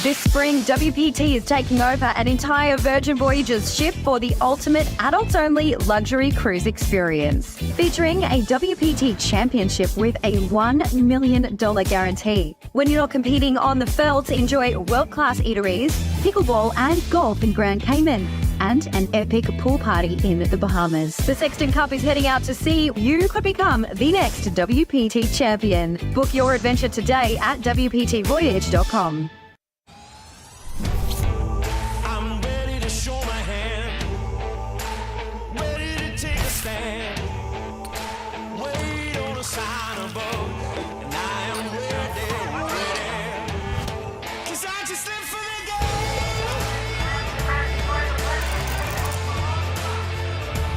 This spring, WPT is taking over an entire Virgin Voyages ship for the ultimate adults-only luxury cruise experience. Featuring a WPT championship with a $1 million guarantee. When you're not competing on the felt, enjoy world-class eateries, pickleball and golf in Grand Cayman, and an epic pool party in the Bahamas. The Sexton Cup is heading out to sea. You could become the next WPT champion. Book your adventure today at WPTvoyage.com. I'm ready to show my hand, ready to take a stand, wait on a sign above, and I am ready, ready, 'cause I just live for the game,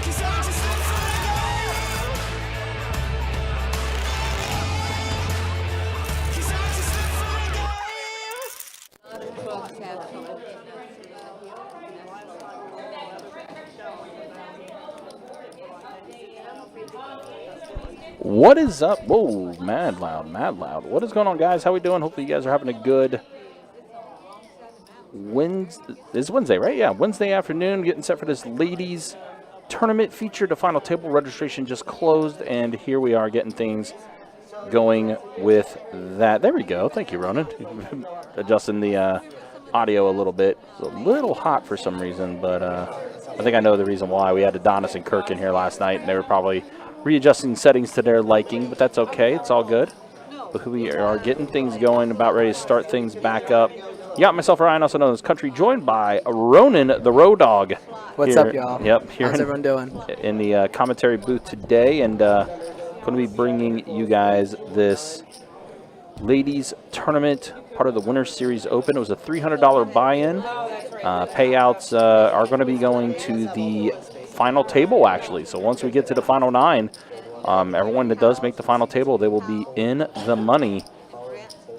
'cause I just live for the game, 'cause I just live for the game. What is up? Whoa, mad loud, mad loud. What is going on, guys? How we doing? Hopefully you guys are having a good Wednesday. It's Wednesday, right? Yeah, Wednesday afternoon, getting set for this ladies tournament feature. The final table registration just closed, and here we are getting things going with that. There we go. Thank you, Ronan. Adjusting the audio a little bit. It's a little hot for some reason, but I think I know the reason why. We had Adonis and Kirk in here last night, and they were probably readjusting settings to their liking, but that's okay. It's all good. But we are getting things going, about ready to start things back up. Yeah, myself, Ryan, also known as Country, joined by Ronan, the Road Dog. What's here, up, y'all? Yep. Here How's everyone doing? In the commentary booth today, and going to be bringing you guys this ladies tournament, part of the Winter Series Open. It was a $300 buy-in. Payouts are going to be going to the final table, actually. So once we get to the final 9, everyone that does make the final table, they will be in the money,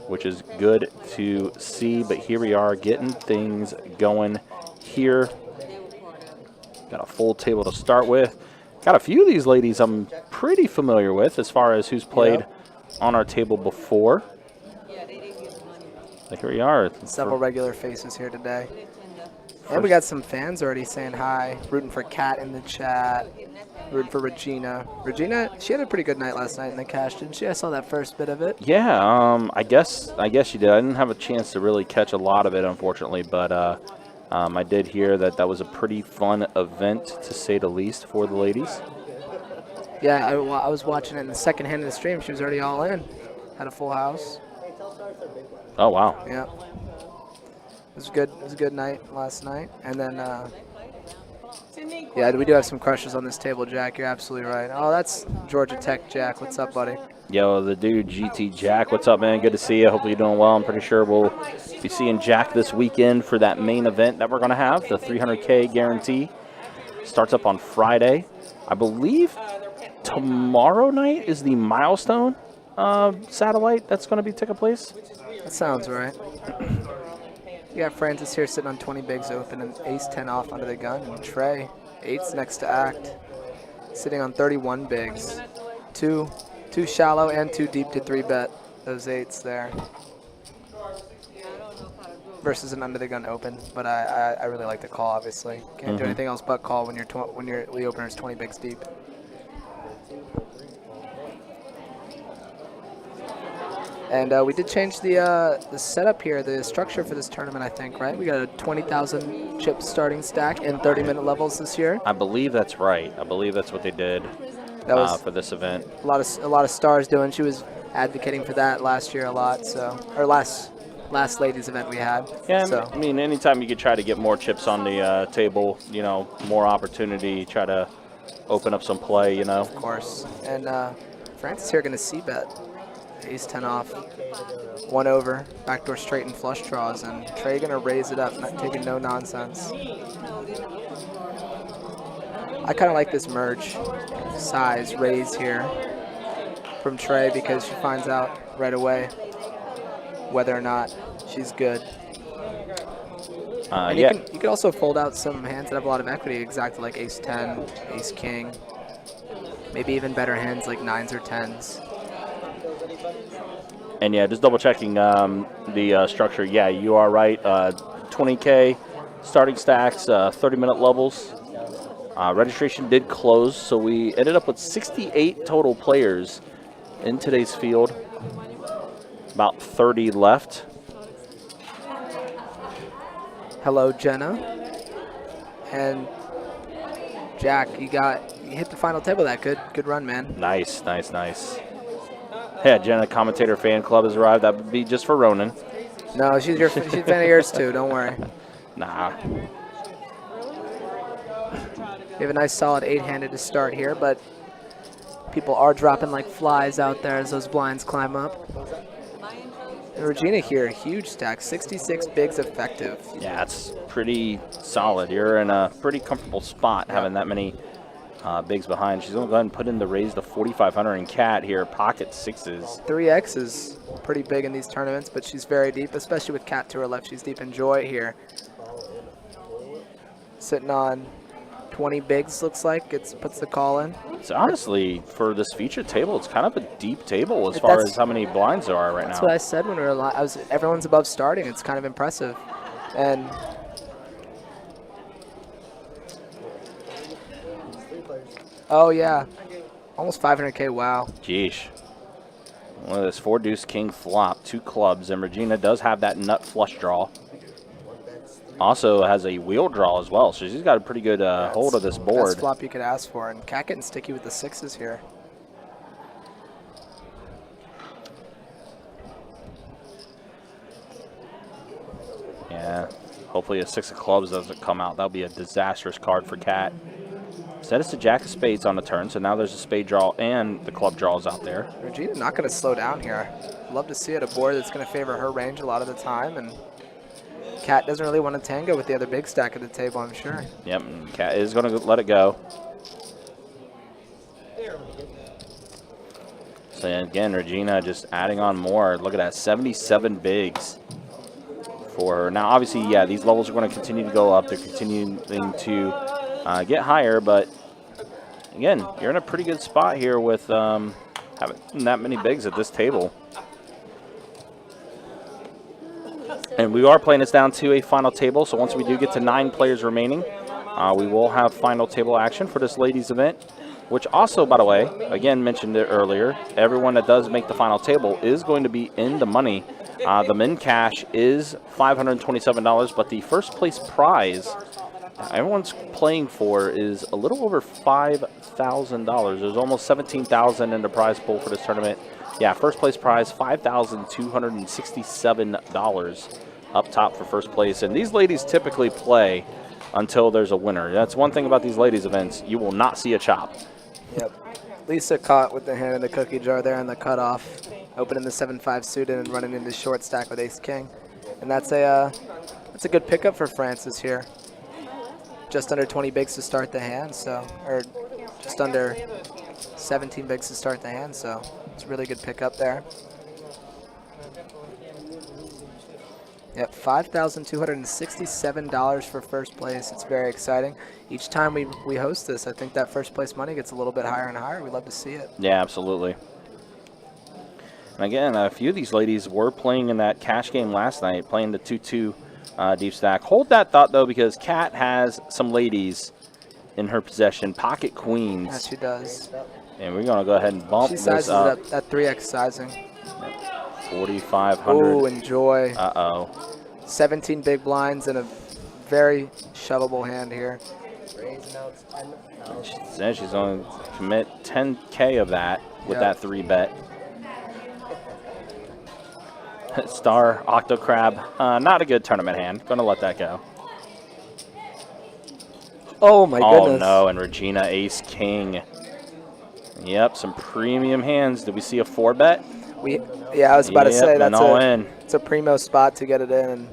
which is good to see. But here we are getting things going here. Got a full table to start with. Got a few of these ladies I'm pretty familiar with as far as who's played on our table before. But here we are. Several regular faces here today. And we got some fans already saying hi, rooting for Kat in the chat, rooting for Regina. Regina, she had a pretty good night last night in the cash, didn't she? I saw that first bit of it. Yeah, I guess she did. I didn't have a chance to really catch a lot of it, unfortunately, but I did hear that that was a pretty fun event, to say the least, for the ladies. Yeah, I was watching it in the second hand of the stream. She was already all in. Had a full house. Oh, wow. Yeah. It was good. It was a good night last night. And then, yeah, we do have some crushes on this table, Jack. You're absolutely right. Oh, that's Georgia Tech Jack. What's up, buddy? Yo, the dude, GT Jack. What's up, man? Good to see you. Hopefully you're doing well. I'm pretty sure we'll be seeing Jack this weekend for that main event that we're going to have, the 300K guarantee. Starts up on Friday. I believe tomorrow night is the milestone satellite that's going to be taking place. That sounds right. You got Francis here sitting on 20 bigs open and ace-10 off under the gun. And Trey, 8's next to act, sitting on 31 bigs. Too shallow and too deep to 3-bet those 8s there. Versus an under the gun open, but I really like to call, obviously. Can't do anything else but call when the opener is 20 bigs deep. And we did change the setup here, the structure for this tournament, I think, right? We got a 20,000 chip starting stack in 30-minute levels this year. I believe that's right. I believe that's what they did for this event. A lot of stars doing. She was advocating for that last year a lot. So, or last ladies event we had. Yeah, so. I mean, anytime you could try to get more chips on the table, you know, more opportunity, try to open up some play, you know. Of course. And Francis here going to c-bet. Ace-10 off, 1 over, backdoor straight and flush draws, and Trey gonna raise it up, not taking no nonsense. I kind of like this merge size raise here from Trey because she finds out right away whether or not she's good. And you can also fold out some hands that have a lot of equity, exactly like Ace-10, Ace-King, maybe even better hands like 9s or 10s. And yeah, just double checking the structure. Yeah, you are right. 20K starting stacks, 30-minute levels. Registration did close, so we ended up with 68 total players in today's field. About 30 left. Hello, Jenna. And Jack, you hit the final table. That good run, man. Nice. Yeah, Jenna Commentator Fan Club has arrived. That would be just for Ronan. No, she's a fan of yours too. Don't worry. Nah. We have a nice solid 8-handed to start here, but people are dropping like flies out there as those blinds climb up. And Regina here, huge stack, 66 bigs effective. Yeah, it's pretty solid. You're in a pretty comfortable spot having that many bigs behind. She's going to go ahead and put in the raise to 4,500, and Cat here, pocket sixes. 3X is pretty big in these tournaments, but she's very deep, especially with Cat to her left. She's deep in Joy here. Sitting on 20 bigs, looks like. Puts the call in. So honestly, for this featured table, it's kind of a deep table as far as how many blinds there are right now. That's what I said when we were live. Everyone's above starting. It's kind of impressive. And oh yeah, almost 500K. Wow. Jeesh. Look at this 4-deuce king flop, 2 clubs, and Regina does have that nut flush draw. Also has a wheel draw as well, so she's got a pretty good hold of this board. Best flop you could ask for, and Cat getting sticky with the sixes here. Yeah, hopefully a 6 of clubs doesn't come out. That'll be a disastrous card for Cat. Set us to jack of spades on the turn, so now there's a spade draw and the club draws out there. Regina not going to slow down here. Love to see it, a board that's going to favor her range a lot of the time, and Cat doesn't really want to tango with the other big stack at the table, I'm sure. Yep, and Cat is going to let it go. So again, Regina just adding on more. Look at that, 77 bigs for her. Now, obviously, yeah, these levels are going to continue to go up. They're continuing to get higher, but again, you're in a pretty good spot here with having that many bigs at this table. And we are playing this down to a final table, so once we do get to 9 players remaining, we will have final table action for this ladies event, which also, by the way, again, mentioned it earlier, everyone that does make the final table is going to be in the money. The min cash is $527, but the first place prize everyone's playing for is a little over $5,000. There's almost $17,000 in the prize pool for this tournament. Yeah, first place prize, $5,267 up top for first place. And these ladies typically play until there's a winner. That's one thing about these ladies events. You will not see a chop. Yep. Lisa caught with the hand in the cookie jar there on the cutoff, opening the 7-5 suited and running into short stack with ace-king. And that's a good pickup for Francis here. Just under 20 bigs to start the hand, so, or just under 17 bigs to start the hand, so it's a really good pickup there. Yep, $5,267 for first place. It's very exciting. Each time we host this, I think that first place money gets a little bit higher and higher. We'd love to see it. Yeah, absolutely. And again, a few of these ladies were playing in that cash game last night, playing the 2-2 deep stack. Hold that thought, though, because Kat has some ladies in her possession, pocket queens. Yes, she does. And we're going to go ahead and bump this up. She sizes at 3x sizing. 4,500. Oh, enjoy. Uh-oh. 17 big blinds and a very shovable hand here. She says she's going to commit 10K of that with that 3-bet. Star Octo Crab, not a good tournament hand. Going to let that go. Oh my goodness. Oh no, and Regina Ace King. Yep, some premium hands. Did we see a 4-bet? Yeah, I was about to say that's it's a primo spot to get it in.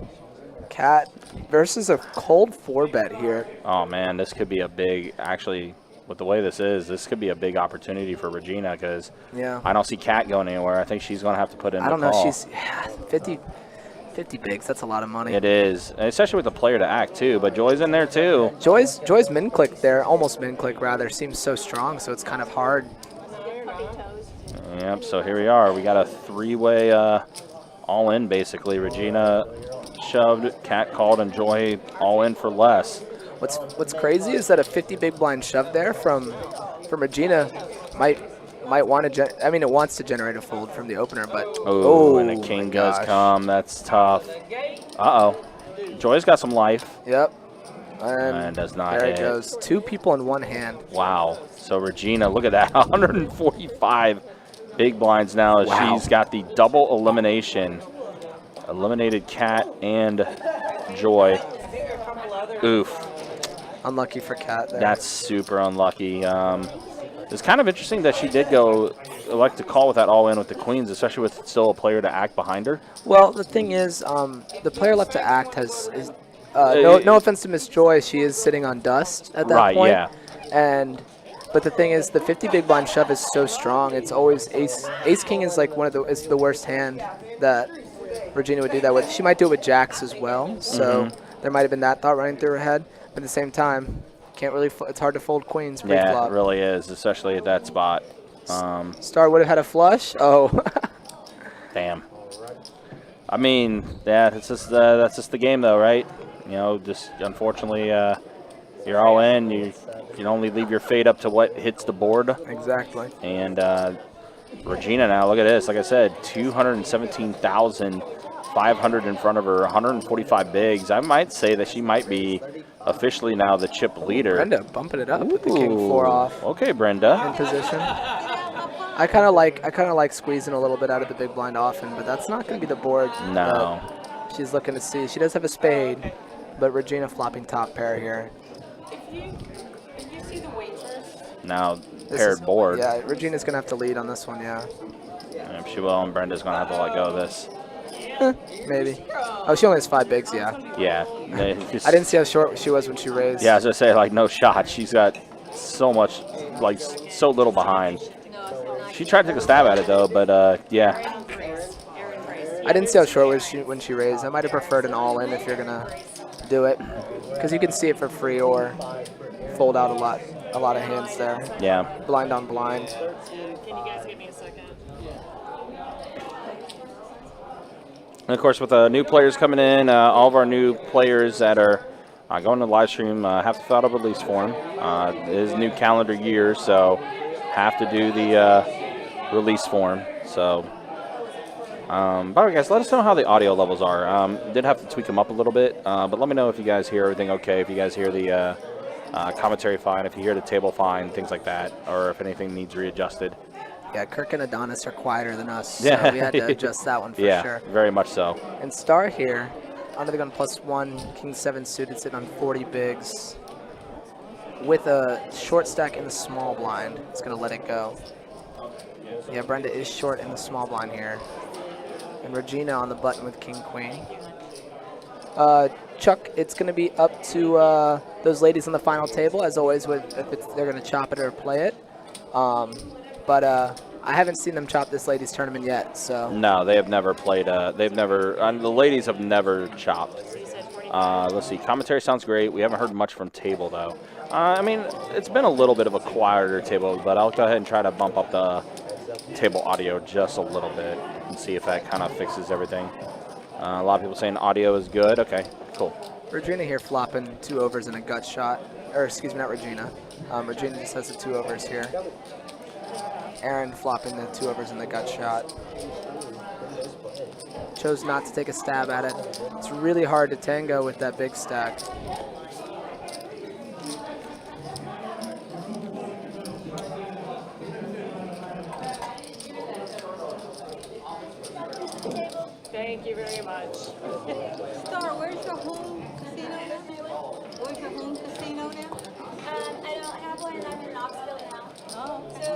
Cat versus a cold 4-bet here. Oh man, this could be a big, actually, with the way this could be a big opportunity for Regina because I don't see Cat going anywhere. I think she's going to have to put in the call. I don't know. She's 50 bigs. That's a lot of money. It is, and especially with the player to act too. But Joy's in there too. Joy's min click there, almost min click rather, seems so strong. So it's kind of hard Yep, so here we are. We got a three-way all in, basically. Regina shoved, Cat called, and Joy all in for less. What's crazy is that a 50 big blind shove there from Regina might want to. I mean, it wants to generate a fold from the opener, but Oh, and a king does come. That's tough. Uh-oh. Joy's got some life. Yep. And does not there hit. it goes. 2 people in one hand. Wow. So Regina, look at that. 145 big blinds now as Wow. she's got the double elimination. Eliminated Cat and Joy. Oof. Unlucky for Cat there. That's super unlucky. It's kind of interesting that she did elect to call with that all in with the queens, especially with still a player to act behind her. Well, the thing is, the player left to act no offense to Miss Joy, she is sitting on dust at that point. Yeah. But the thing is, the 50 big blind shove is so strong. It's always ace king is like it's the worst hand that Regina would do that with. She might do it with jacks as well. So there might have been that thought running through her head. But at the same time, can't really. It's hard to fold queens pre-flop. Yeah, it really is, especially at that spot. Star would have had a flush. Oh. Damn. I mean, yeah, that's just the game, though, right? You know, just unfortunately, you're all in. You can only leave your fate up to what hits the board. Exactly. And Regina now, look at this. Like I said, 217,500 in front of her, 145 bigs. I might say that she might be officially now the chip leader. Brenda bumping it up with the king 4 off. Okay, Brenda. In position. I kind of like squeezing a little bit out of the big blind often, but that's not going to be the board. No. She's looking to see. She does have a spade, but Regina flopping top pair here. If you see the waitress, Now paired board. Yeah, Regina's going to have to lead on this one, yeah. If she will, and Brenda's going to have to let go of this. Maybe. Oh, she only has 5 bigs, yeah. Yeah. I didn't see how short she was when she raised. Yeah, I was going to say, like, no shot. She's got so much, like, so little behind. She tried to take a stab at it, though, but, yeah. I didn't see how short was when she raised. I might have preferred an all-in if you're going to do it, because you can see it for free or fold out a lot of hands there. Yeah. Blind on blind. can you guys give me a second? And, of course, with new players coming in, all of our new players that are going to the live stream have to fill out a release form. It is a new calendar year, so have to do the release form. So, by the way, guys, let us know how the audio levels are. Did have to tweak them up a little bit, but let me know if you guys hear everything okay, if you guys hear the commentary fine, if you hear the table fine, things like that, or if anything needs readjusted. Yeah, Kirk and Adonis are quieter than us, so Yeah. we had to adjust that one for Yeah, sure. very much so. And Star here, under the gun +1, King 7 suited, sitting on 40 bigs. With a short stack in the small blind, it's going to let it go. Yeah, Brenda is short in the small blind here. And Regina on the button with King Queen. Chuck, it's going to be up to those ladies on the final table, as always, if they're going to chop it or play it. But I haven't seen them chop this ladies tournament yet, so. No, they have never played. The ladies have never chopped. Let's see. Commentary sounds great. We haven't heard much from table, though. I mean, it's been a little bit of a quieter table, but I'll go ahead and try to bump up the table audio just a little bit and see if that kind of fixes everything. A lot of people saying audio is good. Okay, cool. Regina here flopping 2 overs in a gut shot. Or, excuse me, not Regina. Regina just has the 2 overs here. Aaron flopping the 2 overs in the gut shot. Chose not to take a stab at it. It's really hard to tango with that big stack. Thank you very much. Star, where's your home casino now? Where's your home casino now? I don't have one, and I'm in Knoxville now. Oh, So,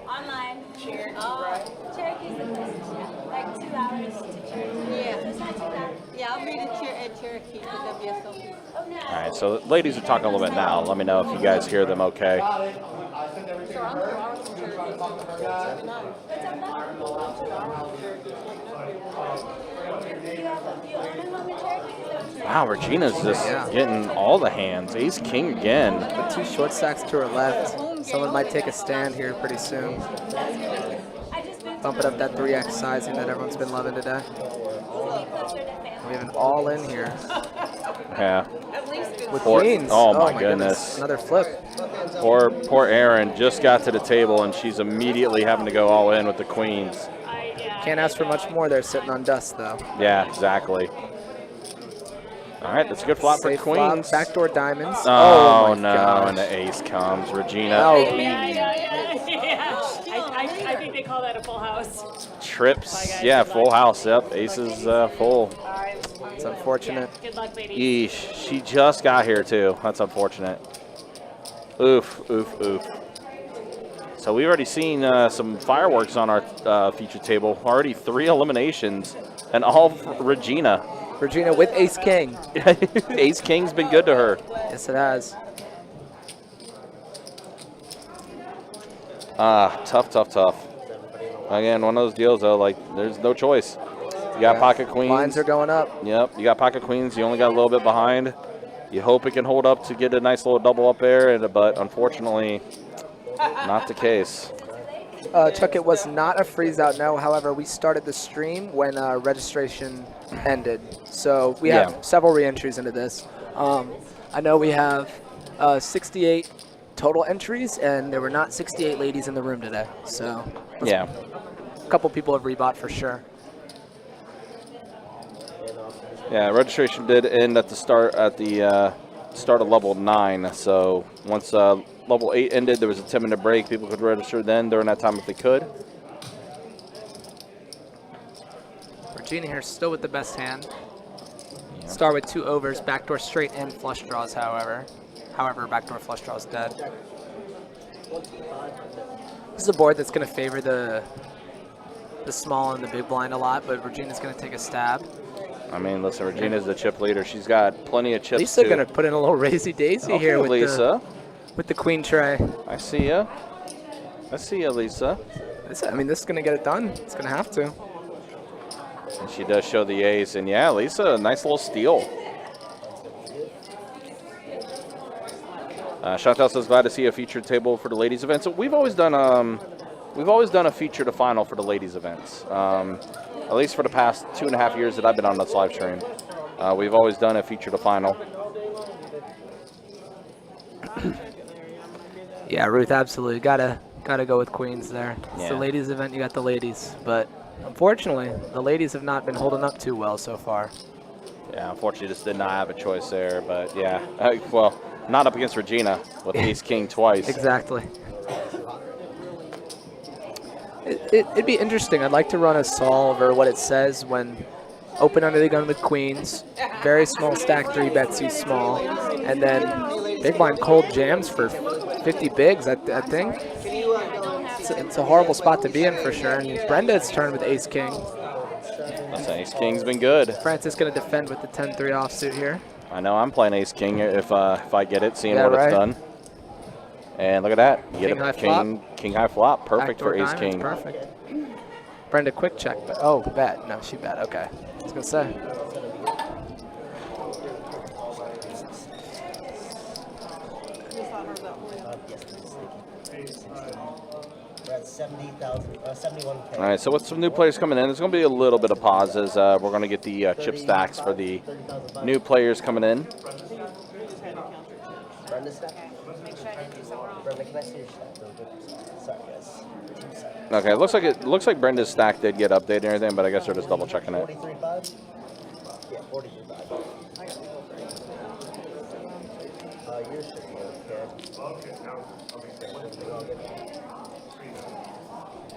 online. Cherokee's the closest, yeah. Like 2 hours to Cherokee. Yeah. It's not too bad. yeah, I'll meet at Cherokee for WSOP. Oh, no. All right, so the ladies are talking a little bit now. Let me know if you guys hear them okay. So I'm 2 hours from Cherokee. Do you own a home in Cherokee? Wow, Regina's just getting all the hands. Ace King again. The 2 short stacks to her left. Home Someone might take a stand here pretty soon. Bumping up that 3X sizing that everyone's been loving today. We have an all-in here Yeah. with Poor- queens. oh my goodness. Another flip. Poor Erin just got to the table and she's immediately having to go all in with the queens. Can't ask for much more there sitting on dust, though. Yeah, exactly. All right, that's a good flop Safe for flop, queens. backdoor diamonds. Oh, my no, gosh. and the ace comes. Regina Oh, I think they call that a full house. trips. Yeah, full house. Yep, ace is full. it's unfortunate. Good luck, ladies. Yeesh, she just got here too. That's unfortunate. Oof, oof, oof. So we've already seen some fireworks on our feature table. Already 3 eliminations, and all for Regina. Regina with ace-king. Ace King's been good to her. Yes, it has. Tough, tough, tough. Again, one of those deals though, like there's no choice. You got pocket queens. Lines are going up. Yep, you got pocket queens. You only got a little bit behind. You hope it can hold up to get a nice little double up there, but unfortunately, not the case. Chuck, it was not a freeze out, no. However, we started the stream when registration ended. So we have several re-entries into this. I know we have 68 total entries, and there were not 68 ladies in the room today. So Yeah. a couple people have rebought for sure. Yeah, registration did end at the start of level 9. So once level 8 ended, there was a 10-minute break. People could register then during that time if they could. Regina here still with the best hand. Start with 2 overs, backdoor straight and flush draws, however. However, backdoor flush draw is dead. This is a board that's going to favor the small and the big blind a lot, but Regina's going to take a stab. I mean, listen, Regina's the chip leader. She's got plenty of chips Lisa too. going to put in a little raisy daisy Okay, here with Lisa. the queen tray. I see ya. I see ya, Lisa. This is going to get it done. It's going to have to. And she does show the ace, and yeah, Lisa, a nice little steal. Chantel says, glad to see a featured table for the ladies event. So we've always done a feature to final for the ladies events. At least for the past 2.5 years that I've been on this live stream, we've always done a feature to final. Yeah, Ruth, absolutely. Gotta go with queens there. It's the Yeah. ladies event, you got the ladies. But unfortunately, the ladies have not been holding up too well so far. Yeah, unfortunately, just did not have a choice there. But yeah, well, not up against Regina with ace king twice. Exactly. It'd be interesting. I'd like to run a solve or what it says when open under the gun with queens, very small stack 3 bets you small, and then big blind cold jams for 50 bigs, I think. It's a horrible spot to be in for sure. And Brenda's turned with ace king. Listen, ace king's been good. Francis going to defend with the 10-3 offsuit here. I know I'm playing ace king if I get it, seeing Yeah, what right. it's done. And look at that. You King get high a flop. king high flop. Perfect Backdoor for ace diamonds, king. Perfect. Brenda, quick check. Oh, bet. No, she bet. Okay. I was going to say. We're at 70,000, 71K. All right, so with some new players coming in, there's going to be a little bit of pauses. We're going to get the chip stacks for the new players coming in. Brenda stack? Brenda, can I see your stack real quick? Sorry, guys. 2 seconds. Okay, it looks like Brenda's stack did get updated and everything, but I guess they're just double checking it. 43.5? Yeah, 43.5. Yours should be okay.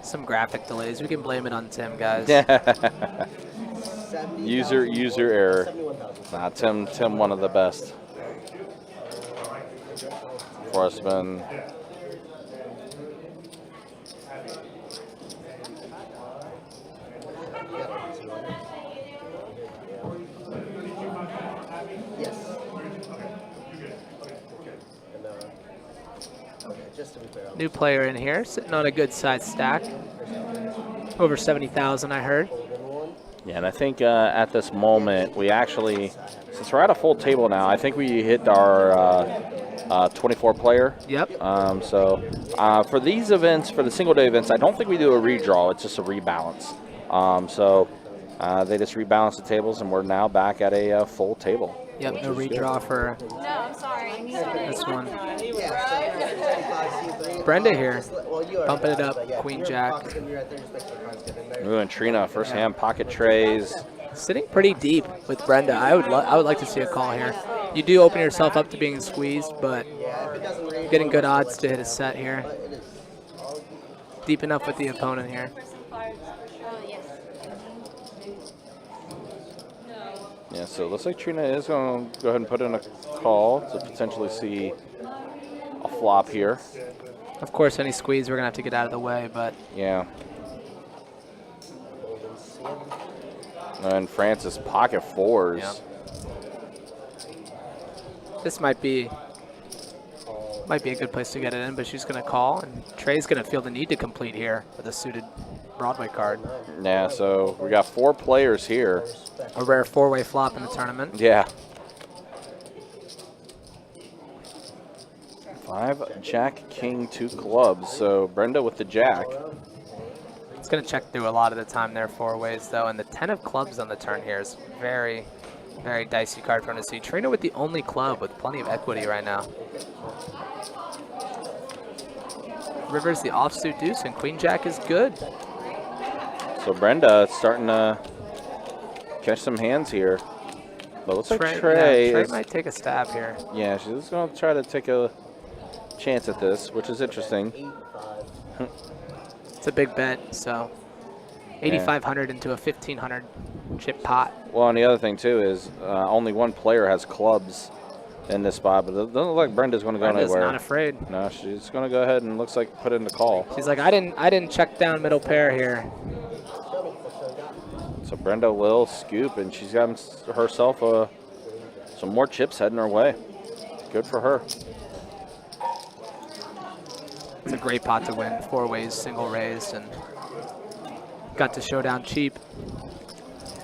Some graphic delays. We can blame it on Tim, guys. User error. 71,000. Nah, Tim, one of the best. Forestman. Yes. Okay, just to be clear. New player in here, sitting on a good size stack. Over 70,000, I heard. Yeah, and I think at this moment we actually, since we're at a full table now, I think we hit our 24 player. Yep. For these events, for the single day events, I don't think we do a redraw. It's just a rebalance. They just rebalance the tables, and we're now back at a full table. Yep, no redraw for No, I'm sorry. this one. Brenda here, bumping it up, Queen Jack. Ooh, and Trina, first hand pocket trays. Sitting pretty deep with Brenda. I would like to see a call here. You do open yourself up to being squeezed, but getting good odds to hit a set here. Deep enough with the opponent here. Yeah, so it looks like Trina is going to go ahead and put in a call to potentially see a flop here. Of course, any squeeze, we're going to have to get out of the way, but Yeah. And Francis pocket fours. Yeah. this might be a good place to get it in, but she's going to call, and Trey's going to feel the need to complete here with a suited Broadway card. Yeah, so we got 4 players here. A rare 4-way flop in the tournament. Yeah. 5, Jack, King, 2 clubs. So Brenda with the Jack. It's going to check through a lot of the time there 4 ways, though, and the 10 of clubs on the turn here is very, very dicey card for him to see. Trina with the only club with plenty of equity right now. River's the offsuit deuce, and Queen Jack is good. So Brenda starting to catch some hands here. But it looks like Trey Trey is, might take a stab here. yeah, she's going to try to take a chance at this, which is interesting. It's a big bet, so 8,500 into a 1,500 chip pot. Well, and the other thing, too, is only one player has clubs in this spot, but it doesn't look like Brenda's going to go Brenda's anywhere. not afraid. No, she's going to go ahead and looks like put in the call. She's like, I didn't check down middle pair here. So Brenda will scoop, and she's got herself some more chips heading her way. Good for her. It's a great pot to win. 4 ways, single raised, and got to showdown cheap.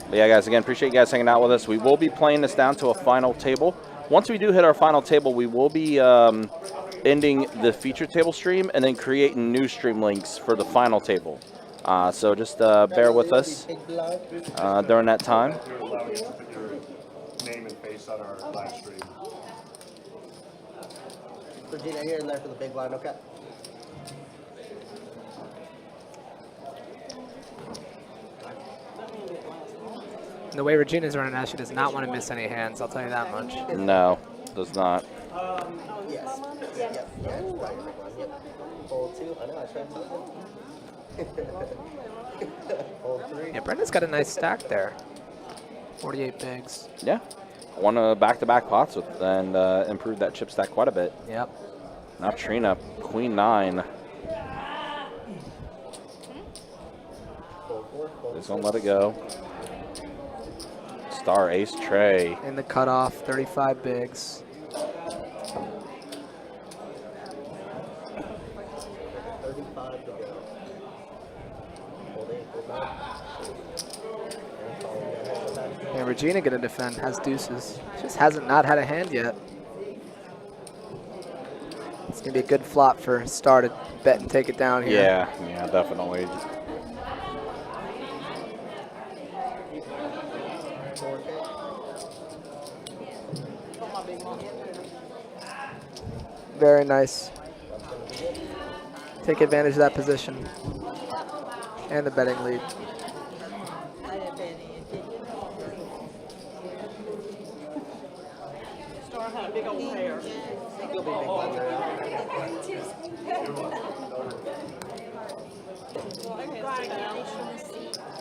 But yeah, guys, again, appreciate you guys hanging out with us. We will be playing this down to a final table. Once we do hit our final table, we will be ending the feature table stream and then creating new stream links for the final table. So just bear with us during that time. Name and face on our live stream. Regina, here and there for the big blind, okay? And the way Regina's running now, she does not want to miss any hands, I'll tell you that much. No, does not. Yes. Yep. Yeah, right. Yep. Fold 2. I know, I tried to. Fold 3. Yeah, Brenda's got a nice stack there. 48 bigs. Yeah. Won back-to-back pots with and improved that chip stack quite a bit. Yep. Now Trina, Queen 9. Just don't let it go. Star Ace Trey. In the cutoff, 35 bigs. 35 to go. Fold 8, fold 9. And Regina gonna defend, has deuces. Just hasn't not had a hand yet. It's gonna be a good flop for Star to bet and take it down here. Yeah, definitely. Very nice. Take advantage of that position. And the betting lead. Star had a big old hair. You'll be big blind there.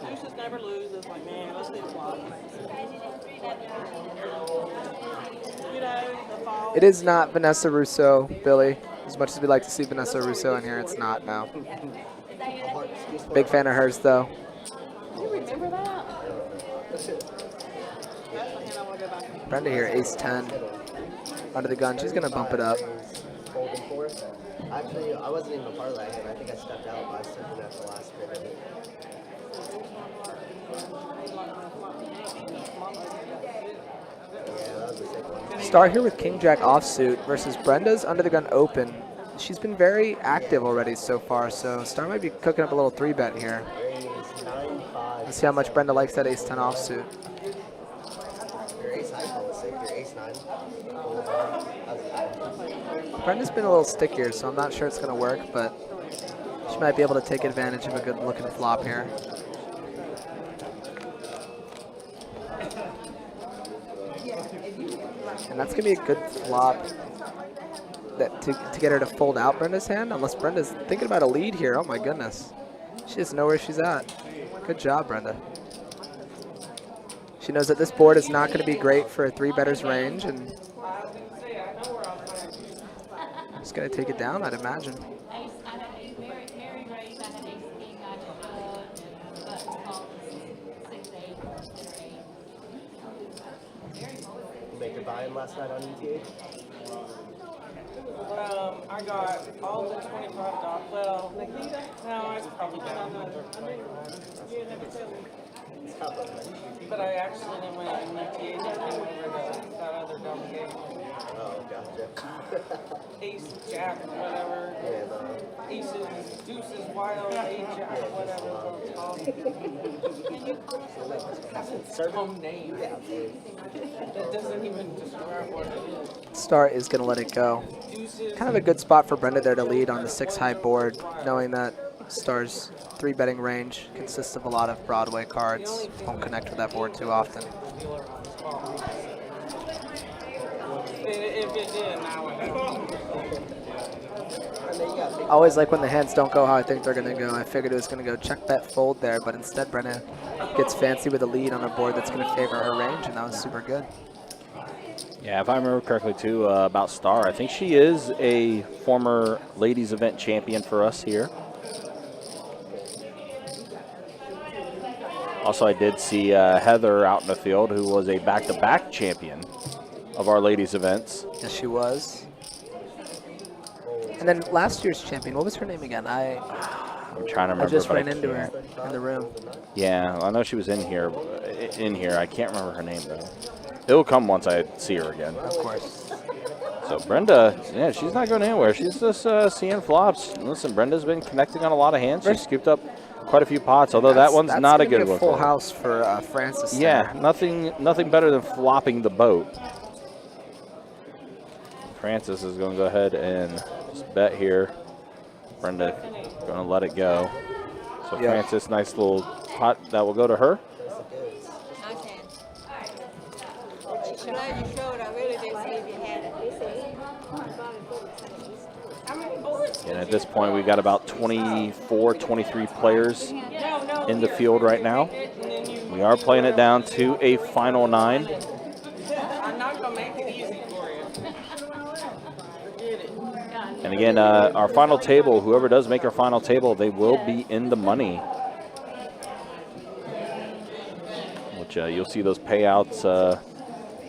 Deuces never lose. It's like, man, let's do a flop. You know, the fall. It is not Vanessa Rousseau, Billy. As much as we'd like to see Vanessa Rousseau in here, it's not now. Big fan of hers, though. You remember that? That's the hand I want to go back and Brenda here, ace 10. Under the gun, she's gonna bump it up. Folding 4. Actually, I wasn't even a part of that game. I think I stepped out by stepping at the last bit of it. Star here with King Jack offsuit versus Brenda's under the gun open. She's been very active already so far, so Star might be cooking up a little 3-bet here. Let's see how much Brenda likes that ace-10 offsuit. Brenda's been a little stickier, so I'm not sure it's going to work, but she might be able to take advantage of a good-looking flop here. And that's going to be a good flop that to get her to fold out Brenda's hand, unless Brenda's thinking about a lead here. Oh my goodness. She doesn't know where she's at. Good job, Brenda. She knows that this board is not going to be great for a 3-better's range, and just going to take it down, I'd imagine. Make your buy-in last night on ETH? I got all the $25. Well, no, I was probably down under. But I actually went and ETA came over to that other dumb game. Oh, gotcha. Ace, Jack, whatever. Yeah, Aces, deuces, wild, eight, Jack, whatever it's called. Some name. That doesn't even describe what it is. Star is going to let it go. Kind of a good spot for Brenda there to lead on the 6-high board, knowing that Star's 3-betting range consists of a lot of Broadway cards. Won't connect with that board too often. If it did, now it I always like when the hands don't go how I think they're going to go. I figured it was going to go check bet fold there, but instead Brenda gets fancy with a lead on a board that's going to favor her range, and that was super good. Yeah, if I remember correctly, too, about Star, I think she is a former ladies event champion for us here. Also, I did see Heather out in the field, who was a back-to-back champion of our ladies events. Yes, she was. And then last year's champion, what was her name again? I'm trying to remember. I just but ran I into her can't. in the room. Yeah, I know she was in here. I can't remember her name, though. It'll come once I see her again. Of course. So Brenda, yeah, she's not going anywhere. She's just seeing flops. Listen, Brenda's been connecting on a lot of hands. She's scooped up quite a few pots, although that one's not a good one. Full house for Francis. Yeah, there. nothing better than flopping the boat. Francis is going to go ahead and just bet here. Brenda going to let it go. So Yeah. Francis, nice little pot that will go to her. I'm glad you showed. I really didn't see if you had it. And at this point, we've got about 24, 23 players in the field right now. We are playing it down to a final 9. I'm not going to make it easy for you. Forget it. And again, our final table, whoever does make our final table, they will be in the money. Which you'll see those payouts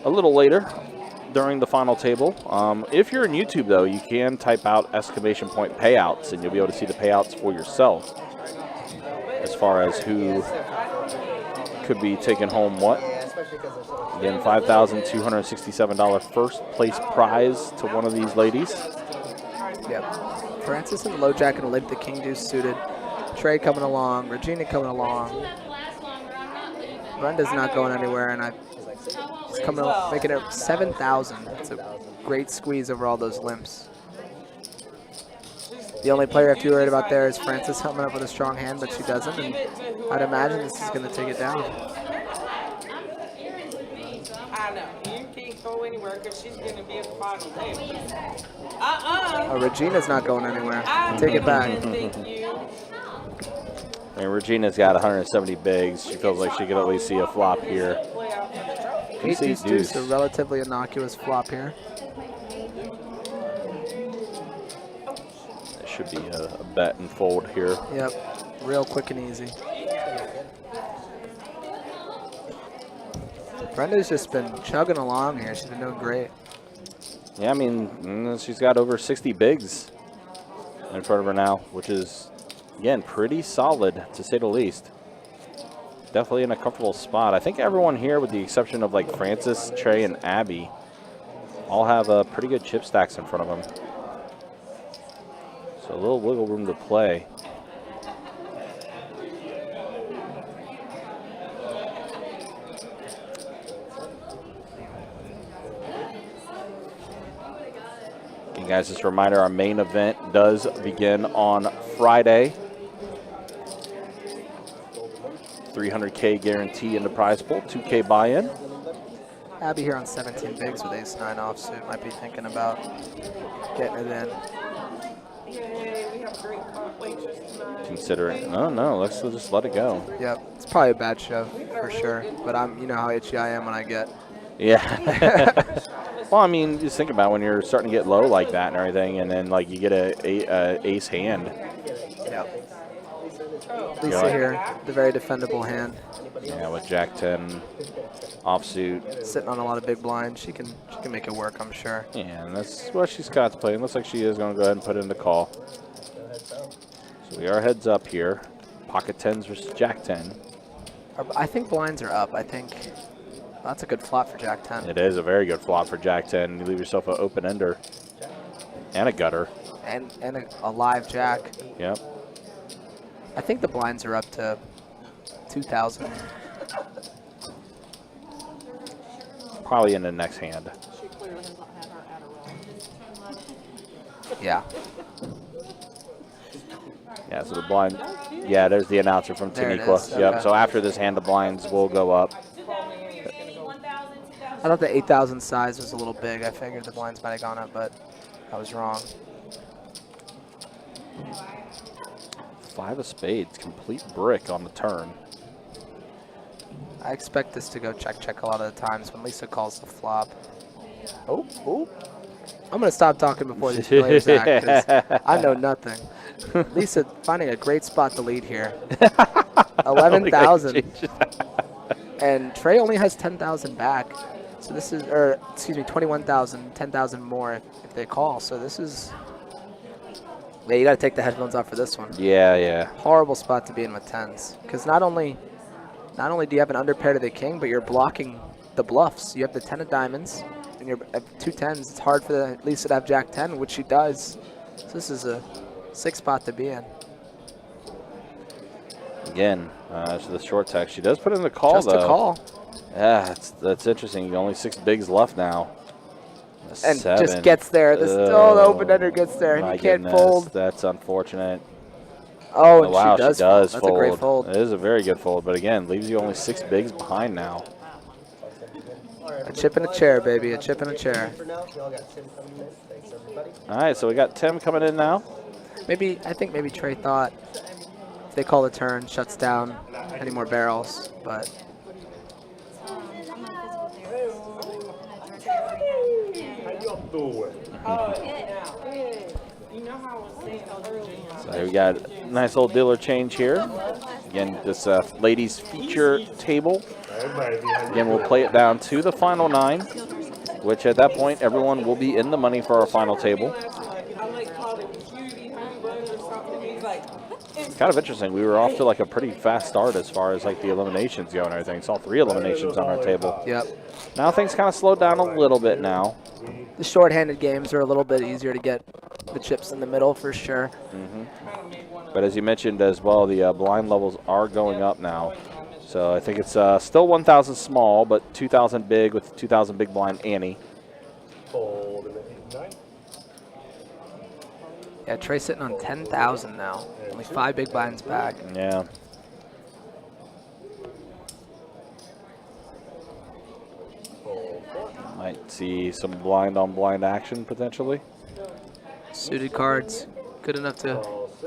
a little later during the final table. If you're in YouTube, though, you can type out exclamation point payouts, and you'll be able to see the payouts for yourself as far as who could be taking home what. Again, $5,267 first place prize to one of these ladies. Yep. Francis in the low jack and a lid, the king deuce suited. Trey coming along, Regina coming along. Brenda's not going anywhere, and she's coming up, making it 7,000. It's a great squeeze over all those limps. The only player I have to be worried about there is Francis coming up with a strong hand, but she doesn't, and I'd imagine this is going to take it down. I know. You can't go anywhere because she's going to be at the final table. Oh, Regina's not going anywhere. Take it back. Thank you. And Regina's got 170 bigs. She feels like she could at least see a flop here. Ace deuce deuce, a relatively innocuous flop here. It should be a bet and fold here. Yep, real quick and easy. Brenda's just been chugging along here. She's been doing great. Yeah, I mean, she's got over 60 bigs in front of her now, which is, again, pretty solid, to say the least. definitely in a comfortable spot. I think everyone here, with the exception of like Francis, Trey, and Abby, all have pretty good chip stacks in front of them. So a little wiggle room to play. And guys, just a reminder, our main event does begin on Friday. 300K guarantee in the prize pool, 2K buy-in. Abby here on 17 bigs with ace-9 offsuit. Might be thinking about getting it in. Considering, no, let's just let it go. Yep, it's probably a bad shove for sure. But you know how itchy I am when I get. Yeah. Well, I mean, just think about when you're starting to get low like that and everything, and then like you get a ace hand. Yep. Lisa here, the very defendable hand. Yeah, with Jack 10 offsuit. Sitting on a lot of big blinds, she can make it work, I'm sure. Yeah, and that's what she's contemplating. Looks like she is going to go ahead and put in the call. So we are heads up here. Pocket 10s versus Jack 10. I think blinds are up. I think that's a good flop for Jack 10. It is a very good flop for Jack 10. You leave yourself an open ender and a gutter. And a live Jack. Yep. I think the blinds are up to 2,000. Probably in the next hand. Yeah. Yeah, so the blind. Yeah, there's the announcer from There it Taniqua. is, Yep. okay. So after this hand, the blinds will go up. I thought the 8,000 size was a little big. I figured the blinds might have gone up, but I was wrong. 5 of spades, complete brick on the turn. I expect this to go check a lot of the times when Lisa calls the flop. Oh. I'm going to stop talking before these players act, 'cause I know nothing. Lisa finding a great spot to lead here. 11,000. And Trey only has 10,000 back. So this is, or excuse me, 21,000, 10,000 more if they call. So this is, yeah, you got to take the headphones off for this one. Yeah. Horrible spot to be in with 10s. Because not only do you have an underpair to the king, but you're blocking the bluffs. You have the 10 of diamonds, and you're at 2 10s. It's hard for Lisa to have Jack 10, which she does. So this is a sick spot to be in. Again, to the short text. She does put in the call, Just though. a call. Yeah, that's interesting. Only 6 bigs left now. And 7. just gets there. The open ender gets there. My You can't goodness, fold. That's unfortunate. Oh, and Wow, she does fold. That's a great fold. It is a very good fold, but again, leaves you only 6 bigs behind now. A chip in a chair, baby. A chip in a chair. All right, so we got Tim coming in now. I think maybe Trey thought if they call the turn, shuts down any more barrels, but So we got a nice little dealer change here. Again, this ladies feature table. Again, we'll play it down to the final 9, which at that point, everyone will be in the money for our final table. Kind of interesting. We were off to like a pretty fast start as far as like the eliminations go and everything. Saw 3 eliminations on our table. yep. Now things kind of slowed down a little bit now. The short-handed games are a little bit easier to get the chips in the middle for sure. But as you mentioned as well, the blind levels are going up now. So I think it's still 1,000 small, but 2,000 big with 2,000 big blind Annie. Yeah, Trey's sitting on 10,000 now. Only 5 big blinds back. Yeah. Might see some blind on blind action potentially. Suited cards, good enough to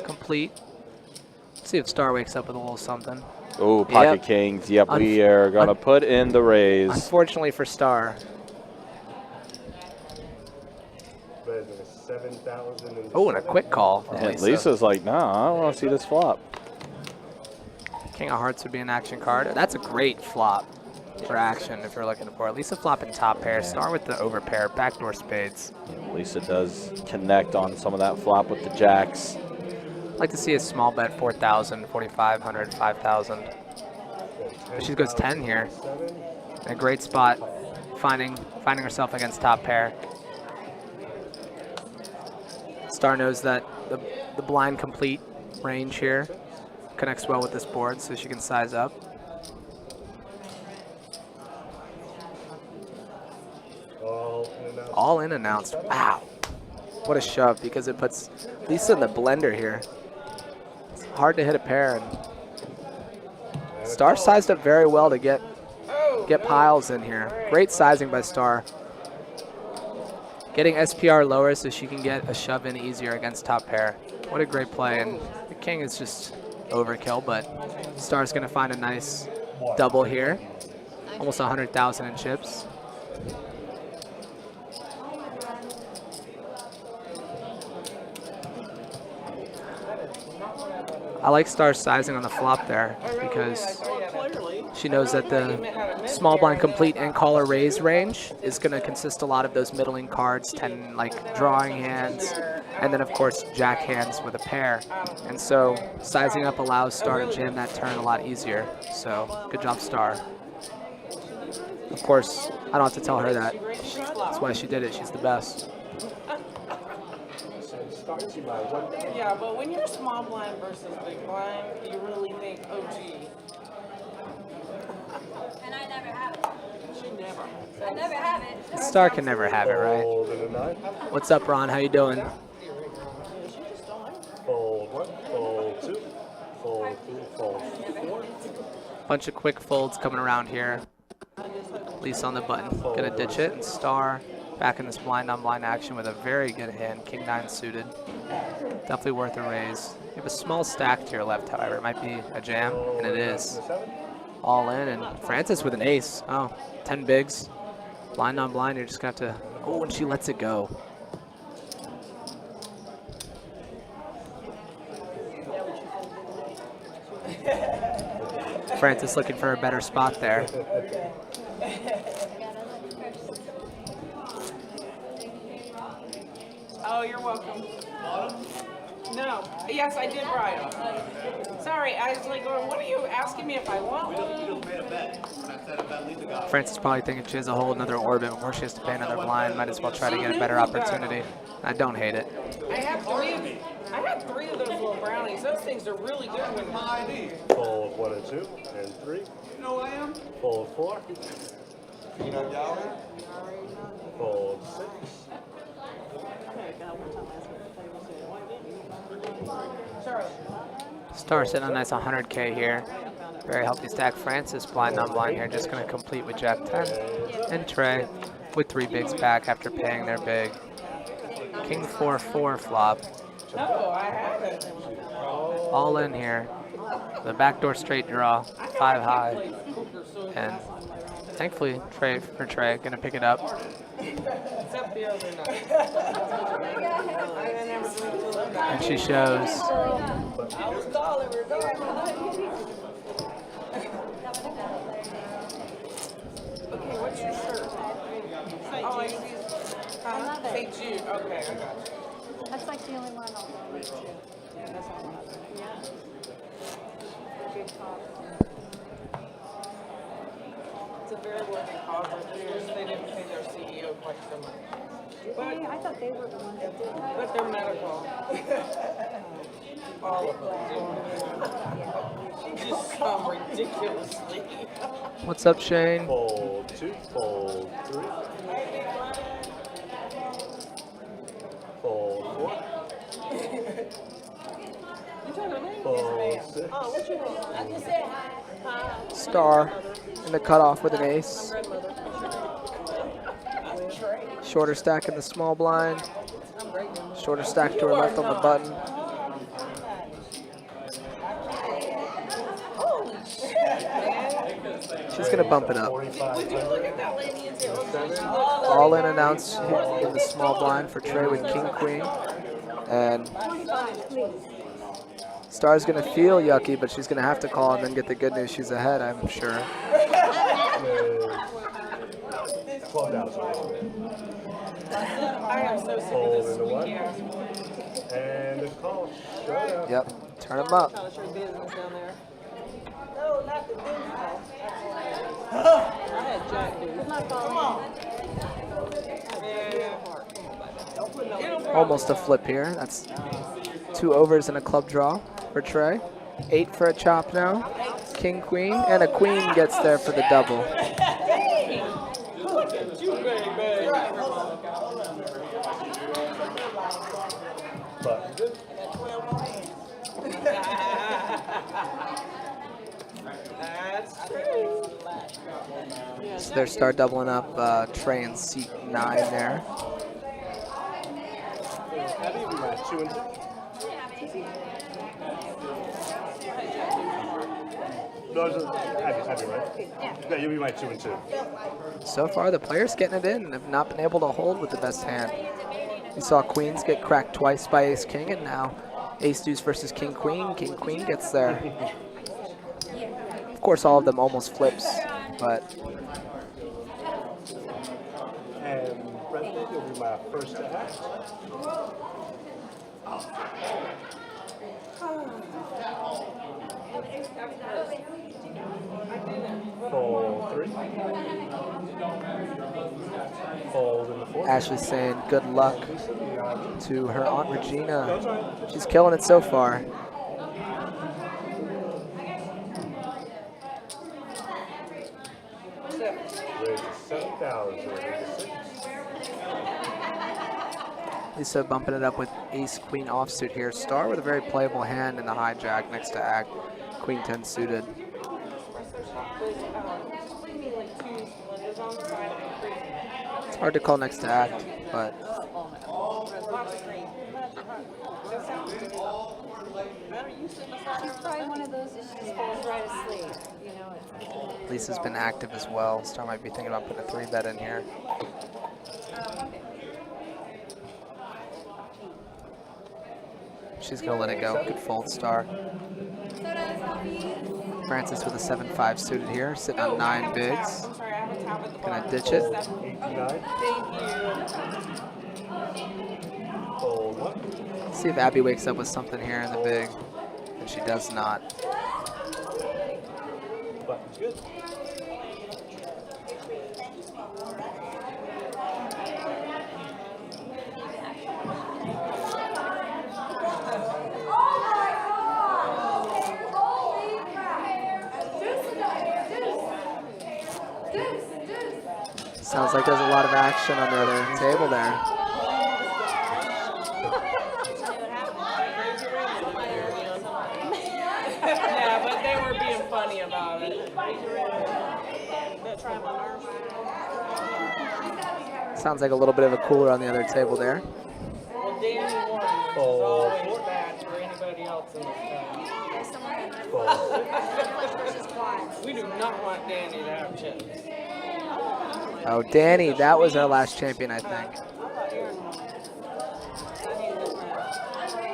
complete. Let's see if Star wakes up with a little something. Oh, pocket Yep. kings. Yep, we are going to put in the raise. Unfortunately for Star. Oh, and a quick call from And Lisa. Lisa's like, nah, I don't want to see this flop. King of Hearts would be an action card. That's a great flop for action if you're looking for it. Lisa flopping top pair, Star with the over pair, backdoor spades. Yeah, Lisa does connect on some of that flop with the jacks. I'd like to see a small bet, 4,000, 4,500, 5,000. She goes 10 here. A great spot, finding herself against top pair. Star knows that the blind complete range here connects well with this board, so she can size up. All in announced. Wow. What a shove, because it puts Lisa in the blender here. It's hard to hit a pair. And Star sized up very well to get piles in here. Great sizing by Star. Getting SPR lower so she can get a shove in easier against top pair. What a great play. And the king is just overkill, but Star's going to find a nice double here. Almost 100,000 in chips. I like Star's sizing on the flop there because she knows that the small blind complete and caller raise range is going to consist a lot of those middling cards, 10 like drawing hands, and then of course jack hands with a pair. And so sizing up allows Star to jam that turn a lot easier. So good job, Star. Of course, I don't have to tell her that. That's why she did it. She's the best. Yeah, but when you're small blind versus big blind, you really think, oh gee. And I never have it. She never. I never have it. Star can never have it, right? What's up, Ron? How you doing? Fold 1, fold 2, fold 3, fold 4. Bunch of quick folds coming around here. Lisa on the button. Gonna ditch it, and Star back in this blind on blind action with a very good hand, king 9 suited. Definitely worth a raise. You have a small stack to your left, however. It might be a jam, and it is. All in, and Francis with an ace. Oh, 10 bigs. Blind on blind, you're just gonna have to, oh, and she lets it go. Francis looking for a better spot there. Oh, you're welcome. No. Yes, I did ride. Sorry, I was like, what are you asking me if I want one? Francis probably thinking she has a whole another orbit before she has to pay another blind. Might as well try to get a better opportunity. I don't hate it. I had three of those little brownies. Those things are really good when Fold 1 and 2 and 3. No, I am. Fold 4. Fold 6. Star sitting on a nice 100K here. Very healthy stack. Francis blind on blind here, just going to complete with Jack 10. And Trey with 3 bigs back after paying their big. King 4-4 flop. No, I haven't. All in here. The backdoor straight draw, 5 high. And thankfully, Trey going to pick it up. Except the other night. And she shows. I was calling her. Okay, what's your shirt? Oh, I see. St. Jude. Okay, I got you. That's like the only one I'll go with too. Yeah, that's all I have. Yeah. Good call. It's a very worthy cause. They didn't pay their CEO quite so much. But, I thought they were the ones that did that. but they're medical. All of them. Just come ridiculously. What's up, Shane? Fold 2, fold 3. Fold 4. Fold 6. Oh, what you want? I just said hi. Star in the cutoff with an ace. Shorter stack in the small blind. Shorter stack to her left on the button. She's going to bump it up. All in announced in the small blind for Trey with king queen. And Star's going to feel yucky, but she's going to have to call and then get the good news. She's ahead, I'm sure. 12,000. I am so sick of Fold this into 1. squeaky ass. And a call. Shut up. Yep, turn them up. Trying to show business down there. No, not the big one. I had Jack Deuce. Come on. Yeah. Almost a flip here. That's 2 overs and a club draw for Trey. 8 for a chop now. King, queen, and a queen gets there for the double. Look at you, baby. Button good. That's true. So they start doubling up Trey and seat 9 there. Abby, we got 2 and 2. No, it's Abby, right? Yeah, you'll be my 2 and 2. So far, the players getting it in and have not been able to hold with the best hand. We saw queens get cracked twice by ace king, and now ace deuce versus king queen. King queen gets there. Of course, all of them almost flips, but And Brendan, you'll be my first to act. Fold 3. Fold in the 4. Ashley's saying good luck to her Aunt Regina. She's killing it so far. Raise 7,000. Lisa bumping it up with ace queen offsuit here. Star with a very playable hand in the hijack next to act. Queen 10 suited. It's hard to call next to act, but She's probably one of those that she just falls right asleep. You know, Lisa's been active as well. Star might be thinking about putting a 3-bet in here. She's gonna let it go. Good fold, Star. Francis with a 7-5 suited here, sitting on 9 bigs. Gonna ditch it. 89. Fold 1. See if Abby wakes up with something here in the big, and she does not. Button's good. Sounds like there's a lot of action on the other table there. Yeah, but they were being funny about it. Sounds like a little bit of a cooler on the other table there. Well, Danny won, which is always bad for anybody else in this town. Fold 6. We do not want Danny to have chips. Oh, Danny, that was our last champion, I think.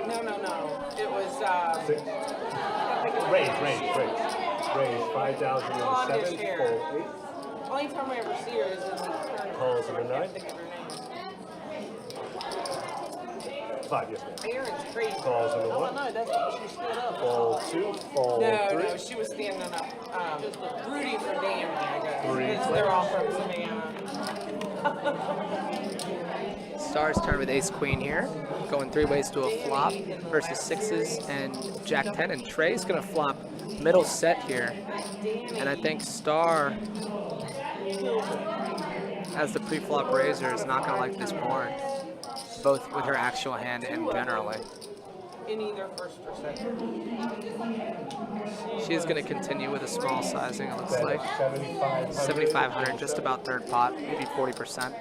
No. It was, 6. Raise. Raise 5,007. Fold 8. only time I ever see her is in these tournaments. Calls number 9. I can't think of her name. 5, yes, ma'am. Aaron's crazy. Calls number 1. No, that's why she stood up. Fold 2. Fold 3. No, she was standing up, rooting for Danny, I guess. 3. Because they're all from Savannah. Star's turn with ace queen here, going 3 ways to a flop versus 6s and jack 10, and Trey's gonna flop middle set here, and I think Star, as the pre-flop raiser, is not gonna like this board, both with her actual hand and generally. In either first or second. She's gonna continue with a small sizing, it looks like. 7,500. 7,500, just about third pot, maybe 40%.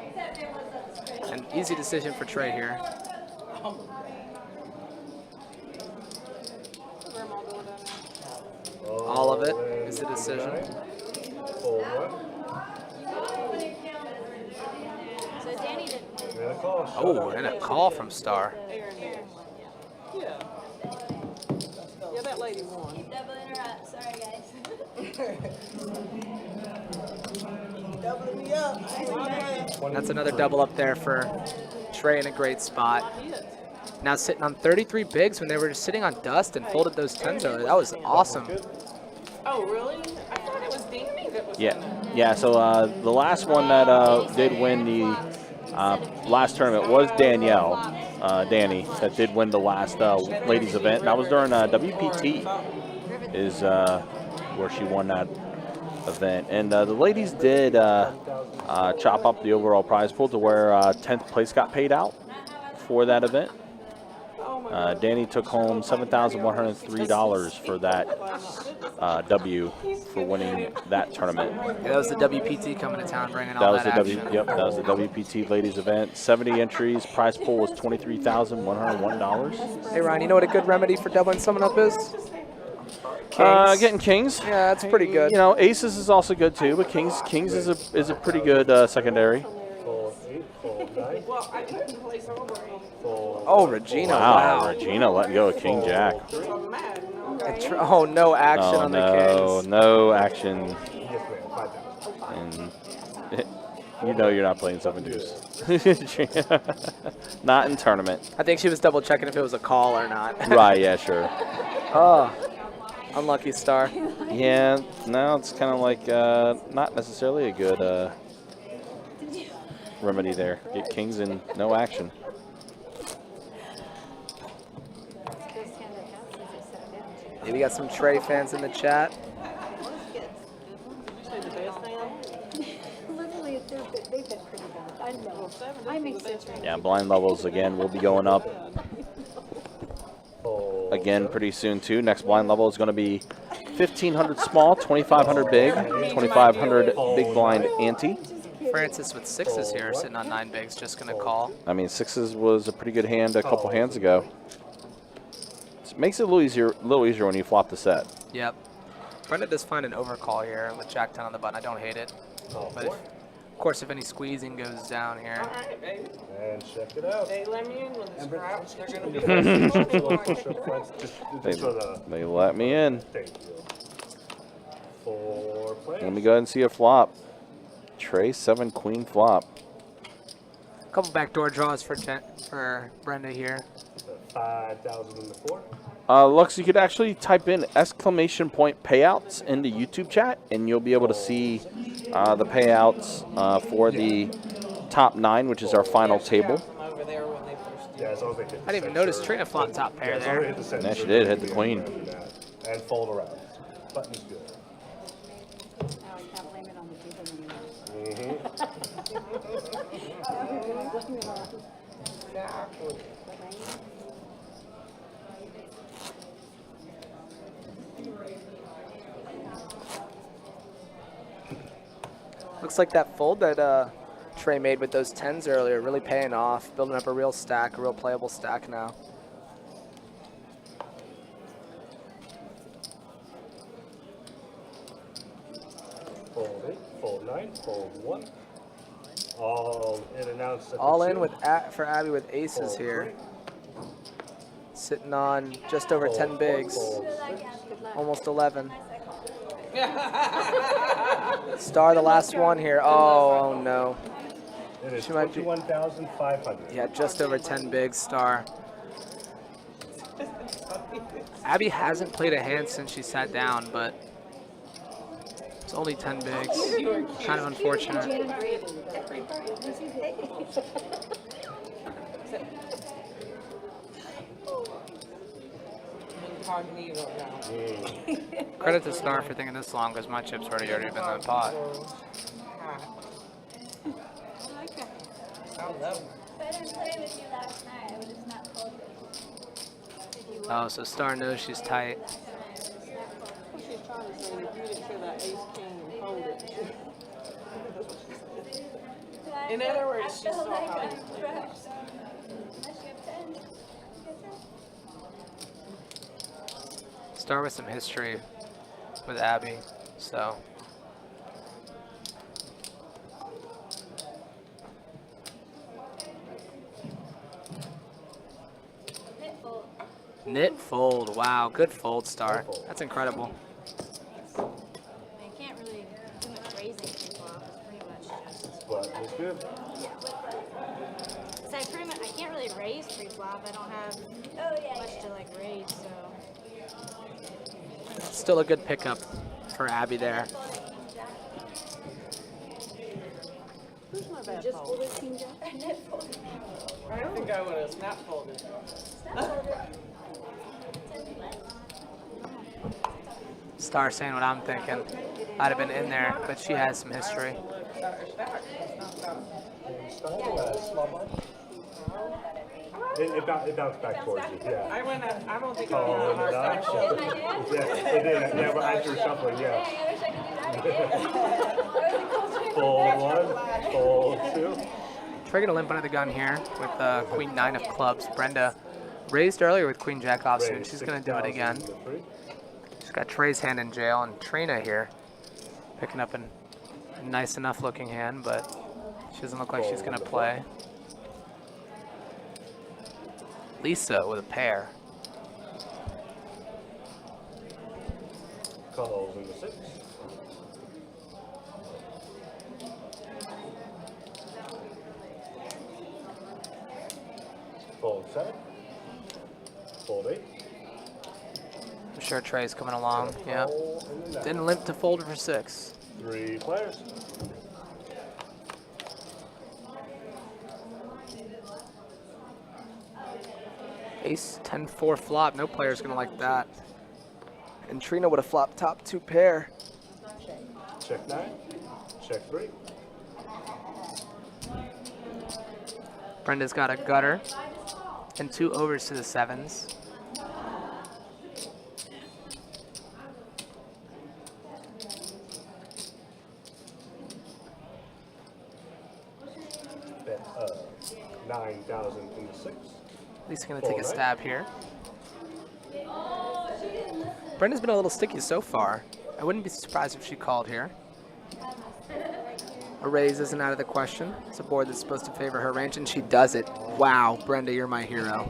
An easy decision for Trey here. All of it is a decision. Fold 1. So Danny didn't. And a call. Shut Oh, up. and a call from Star. Yeah. Yeah, that lady won. Doubling her up. Sorry, guys. Doubling me up. That's another double up there for Trey in a great spot. Now sitting on 33 bigs when they were just sitting on dust and folded those 10s earlier. That was awesome. Oh, really? I thought it was Danny that was in it. Yeah. So the last one that did win the last tournament was Danielle, Danny, that did win the last ladies event. That was during WPT, is where she won that event. And the ladies did chop up the overall prize pool to where 10th place got paid out for that event. Danny took home $7,103 for that W for winning that tournament. Yeah, that was the WPT coming to town, bringing That all was that the action. Yep, that was the WPT ladies event. 70 entries. Prize pool was $23,101. Hey Ryan, you know what a good remedy for doubling someone up is? Getting kings. Yeah, that's pretty good. You know, aces is also good too, but kings is a pretty good secondary. Fold 8, fold 9, Well, I couldn't place over. fold. Oh, Regina, Wow, wow. Regina letting go of King Jack. So I'm mad. No. Oh, no action Oh on the no, kings. no action, Yes, ma'am. 5,000. and you know you're not playing 7 deuce. Not in tournament. I think she was double checking if it was a call or not. Right? Yeah, sure. Oh, unlucky star. Yeah, now it's kind of like not necessarily a good remedy there. Get kings and no action. Yeah, we got some Trey fans in the chat. Literally, they've been pretty bad. I know. I make sense right Yeah, blind levels again will be going up Fold. again pretty soon too. Next blind level is going to be 1,500 small, 2,500 big, 2,500 big blind ante. Francis with sixes here, sitting on 9 bigs, just gonna call. I mean, sixes was a pretty good hand a couple hands ago. It makes it a little easier when you flop the set. Yep. Brenda does find an overcall here with Jack 10 on the button. I don't hate it. But of course, if any squeezing goes down here. All right, baby. And check it out. They let me in with the scraps. They're going to be They let me in. Thank you. 4 plays. Let me go ahead and see a flop. Trey 7 queen flop. Couple backdoor draws for Brenda here. 5,000 in the 4. Lux, you could actually type in exclamation point payouts in the YouTube chat, and you'll be able to see the payouts for the top 9, which is our final table. over there when they first Yeah, as long as they hit the I didn't even center. notice Trina flop top pair As long as they there. hit the center. Yeah, she did hit the queen. And fold around. Button's good. now. I can't blame it on the people anymore. Looks like that fold that Trey made with those 10s earlier really paying off, building up a real stack, a real playable stack now. Fold 8, fold 9, fold 1. All in and out. set All to in 2. with for Abby with aces here. Sitting on just over 10 bigs, Fold 6. almost 11. Star the last one here. Oh no. It is She might be- 21,500. Yeah, just over 10 bigs, Star. Abby hasn't played a hand since she sat down, but it's only 10 bigs. Kind of unfortunate. incognito now. Credit to Star for thinking this long, because my chips already been in the pot. I love them. If I didn't play with you last night, I would have not told you. Oh, so Star knows she's tight. She's trying to say that you didn't show that ace king and hold it. In other words, she saw how you played. Unless you have 10. Star with some history with Abby, so. Knit fold, wow, good fold, Star. That's incredible. You can't really do much raising pre-flop. It's pretty much just. But it's good. So I can't really raise pre-flop. I don't have much to like raise, so. Still a good pickup. for Abby there. Where's my bad phone? I don't think I would have snap folded. Star saying what I'm thinking. I'd have been in there, but she has some history. It bounced back towards you, yeah. I don't think I Oh, went and on it yeah, it did. Yeah, but as you were shuffling, yeah. Fold 1, fold 2. Trey gonna limp under the gun here with Queen 9 of clubs. Brenda raised earlier with Queen Jack offsuit. She's gonna do it again. She's got Trey's hand in jail, and Trina here picking up a nice enough looking hand, but she doesn't look like she's gonna play. Lisa with a pair. Calls in the 6. Fold 7. Fold 8. I'm sure Trey's coming along. Yeah. Fold in the 9. Didn't limp to fold for 6. 3 players. Ace 10-4 flop. No player's gonna like that. And Trina would have flopped top 2 pair. Check 9. Check 3. Brenda's got a gutter and 2 overs to the 7s. Bet 9,000 in the 6. Lisa's gonna take a stab here. Brenda's been a little sticky so far. I wouldn't be surprised if she called here. A raise isn't out of the question. It's a board that's supposed to favor her range, and she does it. Wow, Brenda, you're my hero.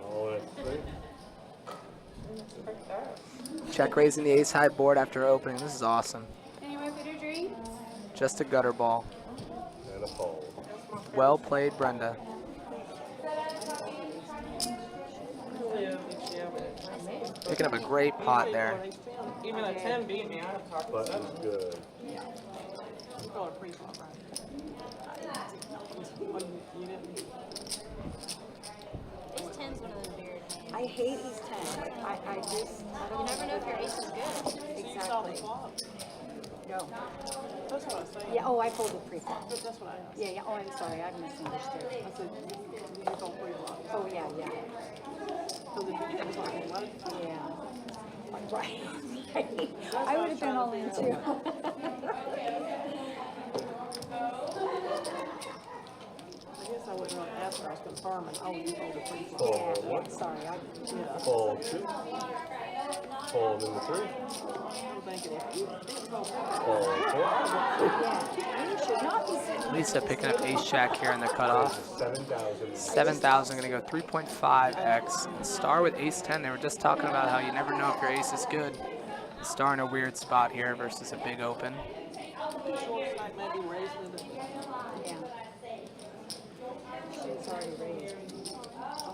All at 3. Check raising the ace high board after opening. This is awesome. Anyone for your drink? Just a gutter ball. And a fold. Well played, Brenda. Picking up a great pot there. Even a 10 beat me. I'd have talked to Button's 7. good. You call it pre-flop, right? Oh, you didn't? Ace 10's one of those weird hands. I hate Ace 10. I just, I You don't never know if your ace is good. You saw the Exactly. flop. No. That's what I was saying. Yeah, oh, I folded pre-flop. But that's what I asked. Yeah, oh, I'm sorry, I misunderstood. I said, you call pre-flop. Oh, yeah, yeah, So the beat was like, what? yeah. Right. I would have been all in too. I guess I wouldn't really ask her. I was confirming. Oh, you called a pre-flop. Fold Yeah, 1. sorry, Fold 2. Fold in the 3. I'm thinking, if you call Fold 4. you should not be sitting. Lisa picking up ace jack here in the cutoff. 7,000. 7,000 gonna go 3.5x. And Star with ace 10. They were just talking about how you never know if your ace is good. Star in a weird spot here versus a big open. short side, maybe raising it. Yeah. It's already raised.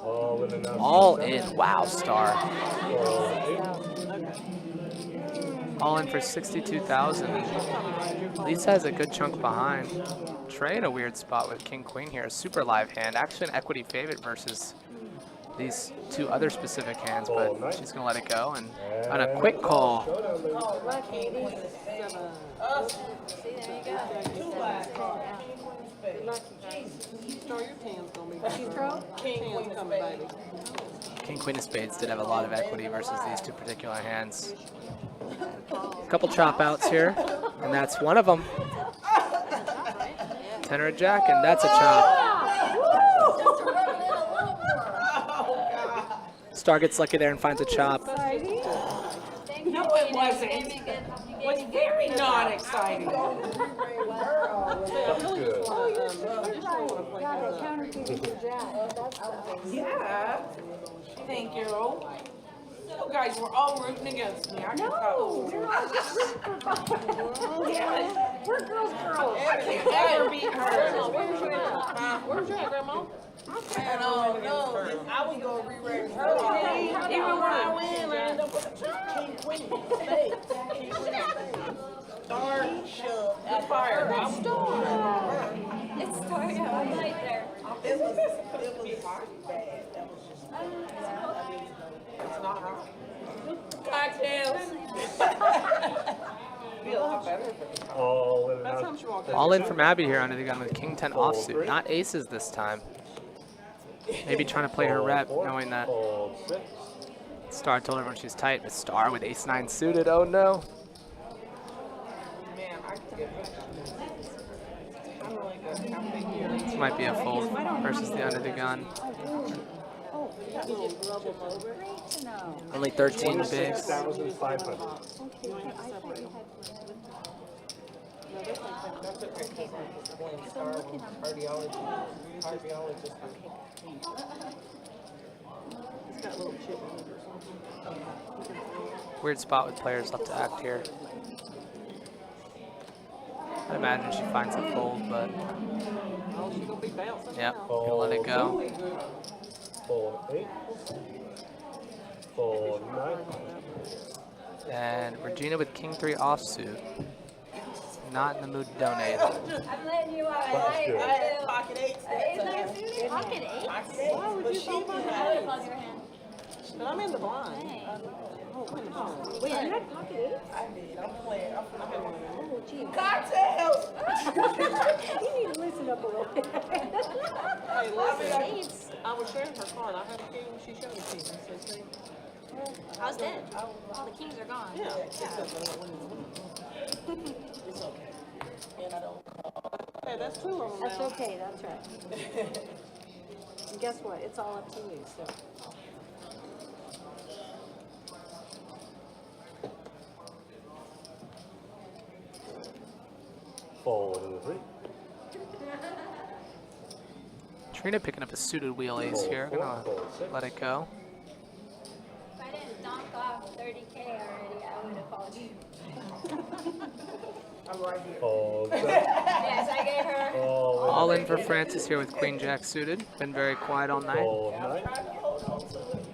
All in and out. All in. Wow, Star. Fold 8. All in for 62,000. Lisa has a good chunk behind. Trey in a weird spot with king queen here. A super live hand. Actually an equity favorite versus these 2 other specific hands, but she's gonna let it go and on a quick call. See, there you go. Star, your tan's gonna be King, queen coming, baby. King queen of spades did have a lot of equity versus these 2 particular hands. A couple chop outs here, and that's one of them. 10 or a jack, and that's a chop. Star gets lucky there and finds a chop. No, it wasn't. It was very not exciting. That's good. Yeah. Thank you. You guys were all rooting against me. I can tell. We're girls. I can't ever beat her. Where's your grandma? I don't know. I was going to re-raise her. Even when I win, I end up with King, queen, spade. King, queen, spade. Star, shove, good fire. I'm star. It's starting right there. It was hot. Bad. That was just. It's not hot. Cocktails. Be a lot better if it was hot. All in and That's how out. much you want. All in from Abby here under the gun with King 10 offsuit. Not aces this time. Maybe trying to play her rep, knowing that Fold 6. Star told everyone she's tight, but Star with ace 9 suited. Oh no. Man, I could get rid of that. I'm really good. How big here? This might be a fold versus the under the gun. Only 13 bigs. 26,500. Weird spot with players left to act here. I imagine she finds a fold, but Oh, she gonna be bouncing. yep, now. gonna let it go. Fold 8. Fold 9. And Regina with King 3 offsuit. Not in the mood to donate. I'm letting you out. That's good. I had pocket eights. Pocket eight? Pocket eights. Why would But you she go was for high. above your hand? But I'm in the blind. Wait, you had pocket eight? I did. I'm playing. I'm having one of them. Oh, gee. Cocktails! You need to listen up a little bit. Hey, listen. I was sharing her card. I had a king. She showed me king. I said, see? I was dead. All the kings are gone. Yeah. It's okay. And I don't call. Hey, that's two of them That's now. okay, that's right. And guess what? It's all up to you, so. Fold 3. Trina picking up a suited wheel ace here. Gonna let it go. If I didn't donk off 30K already, I would have called you. I'm right here. Fold 7. Yes, I gave her. All All in for Francis here with Queen Jack suited. Been very quiet all night. Fold 9.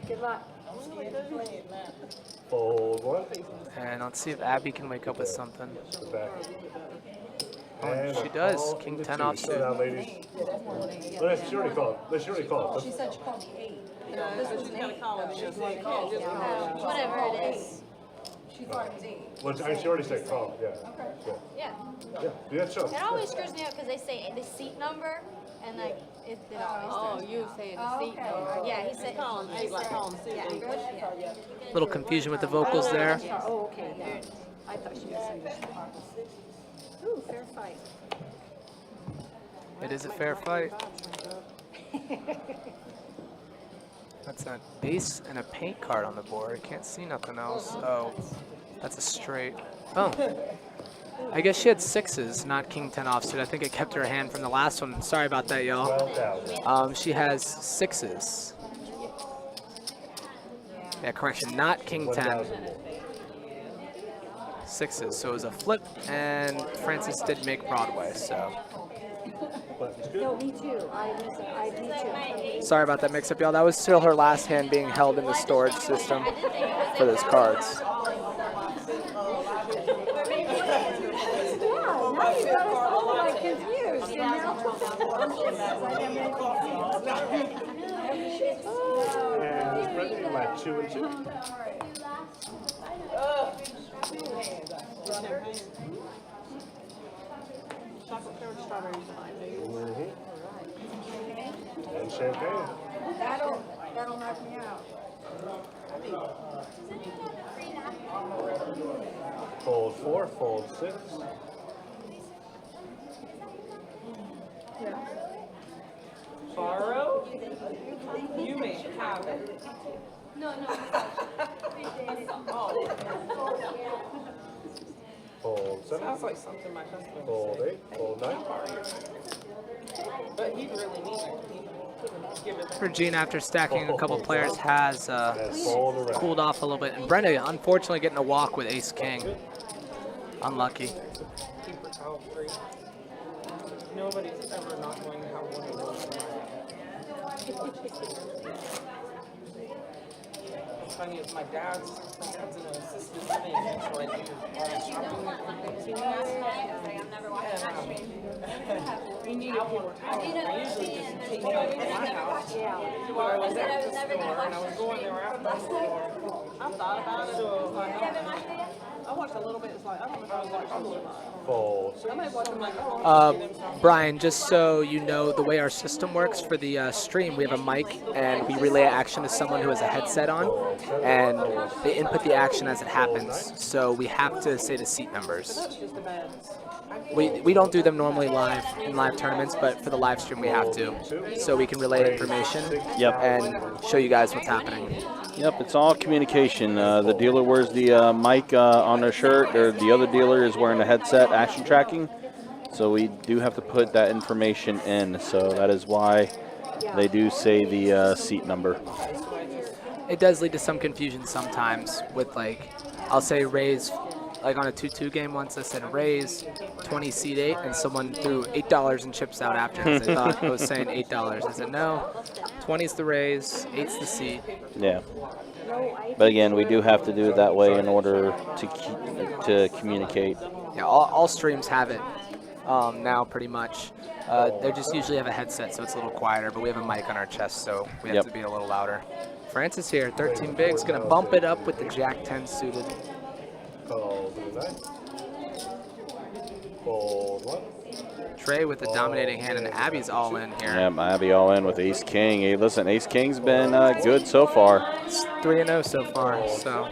Good luck. Fold 1. And let's see if Abby can wake up with something. The back. Oh, she does. all King the 10 twos. offsuit. Sit down, ladies. She already called. She already called. She said she called me 8. Yeah, so she's gonna call it. She said, you can't just call it. Whatever it is. She thought it was 8. Well, she already said call. Yeah. Yeah. Yeah, sure. It always screws me up because they say the seat number and like it always. you say the seat number. Yeah, he said. Call them eight, like call them six. Yeah. Little confusion with the vocals there. Oh, okay, yeah. I thought she was saying this. Ooh, fair fight. It is a fair fight. That's an ace and a paint card on the board. Can't see nothing else. Oh, that's a straight. Oh. I guess she had sixes, not King 10 offsuit. I think it kept her hand from the last one. Sorry about that, y'all. 12,000. She has sixes. Yeah, correction, not King 10. 1,000 more. Sixes, so it was a flip, and Francis did make Broadway, so. But it's good. No, me too. I do too. Sorry about that mix-up, y'all. That was still her last hand being held in the storage system for those cards. Yeah, now you got us all like confused. And And it's Brittany, like 2 and 2. Chocolate covered strawberries. And champagne. that'll knock me out. Fold 4, fold 6. Borrow? You may have it. No. Fold 7. Sounds like something my husband Fold would 8, fold 9. say. But he really needs it. He couldn't give it to me. Regina, after stacking a couple players, has And fold around. cooled off a little bit. And Brenda, unfortunately, getting a walk with ace-king. Unlucky. Keep her child free. Nobody's ever not going to have one of those. funny is my dad's in an assisted living, so I do all the shopping. We needed paper towels. I usually just take them to my house. Well, I was at the store and I was going there after the store. I thought about it. So I watched a little bit. It's like, I don't know if I was watching Fold. I might watch them like, oh, Brian, just so you know, the way our system works for the stream, we have a mic and we relay action to someone who has a headset on, and they input the action as it happens. So we have to say the seat numbers. We don't do them normally live in live tournaments, but for the live stream we have to, so we can relay information and show you guys what's happening. Yep, it's all communication. The dealer wears the mic on their shirt, or the other dealer is wearing a headset action tracking. So we do have to put that information in. So that is why they do say the seat number. It does lead to some confusion sometimes with, like, I'll say raise, like on a 2-2 game once I said raise 20 seat 8 and someone threw $8 in chips out after because they thought I was saying $8. I said no, 20's the raise, 8's the seat. Yeah. But again, we do have to do it that way in order to communicate. Yeah, all streams have it now pretty much. They just usually have a headset, so it's a little quieter, but we have a mic on our chest, so we have to be a little louder. Francis here, 13 bigs, gonna bump it up with the Jack 10 suited. Fold 9. Fold 1. Trey with the dominating hand, and Abby's all in here. Yep, Abby all in with Ace King. Hey, listen, Ace King's been good so far. It's 3-0 so far, so.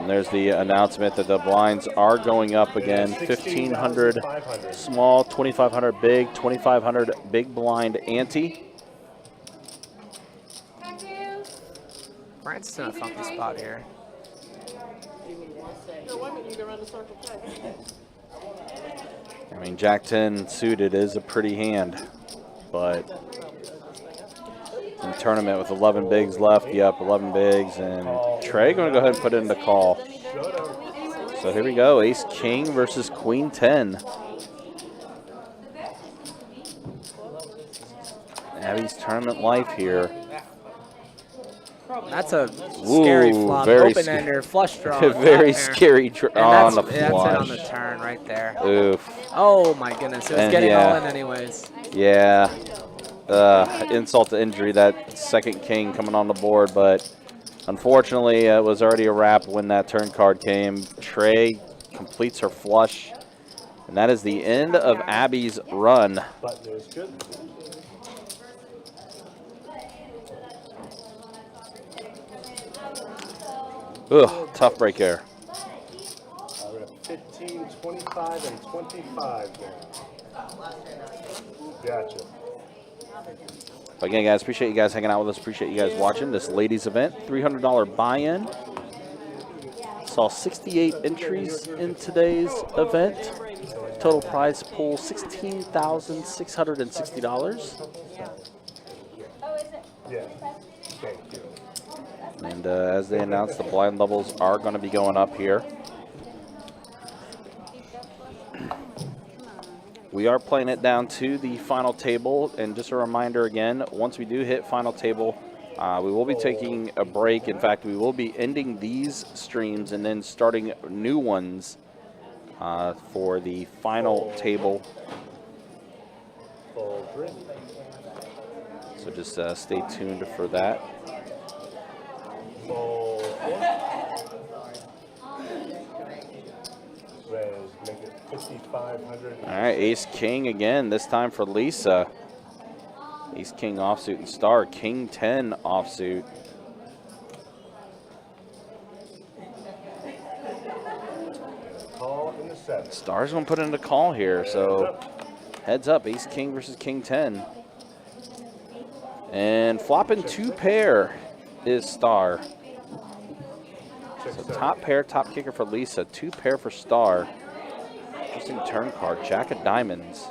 There's the announcement that the blinds are going up again. 1,500 small, 2,500 big, 2,500 big blind ante. Francis in a funky spot here. I mean, Jack 10 suited is a pretty hand, but in the tournament with 11 bigs left, 11 bigs, and Trey going to go ahead and put it in the call. So here we go, Ace King versus Queen 10. Abby's tournament life here. That's a scary flop, open-ender, flush draw. Very scary on the flush. That's it on the turn right there. Oof. Oh my goodness, it was getting all in anyways. Yeah, insult to injury, that second king coming on the board, but unfortunately it was already a wrap when that turn card came. Trey completes her flush, and that is the end of Abby's run. Button is good. Ugh, tough break there. We're at 15, 25, and 25 now. Gotcha. But again, guys, appreciate you guys hanging out with us. Appreciate you guys watching this ladies event. $300 buy-in. Saw 68 entries in today's event. Total prize pool $16,660. Yeah. Thank you. And as they announced, the blind levels are going to be going up here. We are playing it down to the final table. And just a reminder again, once we do hit final table, we will be taking a break. In fact, we will be ending these streams and then starting new ones for the final table. So just stay tuned for that. Make it 5,500. All right, Ace King again, this time for Lisa. Ace King offsuit and star, King 10 offsuit. Call in the 7. Star's gonna put in the call here, so heads up, Ace King versus King 10. And flopping 2 pair is Star. So top pair, top kicker for Lisa, 2 pair for Star. Interesting turn card, Jack of Diamonds.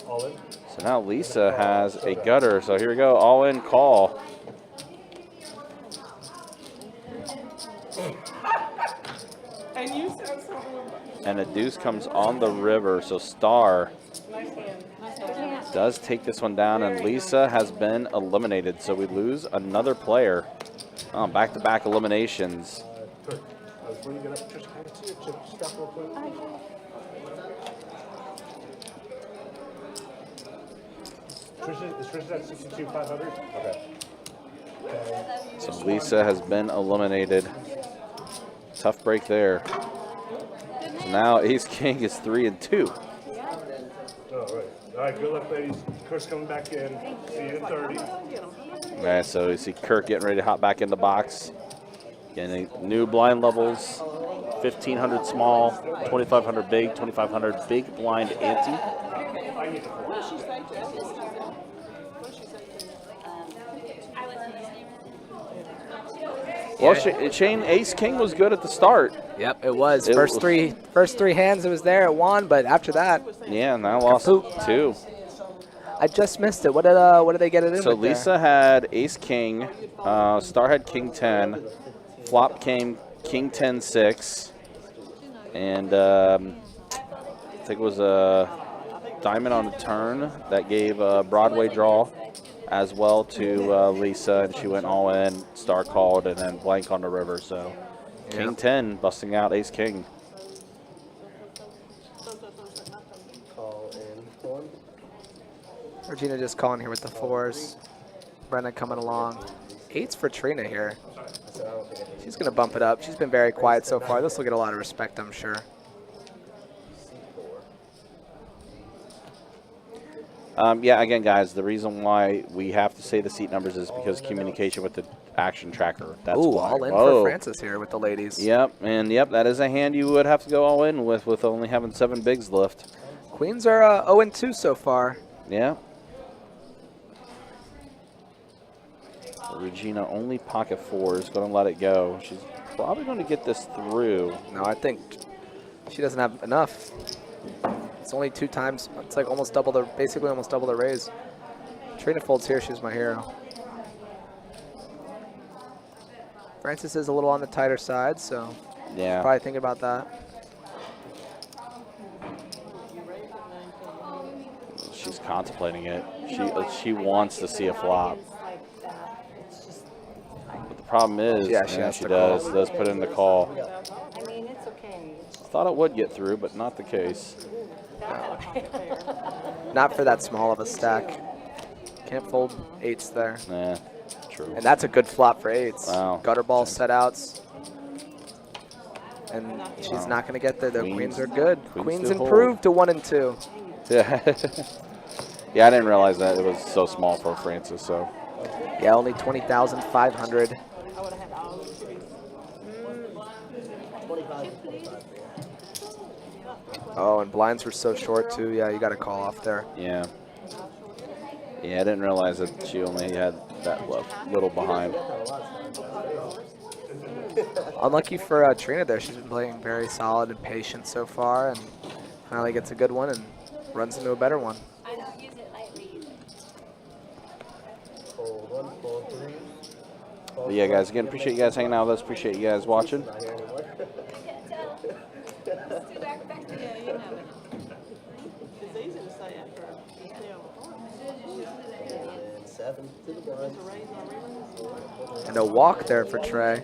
All in. So now Lisa has a gutter, so here we go, all in call. And you said something. And a deuce comes on the river, so Star Nice hand. does take this one down, and Lisa has been eliminated, so we lose another player. Oh, back-to-back eliminations. Kurt, before you get up, Trish, can I see your chip stuff real quick? Is Trish at 62,500? Okay. So Lisa has been eliminated. Tough break there. So now Ace King is 3-2. All right, good luck, ladies. Kurt's coming back in. See you in 30. All right, so you see Kurt getting ready to hop back in the box. Getting new blind levels, 1,500 small, 2,500 big, 2,500 big blind ante. What did she say, Jess? What did she say? Well, Shane, Ace King was good at the start. Yep, it was. It First three hands it was there, it won, but after that, Yeah, now lost Kaput. 2. I just missed it. What did they get it in So with there? Lisa had Ace King, Star had King 10, flop came King 10-6, and I think it was a diamond on the turn that gave a Broadway draw as well to Lisa, and she went all in, Star called, and then blank on the river. So King 10 busting out Ace King. Call in one. Regina just calling here with the 4s. Brenda coming along. 8s for Trina here. She's going to bump it up. She's been very quiet so far. This will get a lot of respect, I'm sure. Yeah, again, guys, the reason why we have to say the seat numbers is because communication with the action tracker. That's Ooh, why. all in Whoa. for Francis here with the ladies. Yep, and that is a hand you would have to go all in with only having 7 bigs left. Queens are 0-2 so far. Yeah. Regina only pocket 4 is going to let it go. She's probably going to get this through. No, I think she doesn't have enough. It's only 2 times. It's like almost double the, basically almost double the raise. Trina folds here. She's my hero. Francis is a little on the tighter side, so Yeah. probably thinking about that. She's contemplating it. She wants to see a flop. But the problem is, Yeah, she has she to does. call. Does put in the call. I mean, it's okay. Thought it would get through, but not the case. Not for that small of a stack. Can't fold 8s there. Nah, true. And that's a good flop for 8s. Wow. Gutter ball set outs. And she's Wow. not going to get there. The Queens- queens are good. queens Queens do hold. improved to 1 and 2. Yeah. Yeah, I didn't realize that it was so small for Francis. So Yeah, only 20,500. Oh, and blinds were so short too. Yeah, you got to call off there. yeah. Yeah, I didn't realize that she only had that little behind. Unlucky for Trina there. She's been playing very solid and patient so far, and finally gets a good one and runs into a better one. I don't use it lightly. Fold 1, fold 3. But yeah, guys, again, appreciate you guys hanging out with us. Appreciate you guys watching. Not here anymore. Yeah, you have it. It's easy to say after you stay on the floor. And 7 to the blind. And a walk there for Trey.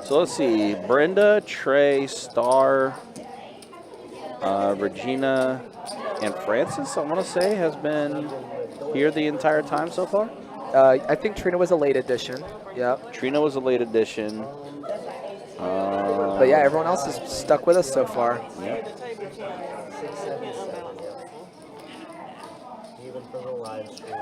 So let's see. Brenda, Trey, Star, Regina, and Francis, I want to say, has been here the entire time so far. I think Trina was a late addition. Yep. Trina was a late addition. But yeah, everyone else is stuck with us so far. Yep. 6, 7, 7. Even for the live stream.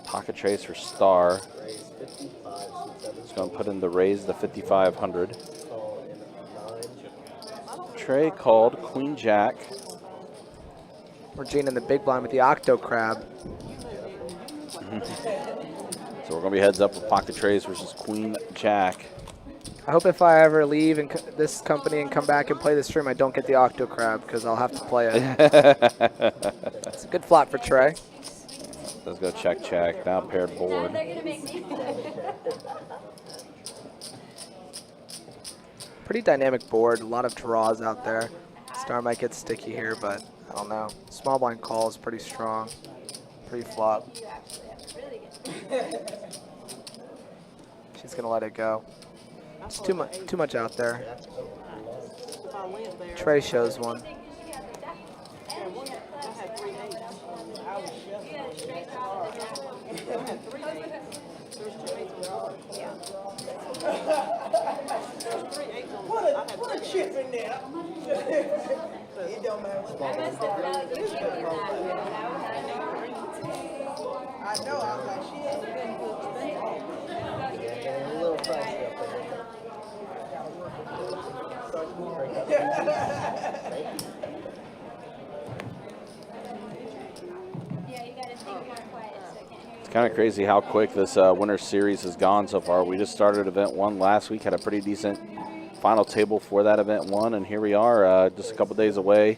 Pocket trace for Star. Raise 55, 6, 7. It's going to put in the raise, the 5,500. Call in 9. Trey called Queen Jack. Regina in the big blind with the Octo Crab. So we're going to be heads up with pocket trays versus Queen Jack. I hope if I ever leave and this company and come back and play the stream, I don't get the Octo Crab because I'll have to play it. It's a good flop for Trey. Let's go check, check. Now paired board. They're gonna make me. Pretty dynamic board. A lot of draws out there. Star might get sticky here, but I don't know. Small blind call is pretty strong. Pre-flop. She's gonna let it go. It's too much out there. If I went there, Trey shows one. I had 3 8s. I had 3 8s. There's 2 8s on the board. There's 3 8s on the board. I had 3 8s. I must have felt you thinking that way. I know, I was like, shit. A little pricey up there. Yeah, you gotta think more quiet so I can't hear you. It's kind of crazy how quick this winter series has gone so far. We just started event 1 last week, had a pretty decent final table for that event 1, and here we are just a couple days away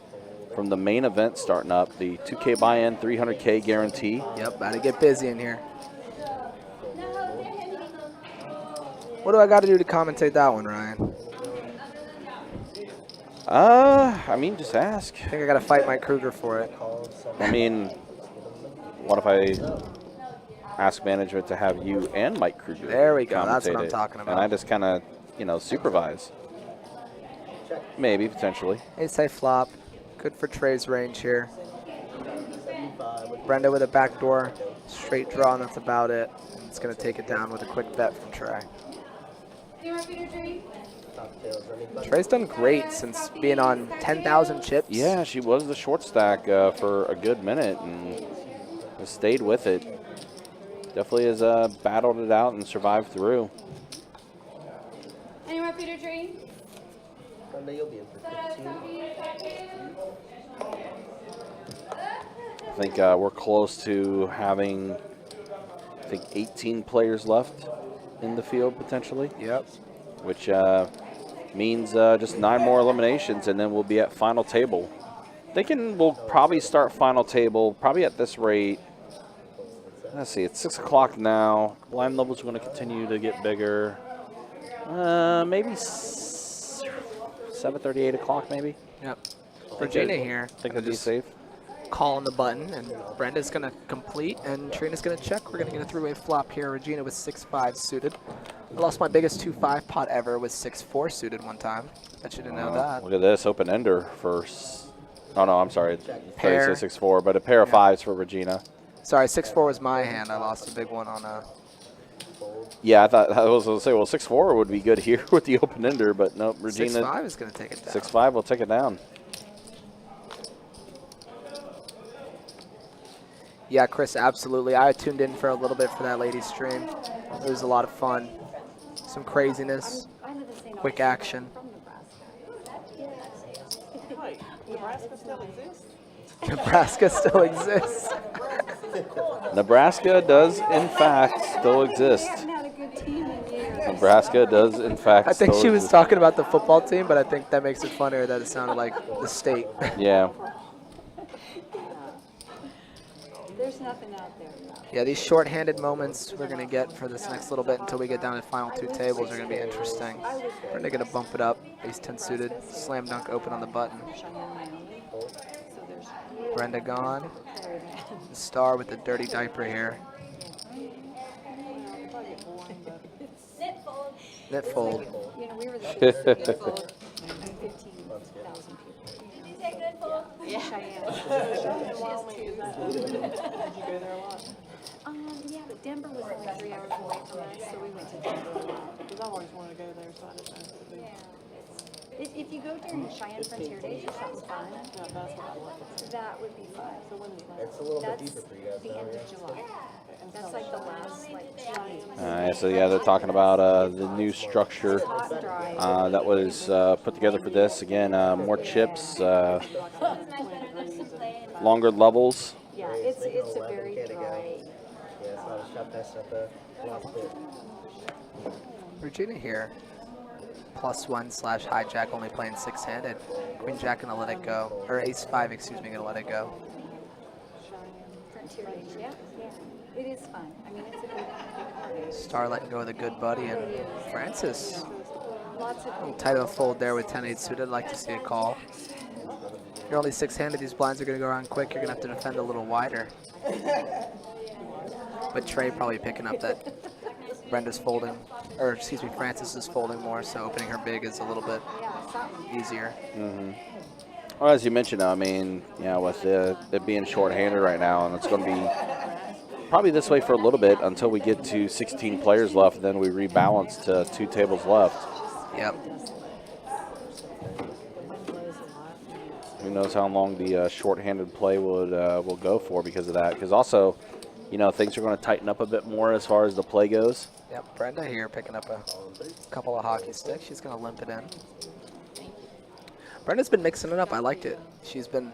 from the main event starting up, the 2K buy-in, 300K guarantee. Yep, about to get busy in here. What do I got to do to commentate that one, Ryan? I mean, just ask. I think I got to fight Mike Kruger for it. I mean, what if I ask management to have you and Mike Kruger? There we go. That's what I'm commentate it, talking about. And I just kind of, you know, supervise. Maybe, potentially. Ace-high flop. Good for Trey's range here. Brenda with a backdoor. Straight draw, and that's about it. It's going to take it down with a quick bet from Trey. Trey's done great since being on 10,000 chips. Yeah, she was the short stack for a good minute and has stayed with it. Definitely has battled it out and survived through. Any more Peter Tree? Sunday you'll be in for 15. I think we're close to having, I think, 18 players left in the field potentially. Yep. Which means just 9 more eliminations, and then we'll be at final table. Thinking we'll probably start final table probably at this rate. Let's see, it's 6 o'clock now. Blind levels are going to continue to get bigger. Maybe 7:30, 8 o'clock maybe. Yep. Regina that- here. Think that'd be safe. Calling the button, and Brenda's going to complete, and Trina's going to check. We're going to get a three-way flop here. Regina with 6-5 suited. I lost my biggest 2-5 pot ever with 6-4 suited one time. Bet you didn't know that. Look at this, open ender for. Oh no, I'm sorry. Pair. 6-4, but a pair of 5s for Regina. Sorry, 6-4 was my hand. I lost a big one on a. Yeah, I was going to say, well, 6-4 would be good here with the open ender, but nope, Regina. 6-5 is going to take it down. 6-5 will take it down. Yeah, Chris, absolutely. I tuned in for a little bit for that ladies stream. It was a lot of fun. Some craziness, quick action. Wait, Nebraska still exists? Nebraska still exists. Nebraska does, in fact, still exist. Nebraska does, in fact, I think still she was exist. talking about the football team, but I think that makes it funnier that it sounded like the state. Yeah. There's nothing out there. Yeah, these short-handed moments we're going to get for this next little bit until we get down to the final 2 tables are going to be interesting. We're going to bump it up. Ace-10 suited. Slam dunk open on the button. Brenda gone. The star with the dirty diaper here. Knit fold. You know, we were the first to get full 15,000 people. Did you take good full? Yeah. Cheyenne. Did you go there a lot? Yeah, but Denver was like 3 hours away from us, so we went to Denver. Because I always wanted to go there, so I didn't know if it would be. Yeah. If you go during Cheyenne Frontier Days or something fun, that would be fun. So when is that? It's a little bit That's deeper for you guys the now, end yeah? of July. That's like the last, like, 2 weeks. All right, so yeah, they're talking about the new structure Hot and dry. that was put together for this. Again, more chips, longer levels. Yeah, it's a very dry. Yeah, so I was shot past at the last bit. Regina here. +1/hijack, only playing 6-handed. Queen Jack gonna let it go, or Ace 5, excuse me, gonna let it go. Frontier Age, yeah, yeah. It is fun. I mean, it's a good card. Star letting go of the good buddy, and Francis. Lots of Little tight of a fold there with 10-8 suited. I'd like to see a call. If you're only 6-handed, these blinds are gonna go around quick. You're gonna have to defend a little wider. But Trey probably picking up that Brenda's folding, or excuse me, Francis is folding more, so opening her big is a little bit easier. Well, as you mentioned, I mean, with it being short-handed right now, and it's going to be probably this way for a little bit until we get to 16 players left, then we rebalance to 2 tables left. Yep. Who knows how long the short-handed play will go for because of that. Because also, things are going to tighten up a bit more as far as the play goes. Yep, Brenda here picking up a couple of hockey sticks. She's going to limp it in. Brenda's been mixing it up. I liked it. She's been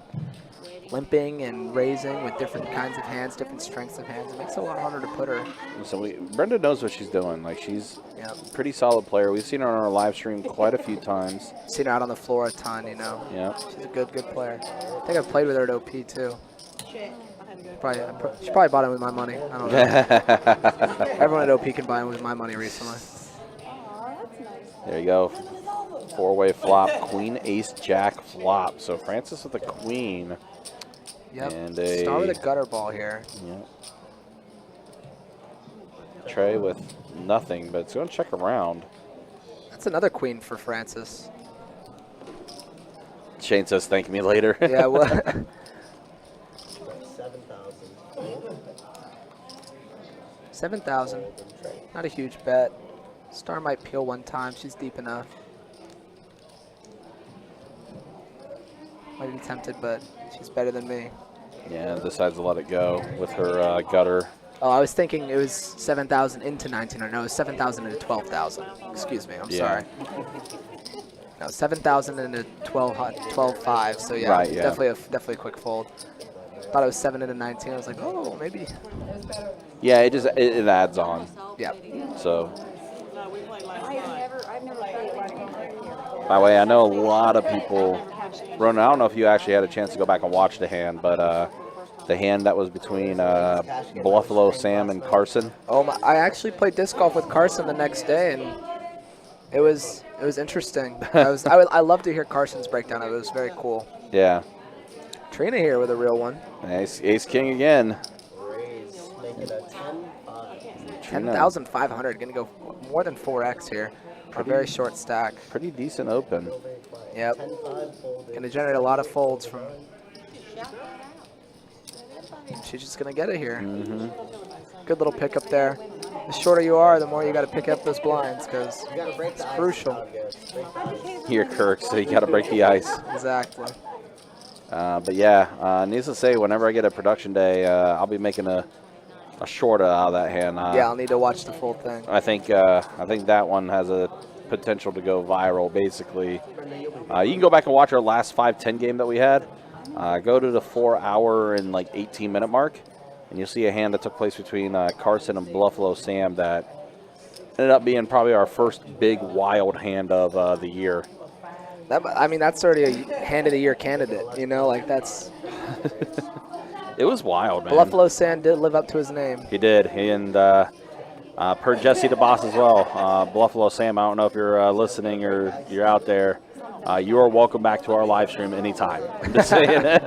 limping and raising with different kinds of hands, different strengths of hands. It makes it a lot harder to put her. So Brenda knows what she's doing. Like, she's Yep. a pretty solid player. We've seen her on our live stream quite a few times. Seen her out on the floor a ton, Yeah. She's a good player. I think I've played with her at OP too. She probably bought it with my money. I don't know. Everyone at OP can buy it with my money recently. There you go. 4-way flop. Queen, ace, jack, flop. So Francis with the queen. Yep. And a Star with a gutter ball here. Yep. Trey with nothing, but it's going to check around. That's another queen for Francis. Shane says, "Thank me later." Yeah, well. 7,000. Not a huge bet. Star might peel one time. She's deep enough. Might be tempted, but she's better than me. Yeah, decides to let it go with her gutter. Oh, I was thinking it was 7,000 into 1900. No, it was 7,000 into 12,000. Excuse me, I'm sorry. No, 7,000 into 12.5. So yeah, Right, yeah. definitely a quick fold. Thought it was 7 into 19. I was like, oh, maybe. Yeah, it adds on. Yeah. So. I've never played By the way, I know a lot of people. Ronan, I don't know if you actually had a chance to go back and watch the hand, but the hand that was between Buffalo Sam and Carson. Oh, I actually played disc golf with Carson the next day, and it was interesting. I love to hear Carson's breakdown. It was very cool. Yeah. Trina here with a real one. Nice. Ace King again. 10,500. Going to go more than 4x here. A very short stack. Pretty decent open. Yep. Going to generate a lot of folds from. She's just going to get it here. Good little pickup there. The shorter you are, the more you got to pick up those blinds because it's crucial. Here, Kirk, so you got to break the ice. Exactly. But yeah, needless to say, whenever I get a production day, I'll be making a short out of that hand. Yeah, I'll need to watch the full thing. I think that one has a potential to go viral. Basically, you can go back and watch our last 5-10 game that we had. Go to the 4-hour and like 18-minute mark, and you'll see a hand that took place between Carson and Buffalo Sam that ended up being probably our first big wild hand of the year. That's already a hand of the year candidate. That's. It was wild, man. Buffalo Sam did live up to his name. He did, and per Jesse the Boss as well. Buffalo Sam, I don't know if you're listening or you're out there. You are welcome back to our live stream anytime. I'm just saying.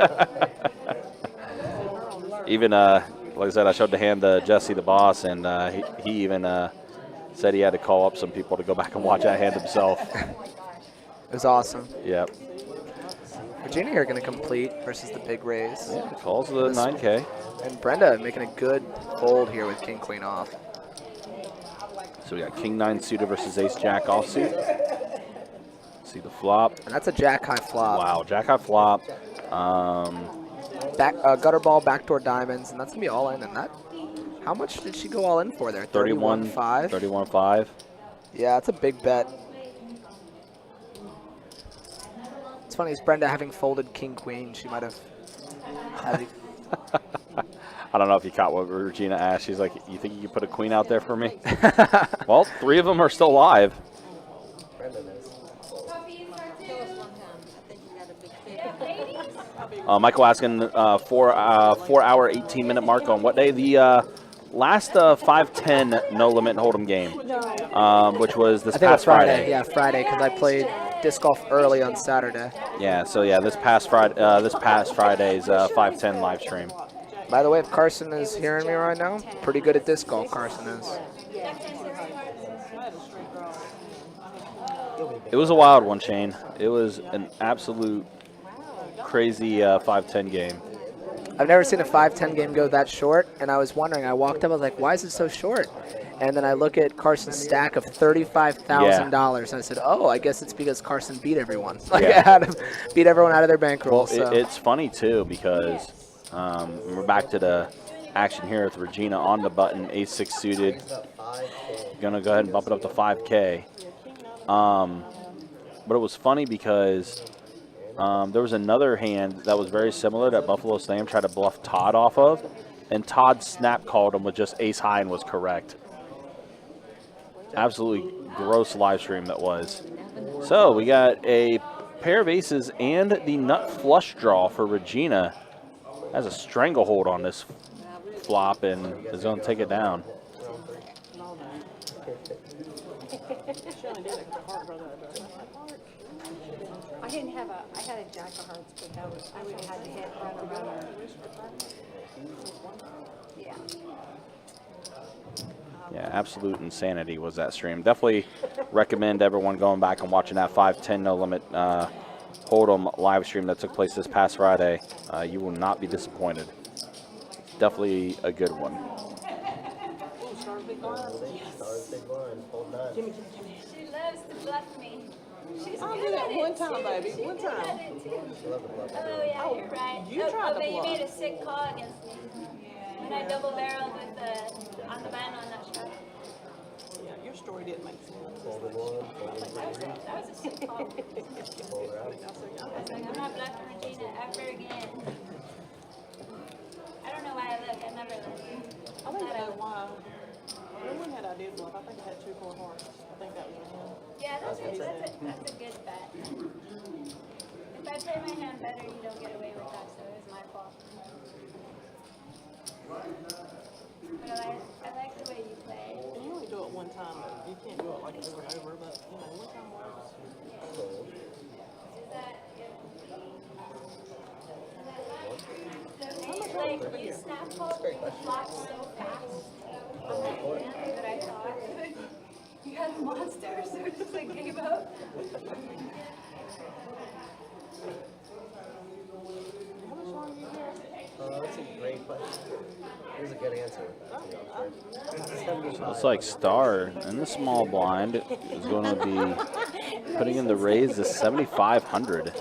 Even, like I said, I showed the hand to Jesse the Boss, and he even said he had to call up some people to go back and watch that hand himself. It was awesome. Yep. Virginia here going to complete versus the big raise. Yeah, calls the 9K. And Brenda making a good fold here with King Queen off. So we got King 9 suited versus Ace Jack offsuit. See the flop. And that's a Jack high flop. Wow, Jack high flop. Gutter ball, backdoor diamonds, and that's going to be all in. And that, how much did she go all in for there? 31.5. 31.5. Yeah, that's a big bet. It's funny, is Brenda having folded King Queen, she might have. I don't know if you caught what Regina asked. She's like, "You think you could put a queen out there for me?" Well, 3 of them are still live. Brendan is. Michael asking 4 hour 18-minute mark on what day? The last 5-10 no limit hold'em game, which was this I think it was past Friday. Yeah, Friday, because I played disc golf early on Saturday. Yeah, so yeah, this past Friday's 5-10 live stream. By the way, if Carson is hearing me right now, pretty good at disc golf, Carson is. It was a wild one, Shane. It was an absolute crazy 5-10 game. I've never seen a 5-10 game go that short, and I was wondering, I walked up, I was like, why is it so short? And then I look at Carson's stack of $35,000. I said, oh, I guess it's because Carson beat everyone. Like, Yeah. I had him beat everyone out of their bankroll. Well, So. it's funny, too, because we're back to the action here with Regina on the button, ace-6 suited. Going to go ahead and bump it up to 5K. But it was funny because there was another hand that was very similar that Buffalo Slam tried to bluff Todd off of, and Todd snap called him with just ace high and was correct. Absolutely gross live stream that was. So we got a pair of aces and the nut flush draw for Regina. Has a stranglehold on this flop and is going to take it down. I didn't have I had a jack of hearts, but that was, I would have had to hit runner. Yeah. Yeah, absolute insanity was that stream. Definitely recommend everyone going back and watching that 5-10 no limit hold'em live stream that took place this past Friday. You will not be disappointed. Definitely a good one. She loves to bluff me. She's I'll good do that at it one time, too. baby. She's One good time. at it too. Oh yeah, you're right. you tried to but you bluff. made a sick call against me when I double barreled with on the man on that shot. Yeah, your story didn't make sense. That was a sick call. I was like, I'm not bluffing Regina ever again. I don't know why I look. I never look. I think I know why. The one had I did bluff. I think I had 2-4 hearts. I think that was him. Yeah, that's a good bet. If I play my hand better, you don't get away with that, so it was my fault. But I like the way you play. And you only do it one time. Though. You can't do it like over and over, but you know, one time works. Is that so like you snap called the flop so fast on that hand that I thought you had the monster, so it just like gave up. How much longer you here? That's a great question. Here's a good answer. Looks like Star in the small blind is going to be putting in the raise to 7,500.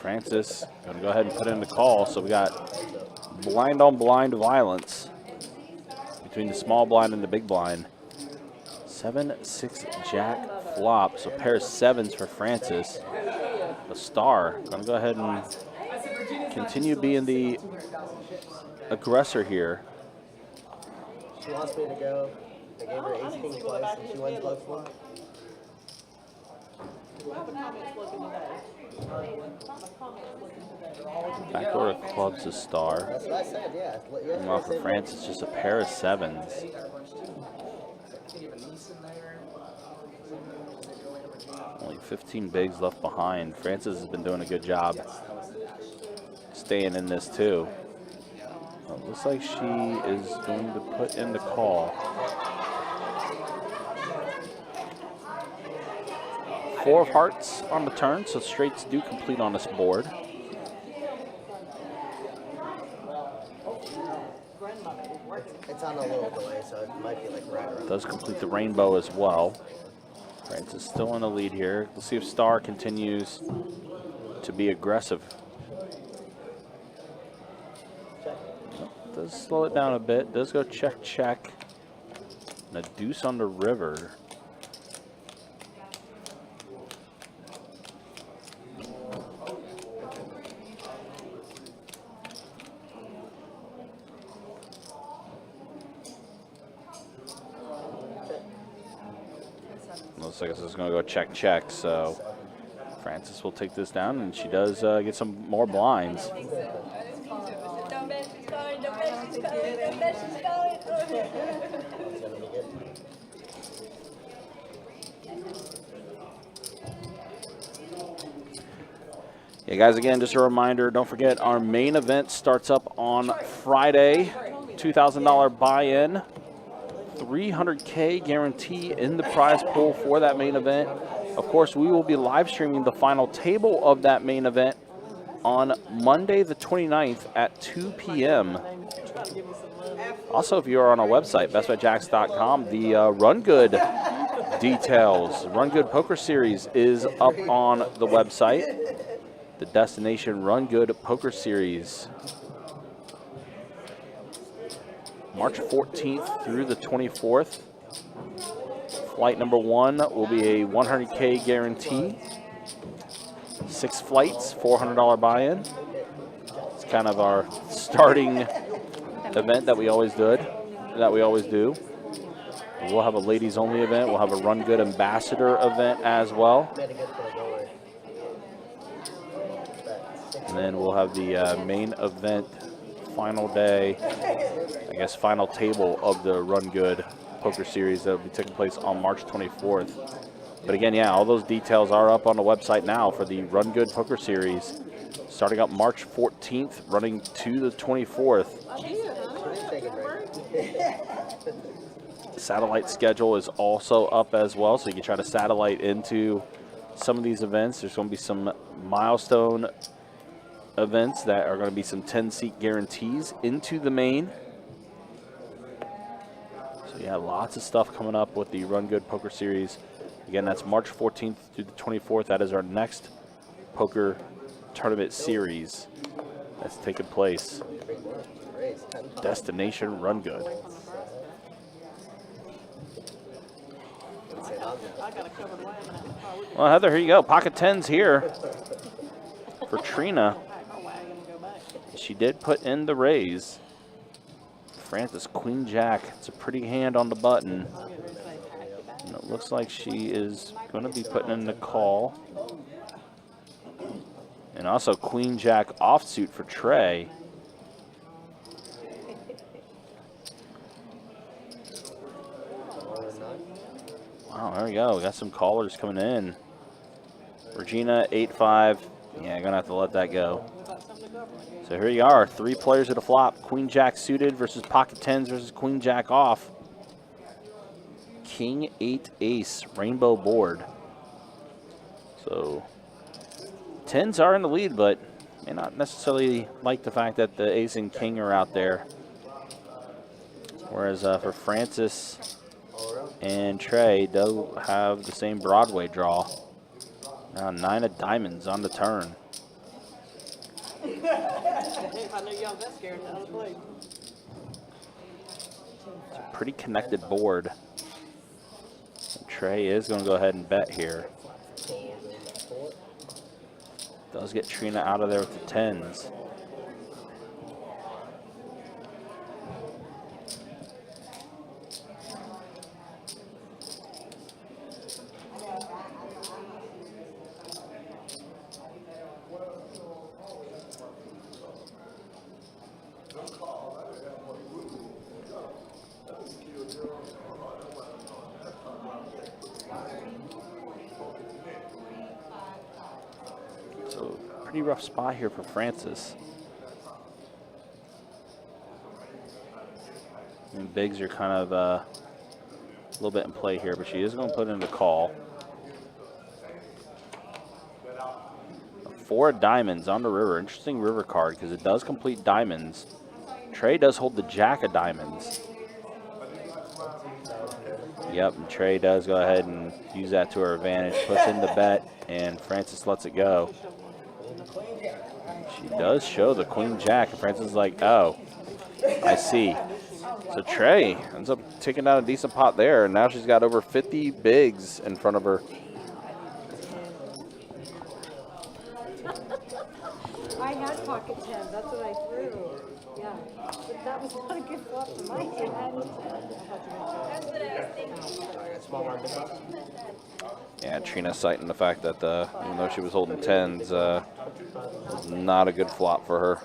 Francis going to go ahead and put in the call. So we got blind on blind violence between the small blind and the big blind. 7-6 jack flop. So pair of sevens for Francis. The Star going to go ahead and continue being the aggressor here. She wants me to go. I gave her ace king twice and she wins both of them. Backdoor of clubs the Star. That's what I said, yeah. Meanwhile for Francis, just a pair of sevens. Only 15 bigs left behind. Francis has been doing a good job staying in this too. Well, it looks like she is going to put in the call. 4 of hearts on the turn, so straights do complete on this board. It's on a little delay, so it might be like right around. Does complete the rainbow as well. Francis still in the lead here. Let's see if Star continues to be aggressive. Does slow it down a bit. Does go check, check. And a deuce on the river. Looks like this is going to go check, check. So Frances will take this down, and she does get some more blinds. Don't bet she's calling, don't bet she's calling, don't bet she's calling. Yeah, guys, again, just a reminder, don't forget our main event starts up on Friday. $2,000 buy-in, $300K guarantee in the prize pool for that main event. Of course, we will be live streaming the final table of that main event on Monday the 29th at 2 p.m. Also, if you are on our website, bestbetjacks.com, the Run Good details, Run Good Poker Series is up on the website. The Destination Run Good Poker Series. March 14th through the 24th. Flight number 1 will be a $100K guarantee. 6 flights, $400 buy-in. It's kind of our starting event that we always do. We'll have a ladies only event. We'll have a Run Good Ambassador event as well. And then we'll have the main event, final day, I guess final table of the Run Good Poker Series that will be taking place on March 24th. But again, yeah, all those details are up on the website now for the Run Good Poker Series, starting up March 14th, running to the 24th. The satellite schedule is also up as well, so you can try to satellite into some of these events. There's going to be some milestone events that are going to be some 10-seat guarantees into the main. So yeah, lots of stuff coming up with the Run Good Poker Series. Again, that's March 14th through the 24th. That is our next poker tournament series that's taking place. Destination Run Good. Well, Heather, here you go. Pocket 10s here for Trina. She did put in the raise. Frances, Queen Jack. It's a pretty hand on the button. And it looks like she is going to be putting in the call. And also Queen Jack offsuit for Trey. Wow, there we go. We got some callers coming in. Regina, 8-5. Yeah, gonna have to let that go. So here you are, 3 players at a flop. Queen Jack suited versus pocket 10s versus Queen Jack off. King 8 ace, rainbow board. So 10s are in the lead, but may not necessarily like the fact that the ace and king are out there. Whereas for Frances and Trey, they'll have the same Broadway draw. Now 9 of diamonds on the turn. If I knew y'all that scared, I would have played. It's a pretty connected board. And Trey is going to go ahead and bet here. Does get Trina out of there with the 10s. Rough spot here for Frances. And bigs are kind of a little bit in play here, but she is going to put in the call. 4 diamonds on the river. Interesting river card because it does complete diamonds. Trey does hold the jack of diamonds. Yep, and Trey does go ahead and use that to her advantage. Puts in the bet, and Frances lets it go. She does show the Queen Jack, and Frances is like, oh, I see. So Trey ends up taking down a decent pot there, and now she's got over 50 bigs in front of her. I had pocket 10s, that's what I threw. Yeah, but that was not a good flop for my hand. That's what I was thinking. Small round, big round. Yeah, Trina citing the fact that even though she was holding 10s, was not a good flop for her.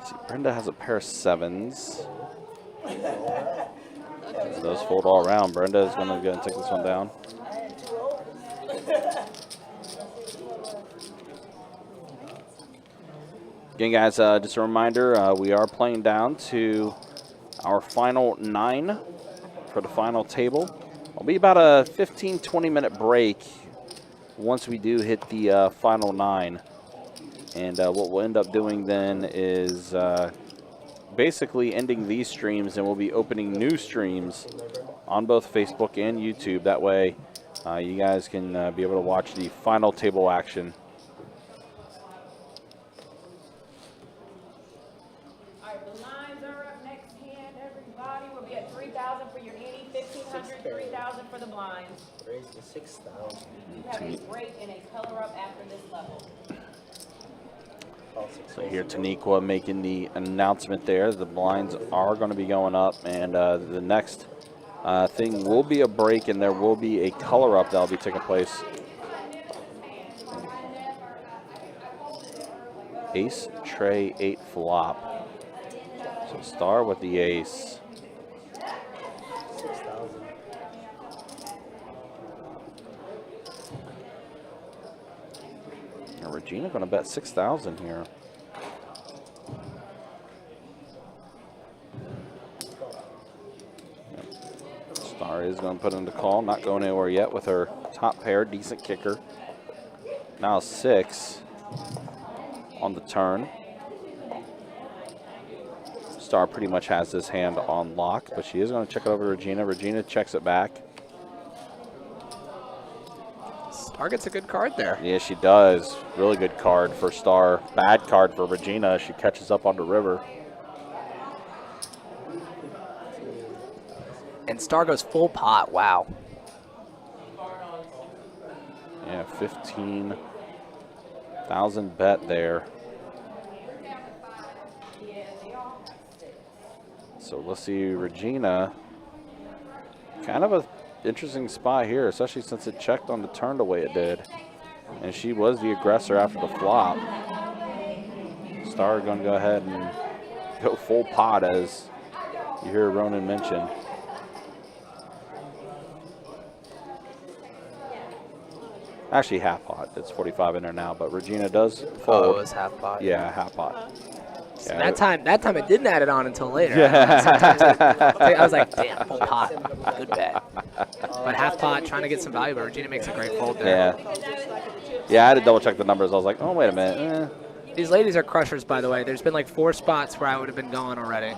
See, Brenda has a pair of 7s. As those fold all around, Brenda is going to go and take this one down. Again, guys, just a reminder, we are playing down to our final 9 for the final table. It'll be about a 15-20 minute break once we do hit the final 9. And what we'll end up doing then is basically ending these streams, and we'll be opening new streams on both Facebook and YouTube. That way you guys can be able to watch the final table action. All right, the lines are up next hand, everybody. We'll be at 3,000 for your ante, 1,500, 3,000 for the blinds. Raise to 6,000. You have a break and a color up after this level. So here Taniqua making the announcement there. The blinds are going to be going up, and the next thing will be a break, and there will be a color up that will be taking place. Ace, tray, 8 flop. So star with the ace. 6,000. And Regina going to bet 6,000 here. Star is going to put in the call, not going anywhere yet with her top pair, decent kicker. Now 6 on the turn. Star pretty much has this hand on lock, but she is going to check it over to Regina. Regina checks it back. Star gets a good card there. Yeah, she does. Really good card for Star. Bad card for Regina. She catches up on the river. And Star goes full pot. Wow. Yeah, 15,000 bet there. So let's see, Regina. Kind of a interesting spot here, especially since it checked on the turn the way it did. And she was the aggressor after the flop. Star going to go ahead and go full pot, as you hear Ronan mention. Actually, half pot. It's 45 in there now, but Regina does fold. Oh, it was half pot. Yeah, half pot. So Yeah. that time it didn't add it on until later. Yeah. I was like, damn, full pot. Good bet. But half pot, trying to get some value, but Regina makes a great fold there. Yeah. Yeah, I had to double check the numbers. I was like, oh, wait a minute. These ladies are crushers, by the way. There's been like 4 spots where I would have been gone already,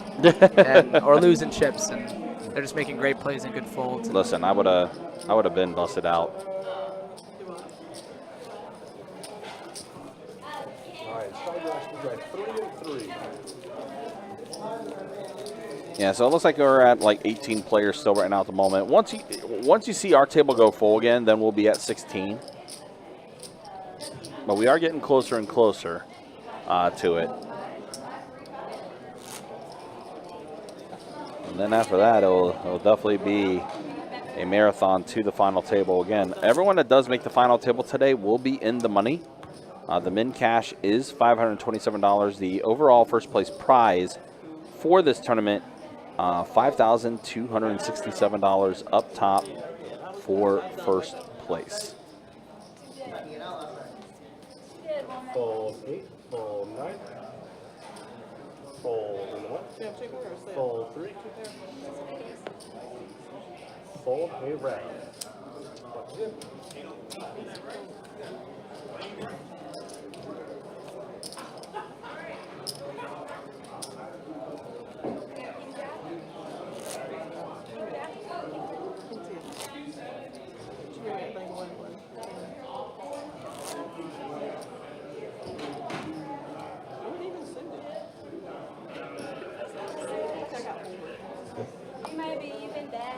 or losing chips, and they're just making great plays and good folds. Listen, I would have been busted out. Yeah, so it looks like we're at like 18 players still right now at the moment. Once you see our table go full again, then we'll be at 16. But we are getting closer and closer to it. And then after that, it'll definitely be a marathon to the final table. Again, everyone that does make the final table today will be in the money. The min cash is $527. The overall first place prize for this tournament, $5,267 up top for first place. 4, 8, 4, 9. Fold 3. Fold a red. What's it? You might be even there.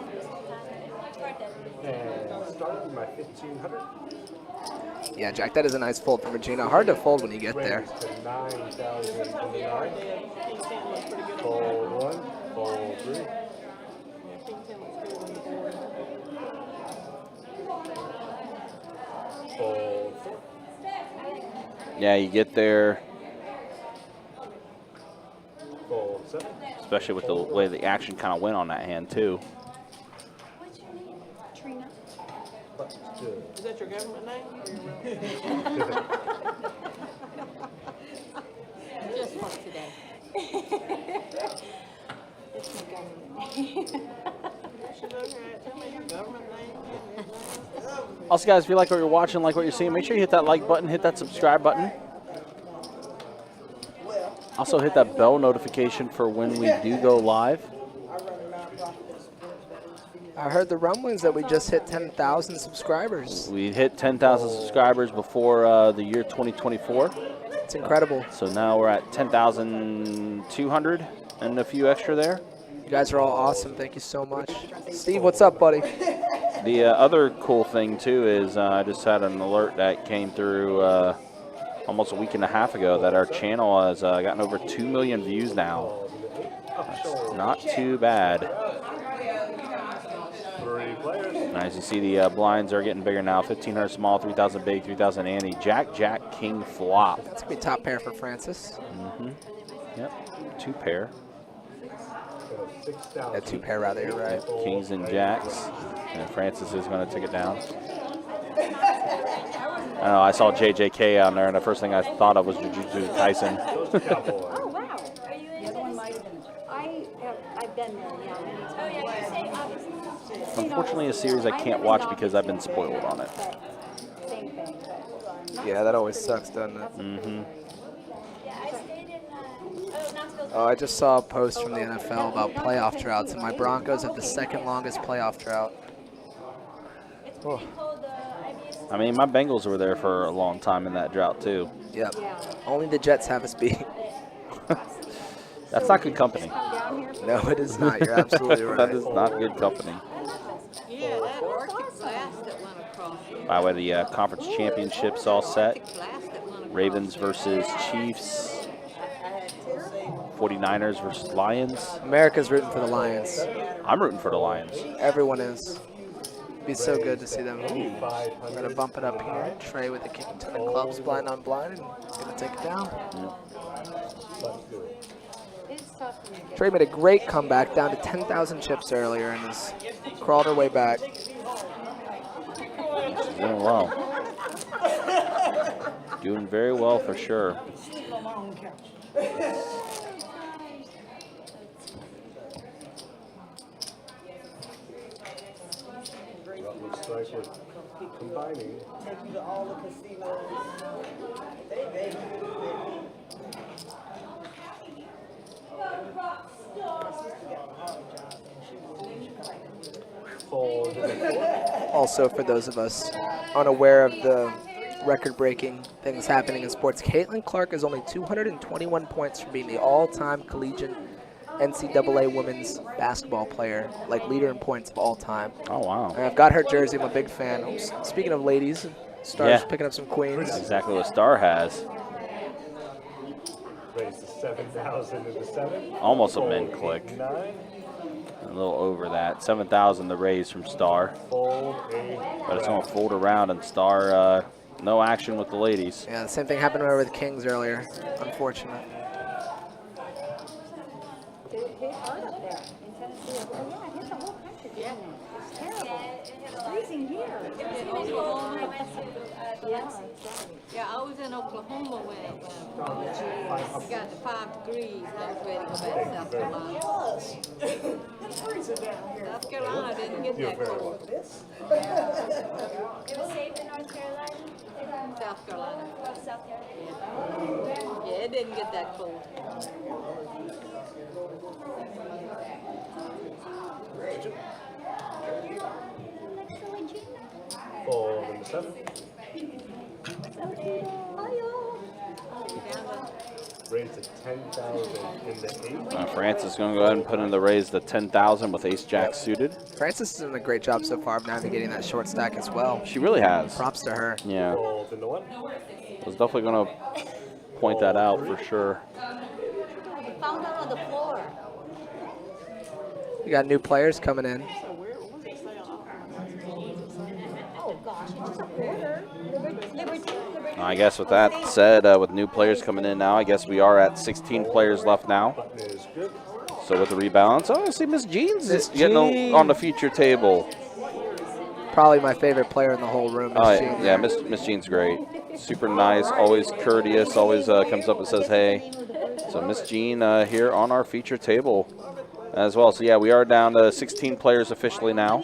And start with my 1500. Yeah, Jack, that is a nice fold for Regina. Hard to fold when you get there. Raise to 9,029. Fold 1, fold 3. Fold 4. Yeah, you get there, Fold 7. especially with the way the action kind of went on that hand too. What's your name? Trina. Let's do it. Is that your government name? Just for today. It's my government name. Tell me your government name. Also, guys, if you like what you're watching, like what you're seeing, make sure you hit that like button, hit that subscribe button. Also, hit that bell notification for when we do go live. I heard the rumblings that we just hit 10,000 subscribers. We hit 10,000 subscribers before the year 2024. It's incredible. So now we're at 10,200 and a few extra there. You guys are all awesome. Thank you so much. Steve, what's up, buddy? The other cool thing, too, is I just had an alert that came through almost a week and a half ago that our channel has gotten over 2 million views now. That's not too bad. 3 players. And as you see, the blinds are getting bigger now. 1,500 small, 3,000 big, 3,000 ante. Jack, Jack, King, flop. That's going to be top pair for Francis. Yep, 2 pair. 6,000. Yeah, 2 pair rather, you're right. Kings and jacks. And Francis is going to take it down. I don't know, I saw JJK on there, and the first thing I thought of was Jujutsu Kaisen. Oh, wow. Are you in Tennessee? I've been there, yeah. Oh, yeah, you say obviously. Unfortunately, a series I can't watch because I've been spoiled on it. Same thing, but. Yeah, that always sucks, doesn't it? Mm-hmm. Yeah, I stayed in, Knoxville. Oh, I just saw a post from the NFL about playoff droughts, and my Broncos have the second longest playoff drought. It's pretty cold, I mean, my Bengals were there for a long time in that drought, too. Yep. Only the Jets have us beat. That's not good company. No, it is not. You're absolutely right. That is not good company. Yeah, that Arctic blast that went across. By the way, the conference championships all set. Arctic blast that went across. Ravens versus Chiefs. 49ers versus Lions. America's rooting for the Lions. I'm rooting for the Lions. Everyone is. Be so good to see them. We're going to bump it up here. Trey with the king 10 of clubs, blind on blind, and going to take it down. It's tough when you get. Trey made a great comeback, down to 10,000 chips earlier, and has crawled her way back. Doing well. Doing very well for sure. Looks like we're combining. Take you to all the casinos. Fold in the 4. Also, for those of us unaware of the record-breaking things happening in sports, Caitlin Clark is only 221 points from being the all-time collegiate NCAA women's basketball player, like leader in points of all time. Oh, wow. And I've got her jersey. I'm a big fan. Speaking of ladies, Star's Yeah. picking up some queens. That's exactly what Star has. Raise to 7,000 in the 7. Almost a Fold min click. 9. A little over that. 7,000 the raise from Star. Fold a But it's going to fold around, and Star, no action with the ladies. Yeah, the same thing happened to her with Kings earlier. Unfortunate. It hit hard up there in Tennessee. Oh, yeah, it hit the whole country, didn't it? It's terrible. It's freezing here. Oklahoma. Yeah, exactly. Yeah, I was in Oklahoma when it went. got the 5 degrees. I was ready to go back to South Carolina. South Carolina didn't get that cold. It was safe in North Carolina? South Carolina. Oh, South Carolina. Yeah, it didn't get that cold. Fold in the 7. Raise to 10,000 in the 8. Francis is going to go ahead and put in the raise to 10,000 with ace jack suited. Francis is doing a great job so far of navigating that short stack as well. She really has. Props to her. Yeah. Fold in the 1. I was definitely going to point that out for sure. Found out on the floor. We got new players coming in. Oh gosh, it's just a quarter. Liberty. I guess with that said, with new players coming in now, I guess we are at 16 players left now. Button is good. So with the rebalance, oh, I see Miss Jeans Miss getting on the feature table. Probably my favorite player in the whole room. Oh, Miss Jean. yeah, Miss Jean's great. Super nice, always courteous, always comes up and says hey. So Miss Jean here on our feature table as well. So yeah, we are down to 16 players officially now.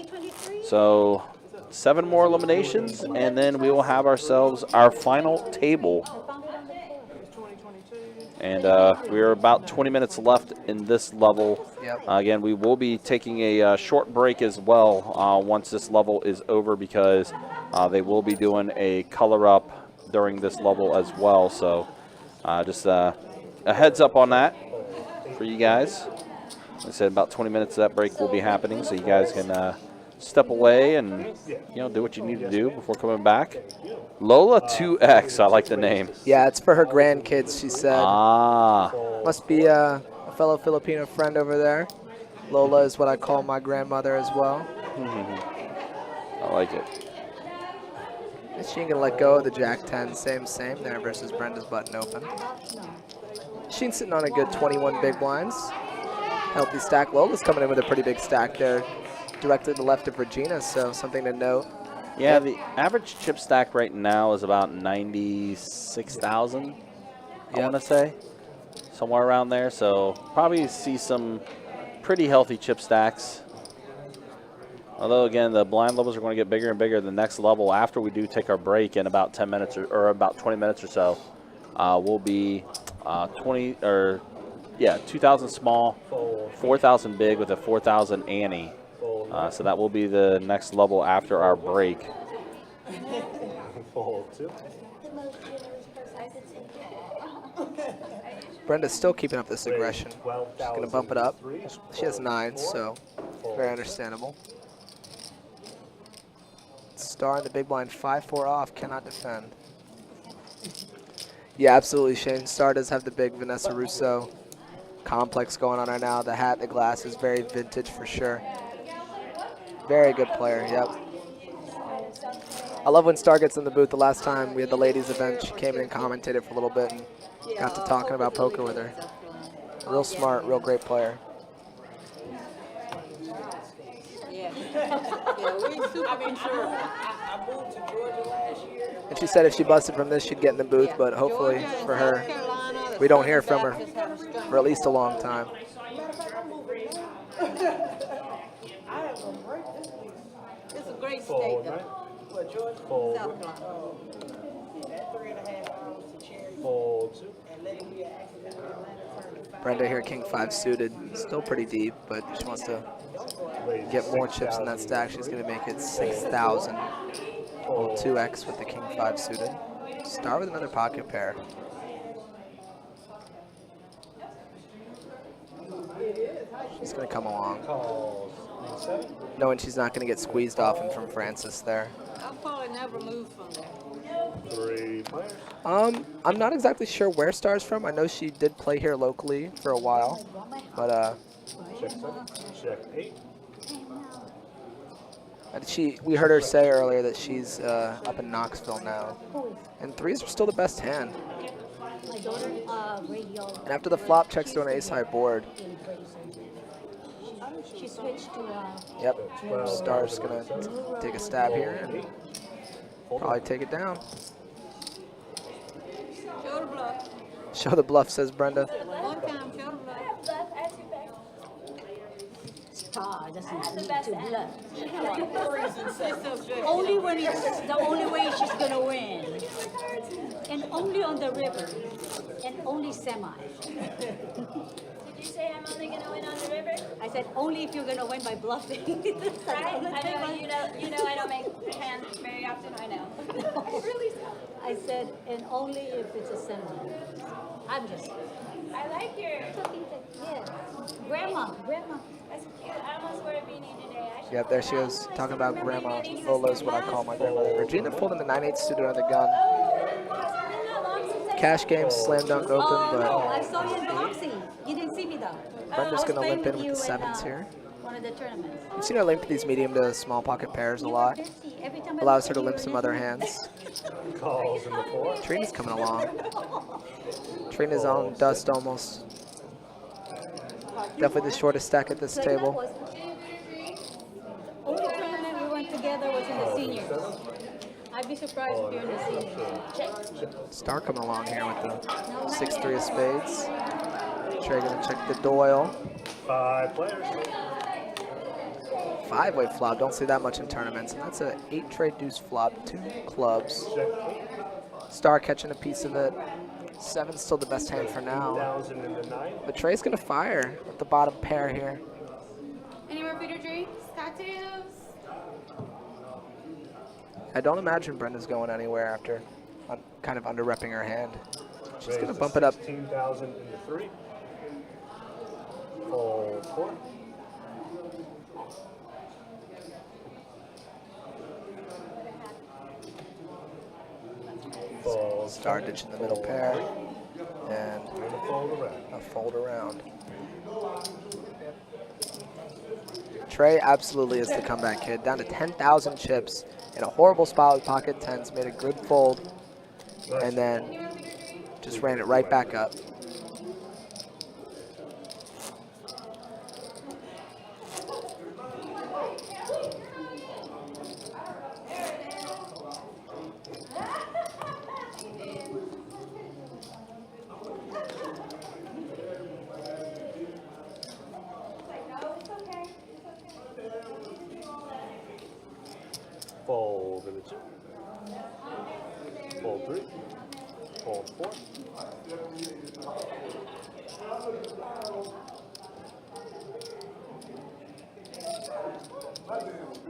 So 7 more eliminations, and then we will have ourselves our final table. And we are about 20 minutes left in this level. Yep. Again, we will be taking a short break as well once this level is over, because they will be doing a color up during this level as well. So just a heads up on that for you guys. Like I said, about 20 minutes of that break will be happening, so you guys can step away and do what you need to do before coming back. Lola 2X, I like the name. Yeah, it's for her grandkids, she said. Ah. Must be a fellow Filipino friend over there. Lola is what I call my grandmother as well. I like it. Is she gonna let go of the Jack 10? Same there versus Brenda's button open. She's sitting on a good 21 big blinds. Healthy stack. Lola's coming in with a pretty big stack there, directly to the left of Regina, so something to note. Yeah, the average chip stack right now is about 96,000, I want to say. Somewhere around there, so probably see some pretty healthy chip stacks. Although, again, the blind levels are going to get bigger and bigger. The next level, after we do take our break in about 10 minutes or about 20 minutes or so, will be 2,000 small, 4,000 big with a 4,000 Annie. So that will be the next level after our break. Fold 2. Brenda's still keeping up this aggression. She's going to bump it up. She has 9, so very understandable. Star in the big blind, 5-4 off, cannot defend. Yeah, absolutely, Shane. Star does have the big Vanessa Russo complex going on right now. The hat, the glasses, very vintage for sure. Very good player, yep. I love when Star gets in the booth. The last time we had the ladies event, she came in and commentated for a little bit and got to talking about poker with her. Real smart, real great player. Yeah. Yeah, we super conservative. I moved to Georgia last year. And she said if she busted from this, she'd get in the booth, but hopefully for her, we don't hear from her for at least a long time. It's a great state, though. Fold. South Carolina. That 3.5 hours to Cherry Fold 2. and letting me accident Brenda here, King 5 suited. Still pretty deep, but she wants to get more chips in that stack. She's going to make it 6,000. Well, 2x with the King 5 suited. Star with another pocket pair. She's going to come along, knowing she's not going to get squeezed often from Francis there. I'll probably never move from there. 3 players. I'm not exactly sure where Star's from. I know she did play here locally for a while, but Check 7. Check 8. we heard her say earlier that she's up in Knoxville now, and 3s are still the best hand. My daughter, radio. And after the flop, checks to an ace-high board. She switched to Yep, Star's gonna take a stab here and probably take it down. Show the bluff. Show the bluff, says Brenda. Long time, show the bluff. Star doesn't need to bluff. Only when it's the only way she's gonna win. And only on the river. And only semi. Did you say I'm only gonna win on the river? I said only if you're gonna win by bluffing. Right? I know, you know I don't make hands very often, I know. I said, and only if it's a semi. I'm just. I like your, Yeah. Grandma. that's cute. I almost wore a beanie today. I should Yep, there she is, talking about grandma. Lola's what I call my grandmother. Regina folding the 9/8 suited on the gun. Cash game, slam dunk open, Oh, no, but I saw you in Biloxi. You didn't see me though. Brenda's I was gonna playing limp in with you the sevens here. One of the tournaments. You've seen her limp these medium to small pocket pairs a lot. Every time I Allows her look to at limp you, some you're other listening. hands. Calls in the 4. Trina's coming along. Trina's on dust almost. Definitely the shortest stack at this So that table. was- Only tournament we went together was in the seniors. I'd be surprised if you're in the seniors. Star coming along here with the 6-3 of spades. Trey gonna check the Doyle. 5 players. 5-way flop, don't see that much in tournaments. And that's a 8-tray deuce flop, 2 clubs. Check. Star catching a piece of it. 7's still the best hand for now. 1,000 in the 9. But Trey's gonna fire with the bottom pair here. Any more food or drinks? Tattoos? I don't imagine Brenda's going anywhere after kind of under-repping her hand. She's gonna bump it up. 16,000 in the 3. Fold 4. Fold Star ditching the middle pair. And and a fold around. a fold around. Trey absolutely is the comeback kid. Down to 10,000 chips in a horrible spot with pocket tens. Made a good fold and then just ran it right back up. Fold in the 2. Fold 3. Fold 4.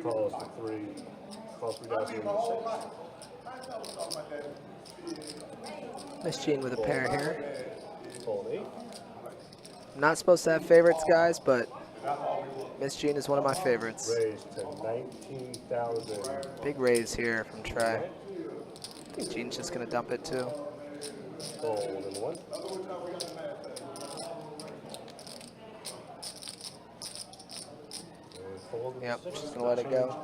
Calls for 3. Calls 3,000 in the 6. Miss Jean with a pair here. Fold 8. Not supposed to have favorites, guys, but Miss Jean is one of my favorites. Raise to 19,000. Big raise here from Trey. I think Jean's just gonna dump it too. Fold in the 1. And fold in the Yep, 6. she's gonna let it go.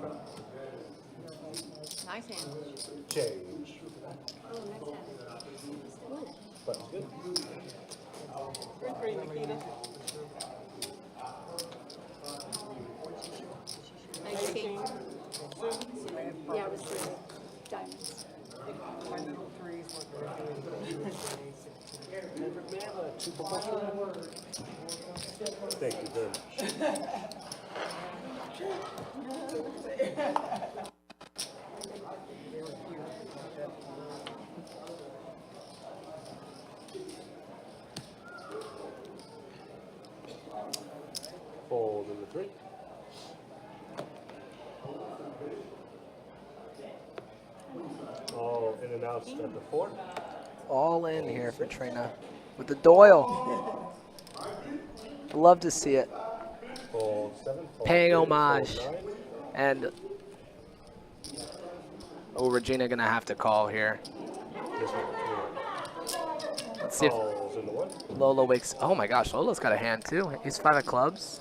Nice hand. Change. That's good. Pretty pretty, Nikita. Nice king. Yeah, it was the diamonds. Thank you very much. Fold in the 3. All in and out at the 4. All in here for Trina with the Doyle. Love to see it. Fold 7. Fold Paying 8, homage. Fold 9. And oh, Regina gonna have to call here. This one. Let's see if Calls in the 1. Lola wakes. Oh my gosh, Lola's got a hand too. He's 5 of clubs.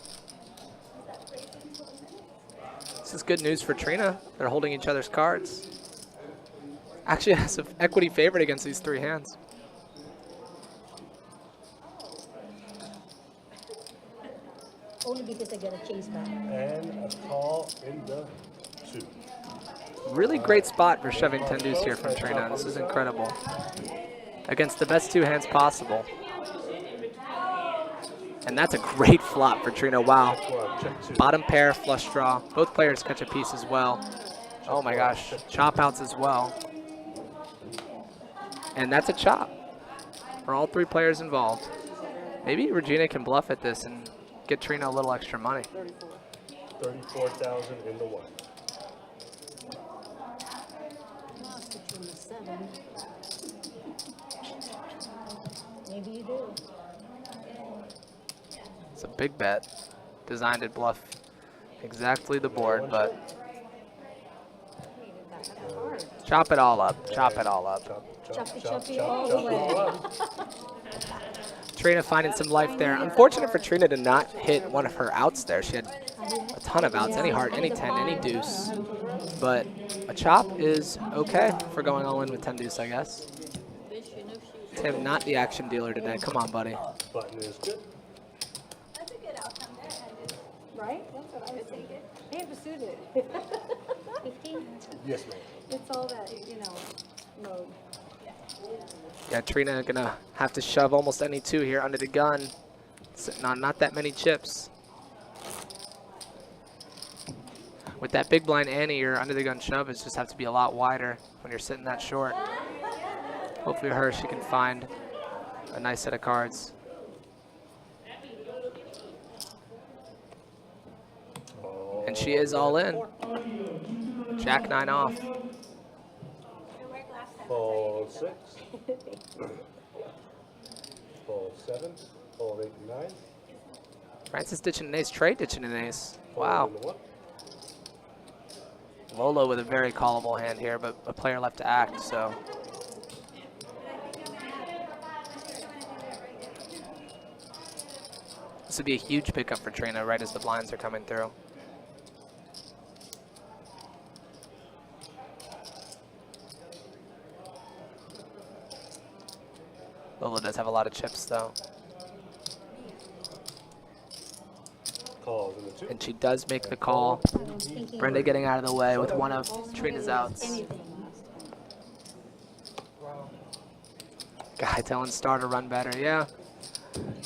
This is good news for Trina. They're holding each other's cards. Actually has an equity favorite against these 3 hands. Only because I get a chase back. And a call in the 2. Really great spot for shoving 10 deuce here from Trina. This is incredible. against the best 2 hands possible. And that's a great flop for Trina. Wow. Bottom pair, flush draw. Both players catch a piece as well. Oh my gosh. Chop outs as well. And that's a chop for all 3 players involved. Maybe Regina can bluff at this and get Trina a little extra money. 34,000 in the one. Maybe you do. It's a big bet. Designed to bluff exactly the board, but chop it all up. Chop it all up. Choppy all the way. Trina finding some life there. Unfortunate for Trina to not hit one of her outs there. She had a ton of outs, any heart, any 10, any deuce. But a chop is okay for going all in with 10 deuce, I guess. Tim, not the action dealer today. Come on, buddy. Button is good. That's a good outcome there. Right? That's what I was thinking. They have pursued it. 15? Yes, ma'am. It's all that, you know, mode. Yeah, Trina gonna have to shove almost any 2 here under the gun. Sitting on not that many chips. With that big blind ante, your under the gun shove is just have to be a lot wider when you're sitting that short. Hopefully she can find a nice set of cards. And she is all in. Jack 9 off. Fold 6. Fold 7. Fold 8 and 9. Francis ditching an ace, Trey ditching an ace. Wow. Fold in the one. Lolo with a very callable hand here, but a player left to act, so. This would be a huge pickup for Trina right as the blinds are coming through. Lola does have a lot of chips though. Calls in the 2. And she does make the call. Brenda getting out of the way with one of Trina's outs. Guy telling Star to run better, yeah.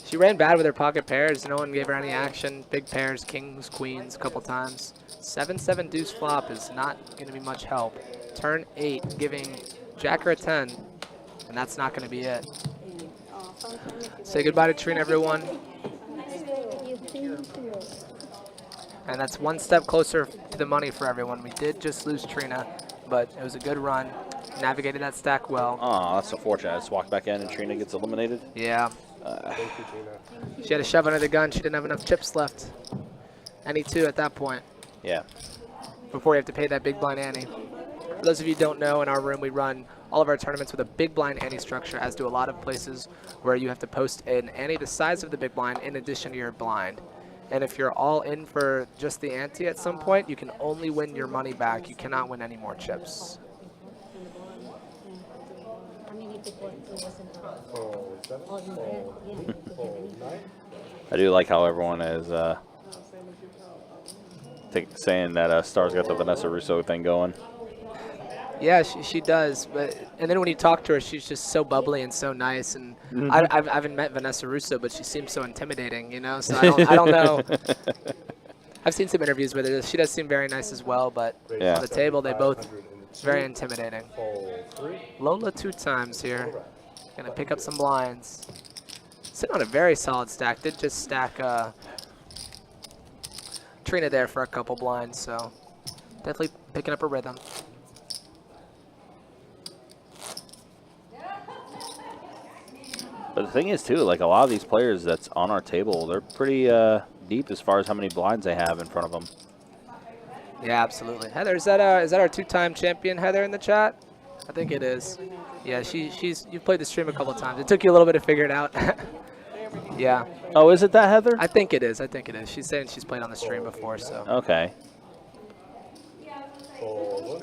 She ran bad with her pocket pairs. No one gave her any action. Big pairs, kings, queens a couple times. 7-7 deuce flop is not going to be much help. Turn 8, giving Jacker a 10, and that's not going to be it. Say goodbye to Trina, everyone. And that's one step closer to the money for everyone. We did just lose Trina, but it was a good run. Navigated that stack well. Oh, that's unfortunate. I just walked back in and Trina gets eliminated. Yeah. Thank you, Trina. She had a shove under the gun. She didn't have enough chips left. Any 2 at that point. Yeah. Before you have to pay that big blind ante. For those of you who don't know, in our room we run all of our tournaments with a big blind ante structure, as do a lot of places where you have to post an ante the size of the big blind in addition to your blind. And if you're all in for just the ante at some point, you can only win your money back. You cannot win any more chips. Fold 7. Fold 8. Fold 9. I do like how everyone is saying that Star's got the Vanessa Russo thing going. Yeah, she does. And then when you talk to her, she's just so bubbly and so nice. And I haven't met Vanessa Russo, but she seems so intimidating, you know? So I don't know. I've seen some interviews with her. She does seem very nice as well, but Yeah. on the table, they both very intimidating. Fold 3. Lola 2 times here. Gonna pick up some blinds. Sitting on a very solid stack. Did just stack Trina there for a couple blinds, so definitely picking up a rhythm. But the thing is, too, like a lot of these players that's on our table, they're pretty deep as far as how many blinds they have in front of them. Yeah, absolutely. Heather, is that our 2-time champion, Heather, in the chat? I think it is. Yeah, you've played the stream a couple of times. It took you a little bit to figure it out. Yeah. Oh, is it that, Heather? I think it is. She's saying she's played on the stream before, so. Okay. Fold 1.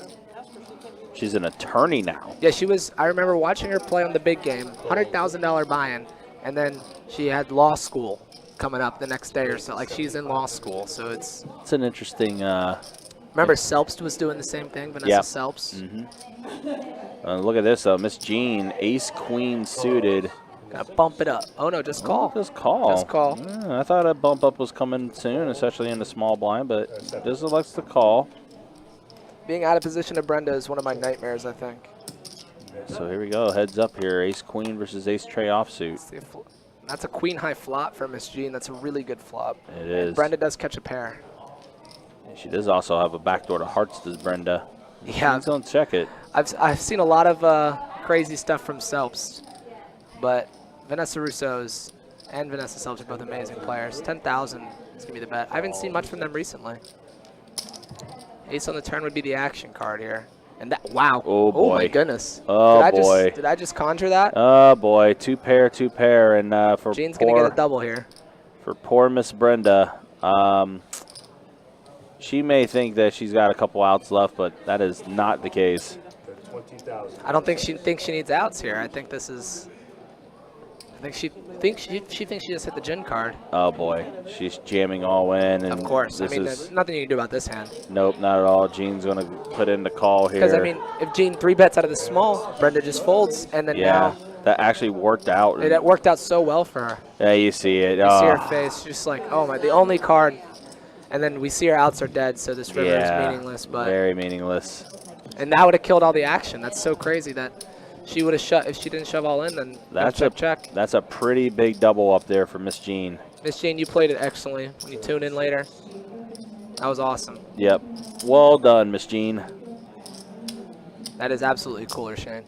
She's an attorney now. Yeah, she was. I remember watching her play on the big game, $100,000 buy-in, and then she had law school coming up the next day or so. Like, she's in law school, so it's an interesting. Remember, Selpst was doing the same thing. Vanessa Selpst. Mm-hmm. Look at this, though. Miss Jean, ace queen suited. Gotta bump it up. Oh, no, just call. Just call. Just call. Yeah, I thought a bump up was coming soon, especially in the small blind, but this elects to call. Being out of position to Brenda is one of my nightmares, I think. So here we go. Heads up here. Ace queen versus ace tray offsuit. That's a queen high flop for Miss Jean. That's a really good flop. It is. And Brenda does catch a pair. And she does also have a backdoor to hearts, does Brenda. Yeah. Don't check it. I've seen a lot of crazy stuff from Selps, but Vanessa Russo's and Vanessa Selps are both amazing players. 10,000 is going to be the bet. I haven't seen much from them recently. Ace on the turn would be the action card here. And that, wow. Oh, boy. Oh, my goodness. Oh, boy. Did I just conjure that? Oh, boy. Two pair. And for Jean's going to get a double here. For poor Miss Brenda, she may think that she's got a couple outs left, but that is not the case. 20,000. I don't think she thinks she needs outs here. I think this is... I think she thinks she just hit the gin card. Oh, boy. She's jamming all in. And of course. I this mean, is, there's nothing you can do about this hand. Nope, not at all. Jean's going to put in the call here. Because, I mean, if Jean 3-bets out of the small, Brenda just folds, and then now... that actually worked out. It worked out so well for her. Yeah, you see it. You see her face. She's just like, oh, my, the only card. And then we see her outs are dead, so this river is meaningless. But very meaningless. And that would have killed all the action. That's so crazy that she would have shut. If she didn't shove all in, then that's check. That's a pretty big double up there for Miss Jean. Miss Jean, you played it excellently. When you tune in later, that was awesome. Yep. Well done, Miss Jean. That is absolutely cooler, Shane.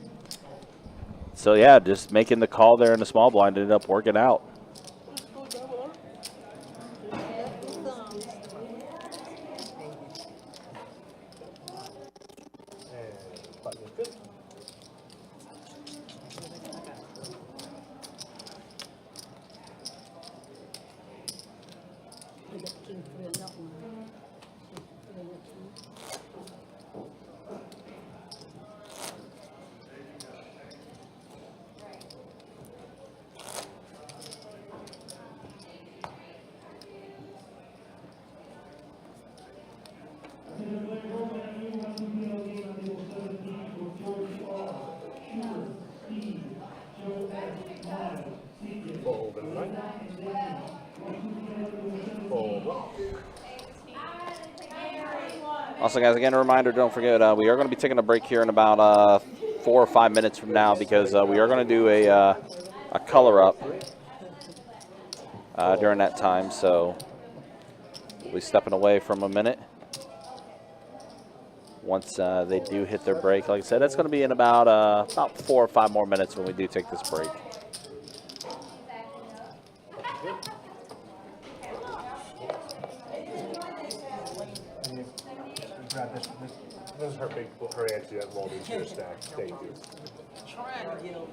So, yeah, just making the call there in the small blind ended up working out. Also, guys, again, a reminder, don't forget, we are going to be taking a break here in about 4 or 5 minutes from now because we are going to do a color up during that time. So we'll be stepping away from a minute. Once they do hit their break, like I said, that's going to be in about 4 or 5 more minutes when we do take this break. This is her answer that rolled into your stack. Thank you. Trying to get over.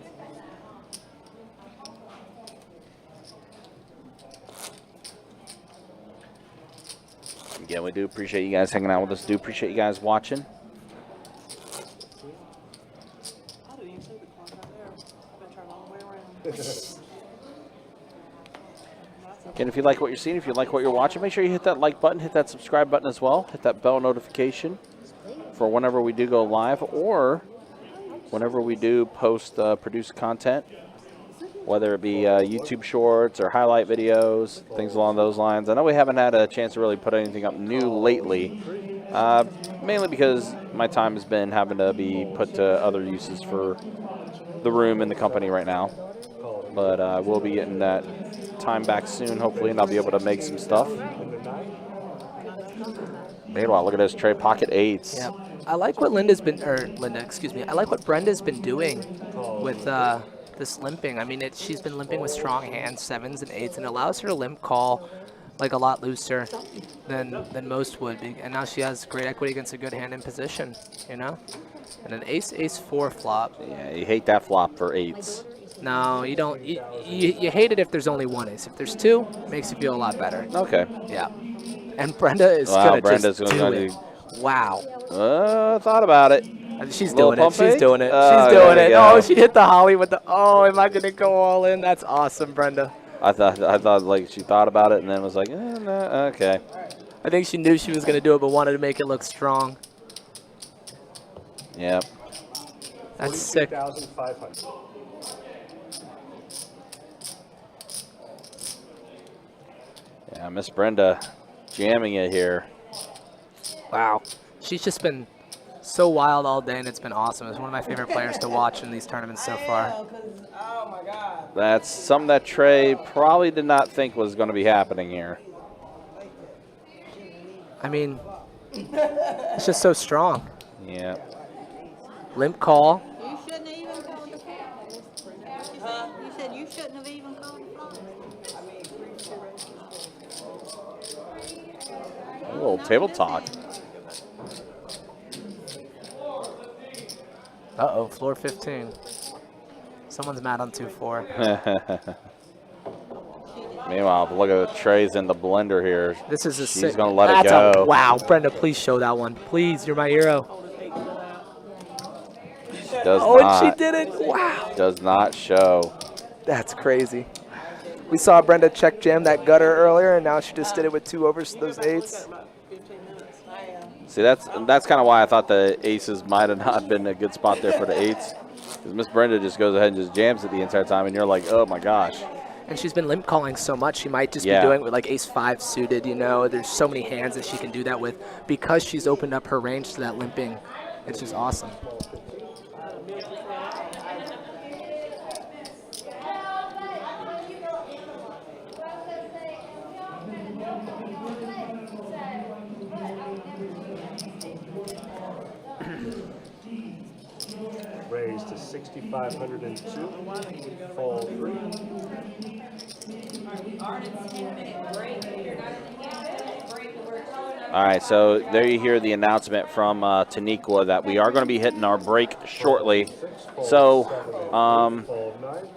Again, we do appreciate you guys hanging out with us. Do appreciate you guys watching. I didn't even see the clock right there. I've been turning all the way around. Again, if you like what you're seeing, if you like what you're watching, make sure you hit that like button, hit that subscribe button as well, hit that bell notification for whenever we do go live or whenever we do post produced content, whether it be YouTube shorts or highlight videos, things along those lines. I know we haven't had a chance to really put anything up new lately, mainly because my time has been having to be put to other uses for the room in the company right now. But we'll be getting that time back soon, hopefully, and I'll be able to make some stuff. Meanwhile, look at this, Trey, pocket eights. Yeah, I like what I like what Brenda's been doing with this limping. I mean, she's been limping with strong hands, 7s and 8s, and it allows her to limp call like a lot looser than most would be. And now she has great equity against a good hand in position, you know? And an ace-4 flop. Yeah, you hate that flop for 8s. No, you don't. You hate it if there's only one ace. If there's 2, it makes you feel a lot better. Okay. Yeah. And Brenda is gonna just do it. Wow. Thought about it. She's doing it. Pumpy? She's doing it. Oh, She's doing it. go. Oh, she hit the holly with the. Oh, am I gonna go all in? That's awesome, Brenda. I thought like she thought about it and then was like, no, okay. I think she knew she was gonna do it, but wanted to make it look strong. Yep. That's sick. 42,500. Yeah, Miss Brenda jamming it here. Wow. She's just been so wild all day, and it's been awesome. It's one of my favorite players to watch in these tournaments so far. Oh my God. That's something that Trey probably did not think was going to be happening here. I mean, it's just so strong. Yeah. Limp call. You shouldn't have even called the flag. You said you shouldn't have even called the flag. A little table talk. Uh-oh, floor 15. Someone's mad on 2-4. Meanwhile, look at the Trey's in the blender here. This is a sick. She's going to let it go. Wow, Brenda, please show that one. Please, you're my hero. Does Oh, not, and she did it. Wow. Does not show. That's crazy. We saw Brenda check jam that gutter earlier, and now she just did it with 2 overs to those 8s. See, that's kind of why I thought the aces might have not been a good spot there for the 8s. Because Miss Brenda just goes ahead and just jams it the entire time, and you're like, oh my gosh. And she's been limp calling so much, she might just Yeah. be doing it with like ace-5 suited, you know. There's so many hands that she can do that with because she's opened up her range to that limping. It's just awesome. Raised to 6,502. Fold 3. All right, so there you hear the announcement from Taniqua that we are going to be hitting our break shortly. So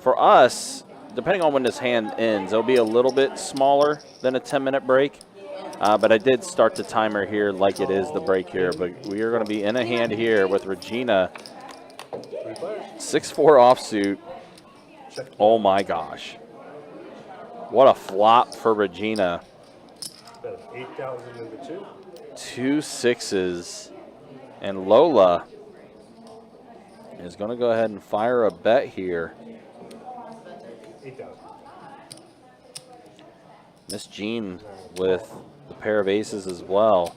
for us, depending on when this hand ends, it'll be a little bit smaller than a 10-minute break. But I did start the timer here like it is the break here. But we are going to be in a hand here with Regina. 6-4 offsuit. Oh my gosh. What a flop for Regina. 8,000 into 2. 2 6s. And Lola is going to go ahead and fire a bet here. 8,000. Miss Jean with the pair of aces as well.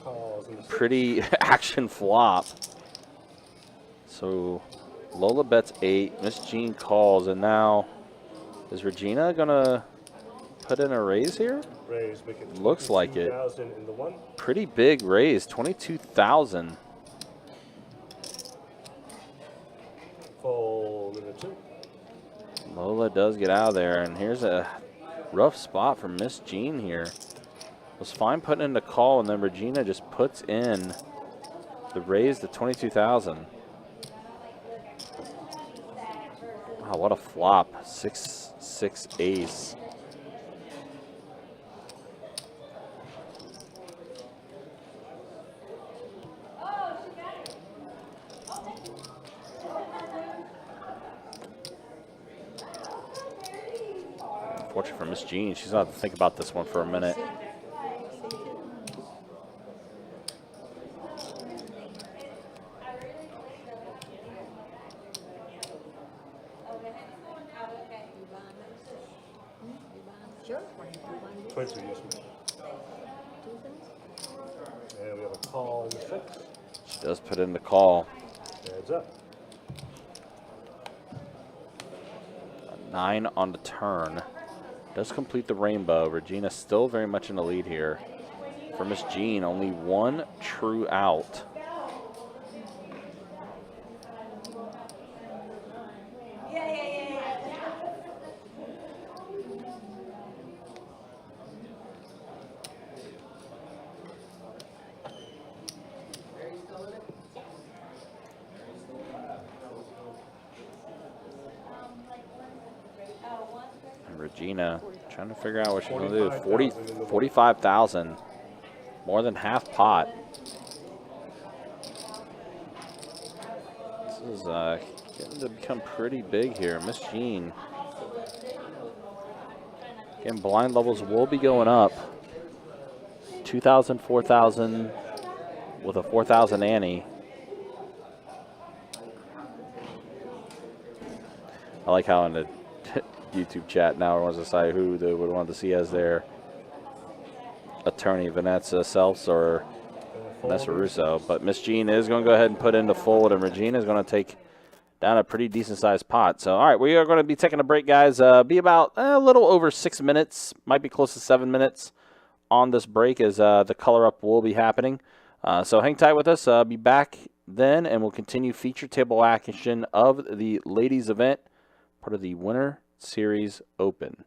Pretty action flop. So Lola bets 8. Miss Jean calls, and now is Regina gonna put in a raise here? Raise, make it Looks like it. 22,000 in the 1. Pretty big raise, 22,000. Fold in the 2. Lola does get out of there, and here's a rough spot for Miss Jean here. Was fine putting in the call, and then Regina just puts in the raise to 22,000. Wow, what a flop. 6-6 ace. Unfortunate for Miss Jean. She's going to have to think about this one for a minute. Sure. 22, yes, ma'am. And we have a call in the 6. She does put in the call. Heads up. 9 on the turn. Does complete the rainbow. Regina still very much in the lead here. For Miss Jean, only 1 true out. Regina trying to figure out what she's going to do. 45,000. More than half pot. This is getting to become pretty big here. Miss Jean. Again, blind levels will be going up. 2,000, 4,000 with a 4,000 ante. I like how in the YouTube chat now everyone's deciding who they would want to see as their attorney, Vanessa Selfs or Vanessa Russo. But Miss Jean is going to go ahead and put in the fold, and Regina is going to take down a pretty decent-sized pot. So, all right, we are going to be taking a break, guys. Be about a little over 6 minutes, might be close to 7 minutes on this break as the color-up will be happening. So hang tight with us. Be back then, and we'll continue feature table action of the ladies event, part of the Winter Series Open.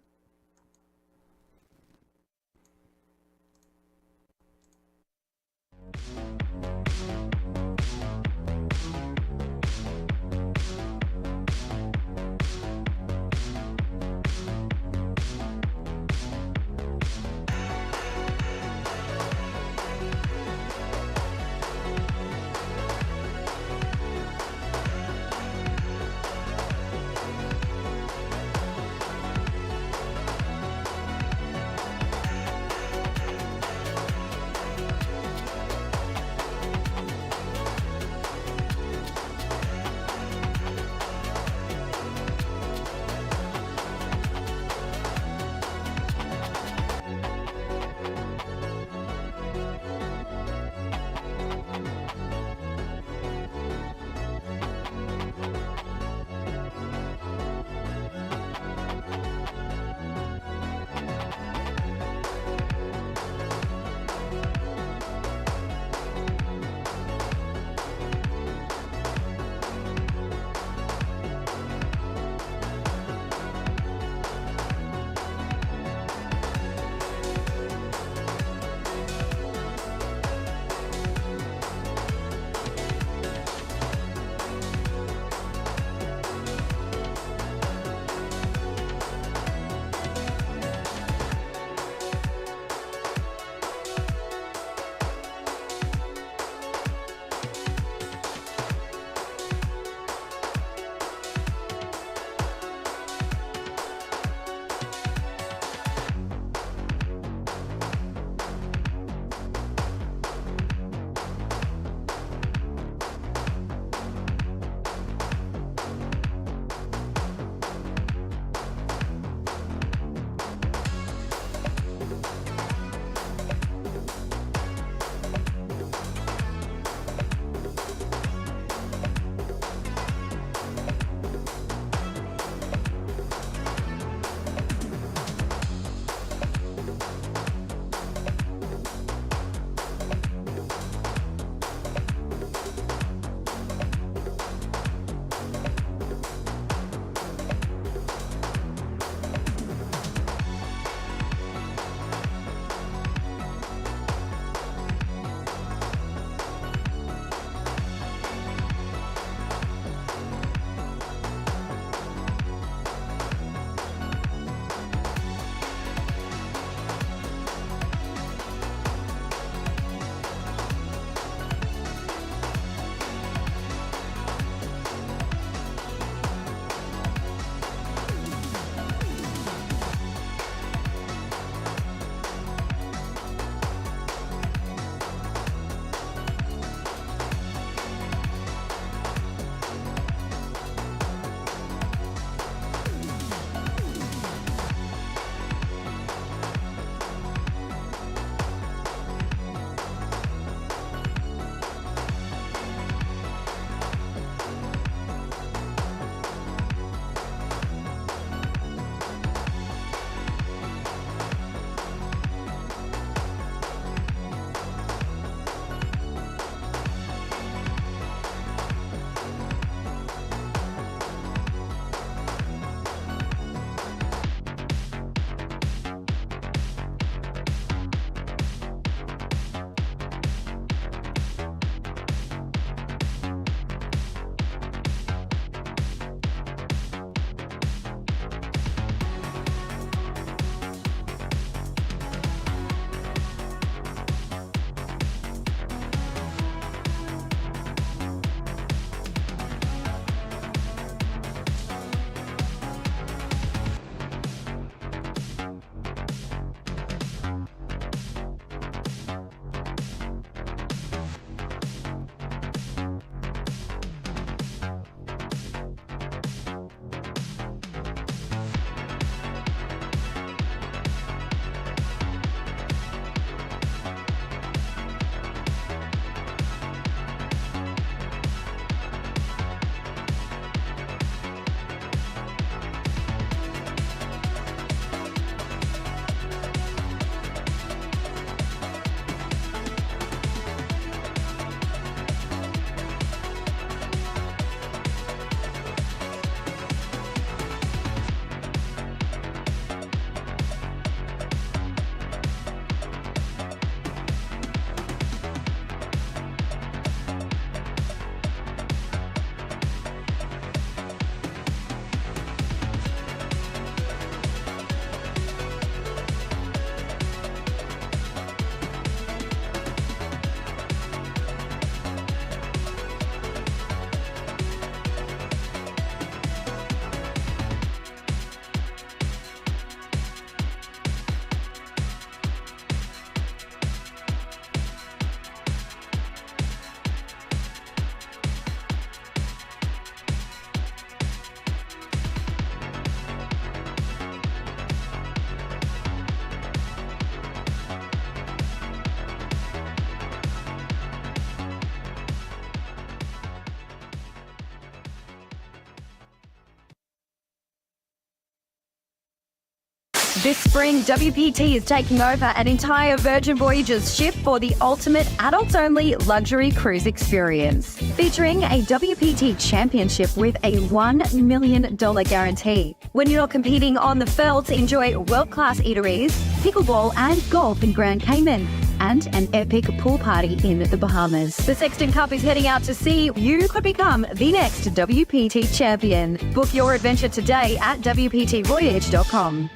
This spring, WPT is taking over an entire Virgin Voyages ship for the ultimate adults-only luxury cruise experience. Featuring a WPT championship with a $1 million guarantee. When you're not competing on the felt, enjoy world-class eateries, pickleball and golf in Grand Cayman, and an epic pool party in the Bahamas. The Sexton Cup is heading out to sea. You could become the next WPT champion. Book your adventure today at WPTvoyage.com.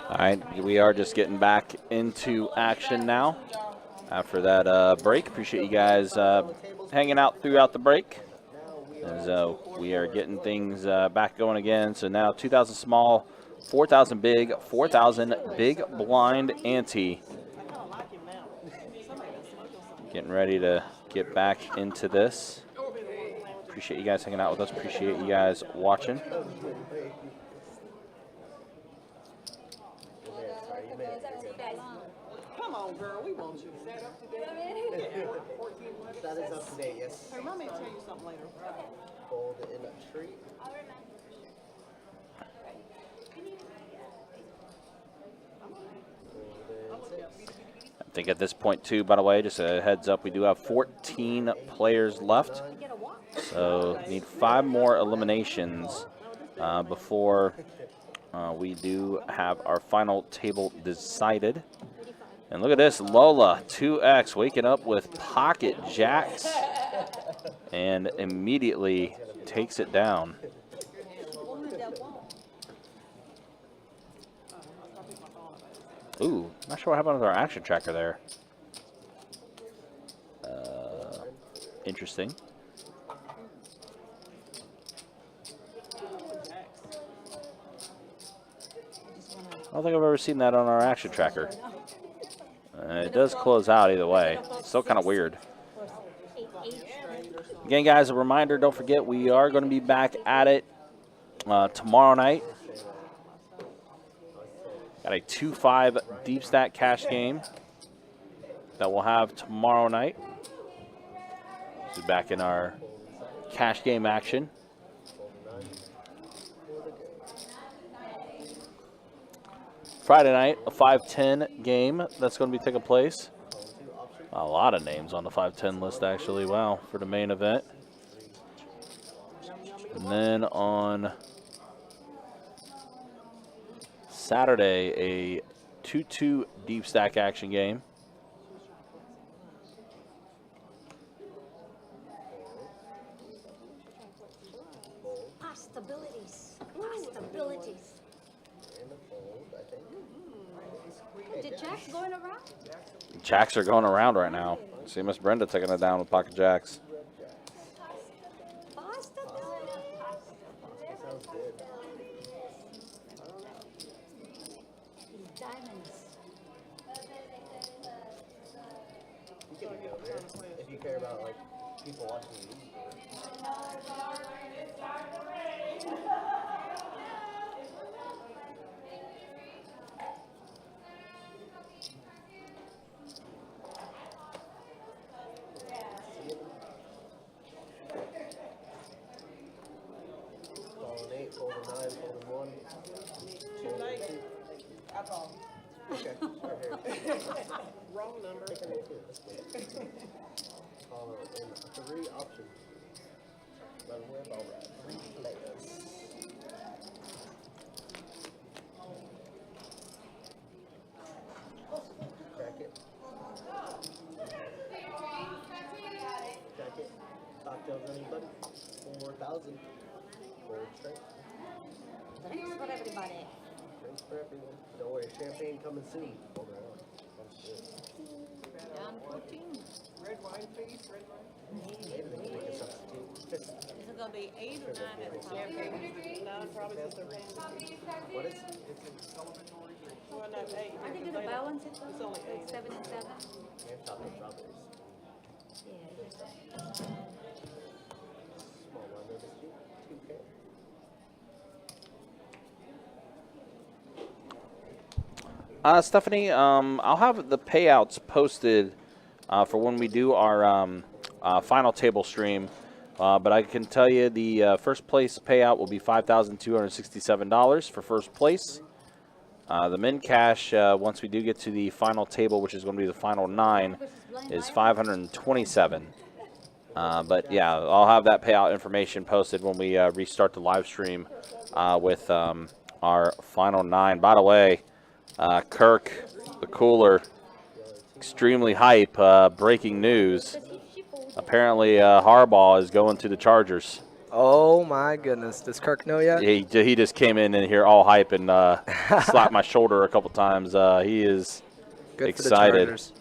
All right, we are just getting back into action now after that break. Appreciate you guys hanging out throughout the break as we are getting things back going again. So now 2,000 small, 4,000 big, 4,000 big blind ante. Getting ready to get back into this. Appreciate you guys hanging out with us. Appreciate you guys watching. Come on, girl, we want you. Is that up to date? 14 months. That is up to date, yes. Hey, let me tell you something later. Fold it in a tree. I think at this point, too, by the way, just a heads up, we do have 14 players left. So need 5 more eliminations before we do have our final table decided. And look at this, Lola 2X waking up with pocket jacks and immediately takes it down. Ooh, not sure what happened with our action tracker there. Interesting. I don't think I've ever seen that on our action tracker. It does close out either way. Still kind of weird. Again, guys, a reminder, don't forget we are going to be back at it tomorrow night. Got a 2-5 deep stack cash game that we'll have tomorrow night. This is back in our cash game action. Friday night, a 5-10 game that's going to be taking place. A lot of names on the 5-10 list, actually. Wow, for the main event. And then on Saturday, a 2-2 deep stack action game. Possibilities. Possibilities. Did Jack's going around? Jacks are going around right now. See Miss Brenda taking it down with pocket jacks. Diamonds. You can go there if you care about like people watching you. Wrong number. In 3 options. But we're about 3 players. Crack it. Crack it. Cocktails, anybody? 4,000. Forward straight. Drinks for everybody. Drinks for everyone. Don't worry, champagne coming soon. Hold on. Down 14. Red wine, please. Red wine. Maybe they can make a substitute. Is it going to be 8 or 9 at a time? No, probably just a What is it? Well, no, 8. I think it'll balance it. It's only 8. 7 and 7. And chocolate strawberries. Yeah. Small one, they're just 2K. Stephanie, I'll have the payouts posted for when we do our final table stream. But I can tell you the first place payout will be $5,267 for first place. The min cash, once we do get to the final table, which is going to be the final 9, is $527. But yeah, I'll have that payout information posted when we restart the live stream with our final 9. By the way, Kirk, the cooler, extremely hype. Breaking news. Apparently, Harbaugh is going to the Chargers. Oh my goodness! Does Kirk know yet? He just came in here all hype and slapped my shoulder a couple times. He is Good excited. For the Chargers.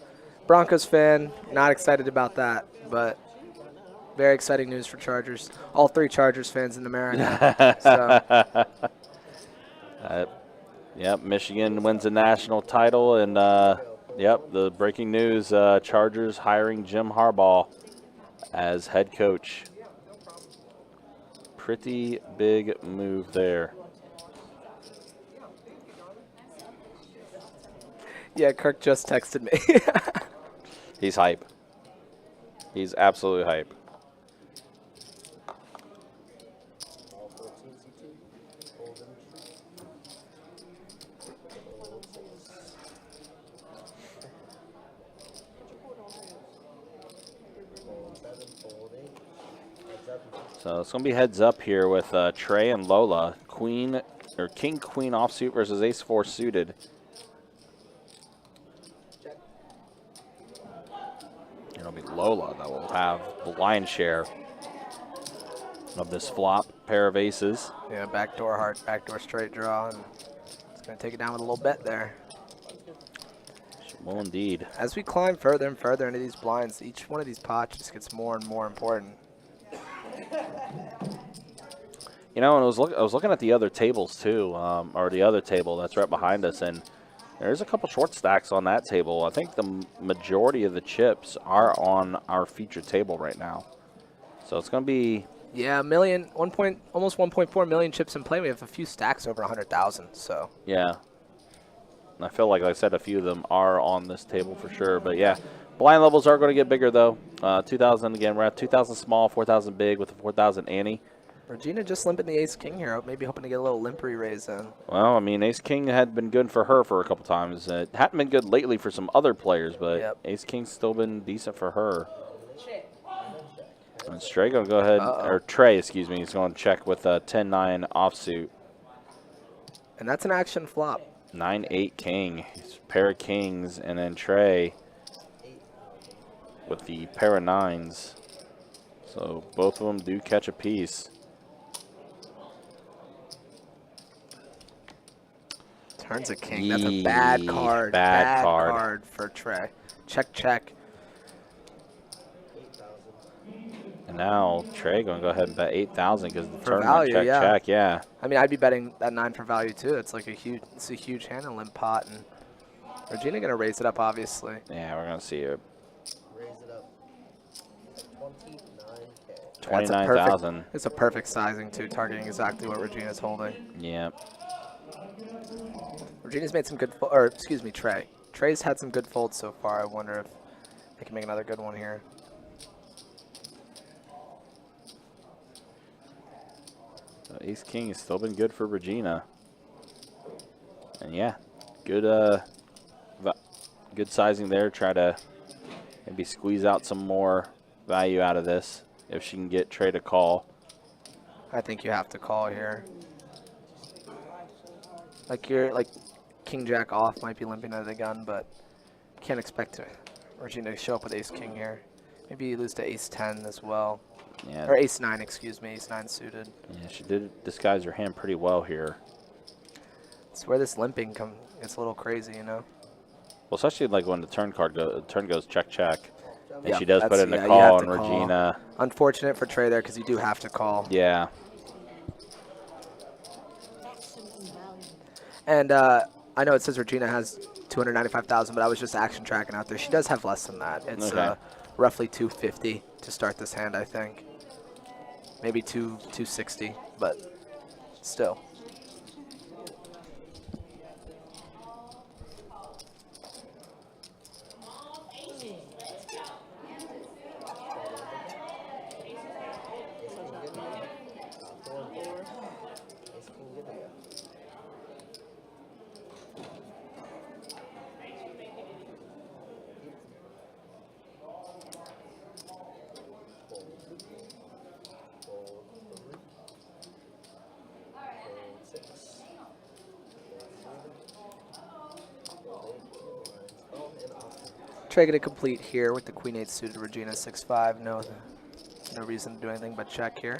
Broncos fan, not excited about that, but very exciting news for Chargers. All 3 Chargers fans in America. So. Yep, Michigan wins the national title, and yep, the breaking news: Chargers hiring Jim Harbaugh as head coach. Pretty big move there. Yeah, Kirk just texted me. He's hype. He's absolutely hype. So it's going to be heads up here with Trey and Lola. Queen or King Queen offsuit versus Ace 4 suited. It'll be Lola that will have the lion's share of this flop pair of aces. Yeah, backdoor heart, backdoor straight draw, and it's going to take it down with a little bet there. Well, indeed. As we climb further and further into these blinds, each one of these pots just gets more and more important. You know, and I was looking at the other tables too, or the other table that's right behind us, and there's a couple short stacks on that table. I think the majority of the chips are on our featured table right now. So it's going to be... Yeah, almost 1.4 million chips in play. We have a few stacks over 100,000, so... Yeah. And I feel like I said, a few of them are on this table for sure. But yeah, blind levels are going to get bigger though. 2,000 again. We're at 2,000 small, 4,000 big with a 4,000 ante. Regina just limping the ace-king here, maybe hoping to get a little limpery raise in. Well, I mean, ace-king had been good for her for a couple times. It hadn't been good lately for some other players, but yep. Ace-king's still been decent for her. And Trey going to go ahead, or Trey, excuse me, he's going to check with a 10-9 offsuit. And that's an action flop. 9-8 king. It's a pair of kings, and then Trey with the pair of 9s. So both of them do catch a piece. Turns a king. That's a bad card. Bad card for Trey. Check, check. And now Trey going to go ahead and bet 8,000 because the For tournament value, check, yeah. check, yeah. I mean, I'd be betting that 9 for value too. It's like a huge hand in limp pot, and Regina gonna raise it up, obviously. Yeah, we're gonna see it. Raise it up. 29K. 29,000. It's a perfect sizing too, targeting exactly what Regina's holding. Yeah. Regina's made some good, or excuse me, Trey. Trey's had some good folds so far. I wonder if they can make another good one here. So Ace King has still been good for Regina. And yeah, good good sizing there. Try to maybe squeeze out some more value out of this if she can get Trey to call. I think you have to call here. Like King Jack off might be limping out of the gun, but can't expect Regina to show up with Ace King here. Maybe you lose to Ace 10 as well. Yeah. Or Ace 9, excuse me, Ace 9 suited. Yeah, she did disguise her hand pretty well here. It's where this limping gets a little crazy, you know. Well, especially like when the turn goes check check, and Yep, she does put in the you call have on to call. Regina. Unfortunate for Trey there because you do have to call. Yeah. And I know it says Regina has 295,000, but I was just action tracking out there. She does have less than that. It's Okay. roughly 250 to start this hand, I think. Maybe 260, but still. Trey gonna complete here with the Queen 8 suited, Regina 6-5. No reason to do anything but check here.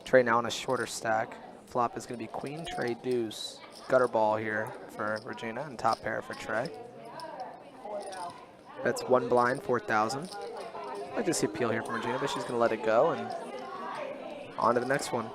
Trey now on a shorter stack. Flop is gonna be Queen, Trey, Deuce. Gutter ball here for Regina and top pair for Trey. That's one blind, 4,000. I'd like to see a peel here from Regina, but she's gonna let it go and on to the next one.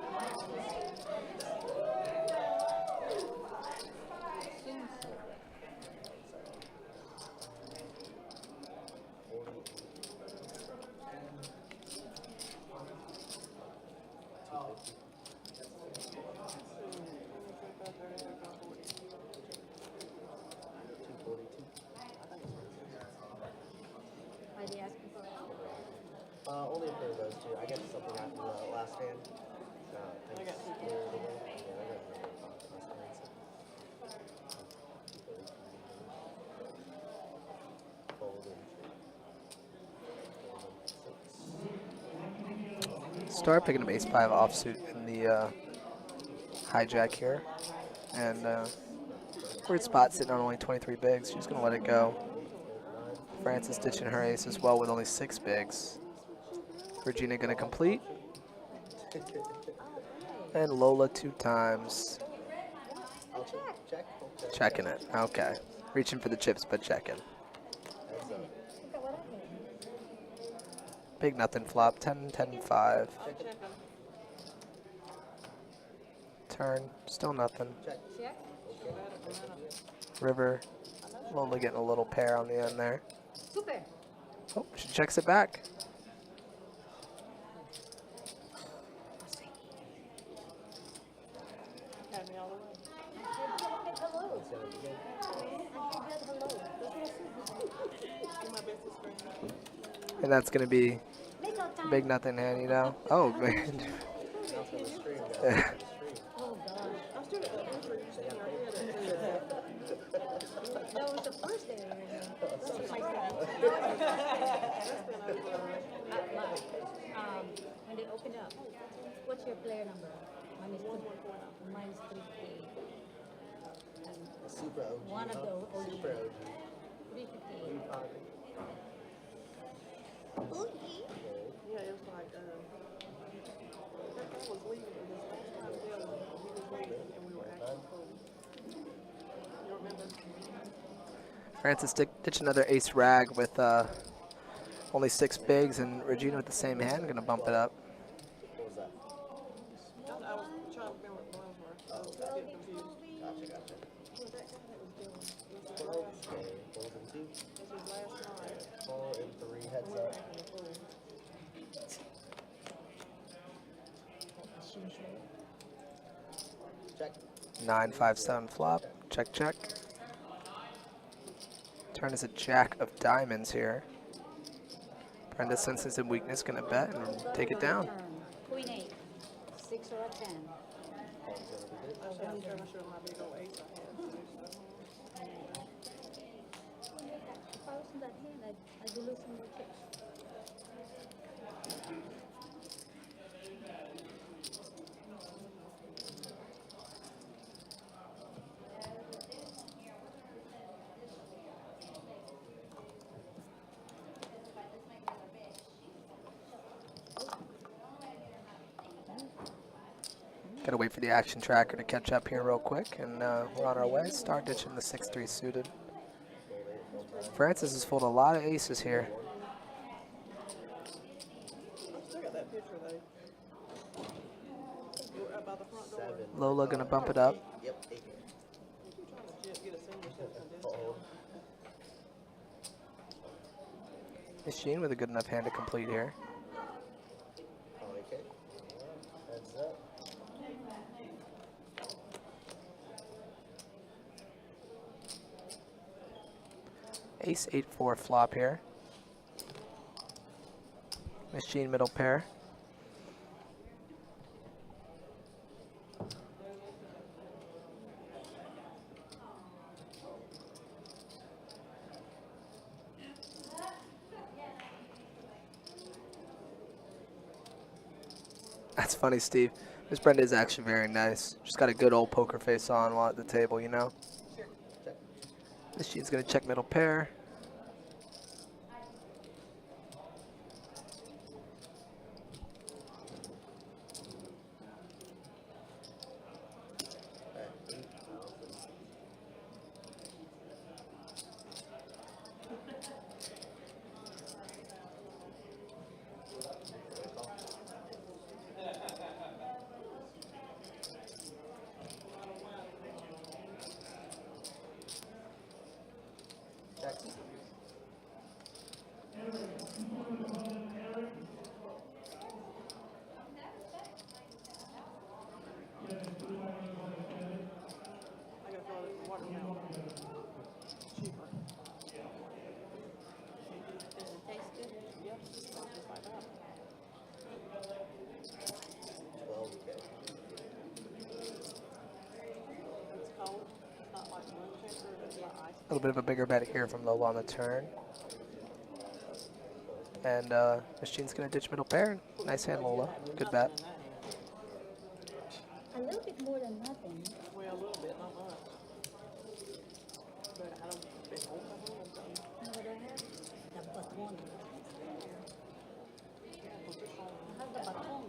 Why are they asking for it? Only for those two. I got something after the last hand. I got Star picking up ace-5 offsuit in the hijack here. And weird spot sitting on only 23 bigs. She's going to let it go. Francis ditching her ace as well with only 6 bigs. Regina going to complete. And Lola 2 times. Checking it. Okay. Reaching for the chips, but checking. Big nothing flop. 10, 10, 5. Turn. Still nothing. River. Lola getting a little pair on the end there. Super. Oh, she checks it back. And that's going to be big nothing hand, you know? Oh, man. That was the first day. When they opened up, what's your player number? Mine is 358. Super OG. One of the OG. Super OG. 358. Yeah, it was like, I was leaving and this time he was waiting and we were acting cool. You remember? Francis ditch another ace rag with only 6 bigs, and Regina with the same hand going to bump it up. What was that? I was trying to remember what the ones were, so I was getting confused. Gotcha. Okay, fold and 2. This was last night. 4 and 3 heads up. Check. 9, 5, 7 flop. Check, check. Turn is a jack of diamonds here. Brenda senses some weakness, going to bet and take it down. Queen 8. 6 or a 10. I was trying to show my big old ace I had. If I was in that hand, I'd be losing more chips. Got to wait for the action tracker to catch up here real quick, and we're on our way. Star ditching the 6-3 suited. Francis has pulled a lot of aces here. I still got that picture though. You were up by the front door. 7. Lola going to bump it up. Yep, 8. You trying to get a single shot on this? Fold. Machine with a good enough hand to complete here. I like it. Heads up. Ace 8-4 flop here. Machine middle pair. That's funny, Steve. Miss Brenda is actually very nice. She's got a good old poker face on while at the table, you know. Machine's gonna check middle pair. I gotta fill it with watermelon. Cheaper. Does it taste good? Yep, just like that. 12K. It's cold. It's not like room temperature, it's not ice. A little bit of a bigger bet here from Lola on the turn. And Machine's going to ditch middle pair. Nice hand, Lola. Good bet. A little bit more than nothing. Well, a little bit, not much. But I don't think all my hands done. You know what I have? The baton. I have the baton.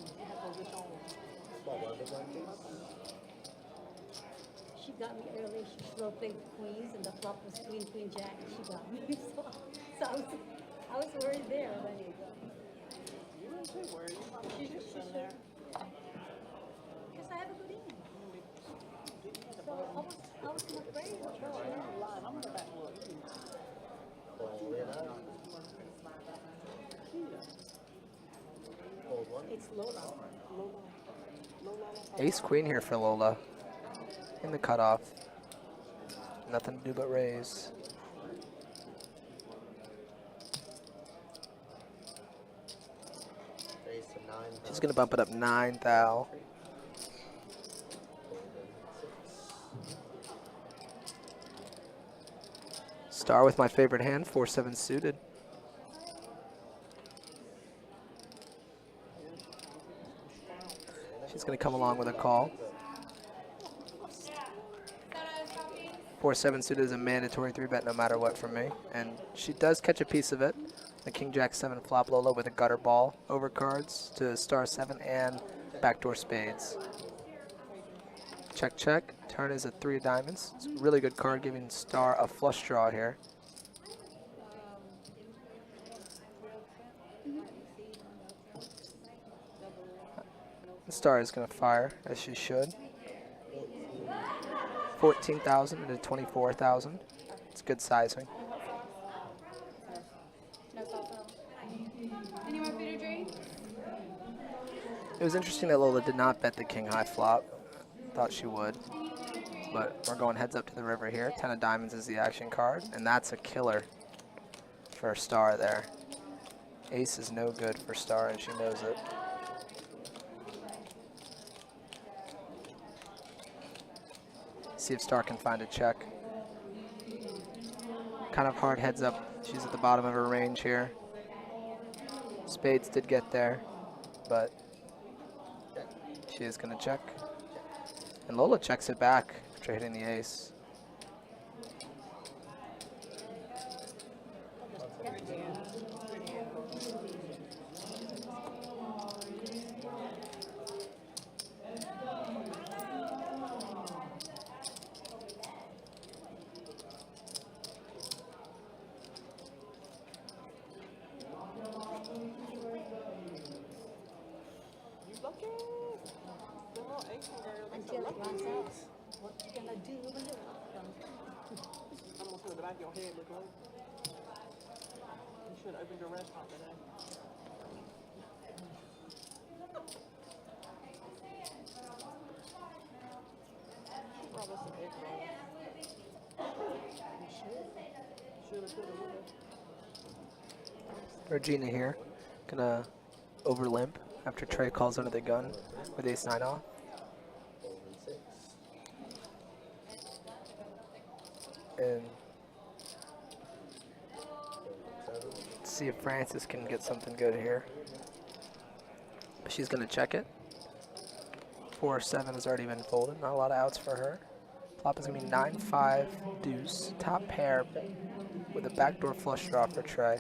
She got me early. She slow played queens, and the flop was queen, queen, jack. She got me. So I was worried there. Then you go. You weren't too worried. You probably just in there. Because I have a good evening. So I wasn't afraid. I'm gonna back look. Fold it up. Fold one. It's Lola. Ace queen here for Lola. In the cutoff. Nothing to do but raise. Raise to 9. She's going to bump it up 9 thou. Star with my favorite hand, 4-7 suited. She's going to come along with a call. 4-7 suited is a mandatory 3-bet no matter what from me. And she does catch a piece of it. The King Jack 7 flop Lola with a gutter ball over cards to star 7 and backdoor spades. Check, check. Turn is a 3 of diamonds. It's a really good card, giving star a flush draw here. Star is going to fire, as she should. 14,000 into 24,000. It's good sizing. Any more food or drink? It was interesting that Lola did not bet the king high flop. Thought she would. But we're going heads up to the river here. 10 of diamonds is the action card, and that's a killer for star there. Ace is no good for star, and she knows it. See if star can find a check. Kind of hard heads up. She's at the bottom of her range here. Spades did get there, but she is going to check. And Lola checks it back after hitting the ace. Until it runs out. What you gonna do with it? I'm gonna put it back in your head, look like. You should have opened your restaurant today. Probably some egg rolls. Should have, would have. Regina here, gonna over limp after Trey calls under the gun with ace-9 off. And let's see if Francis can get something good here. She's gonna check it. 4-7 has already been folded. Not a lot of outs for her. Flop is gonna be 9-5 deuce, top pair with a backdoor flush draw for Trey.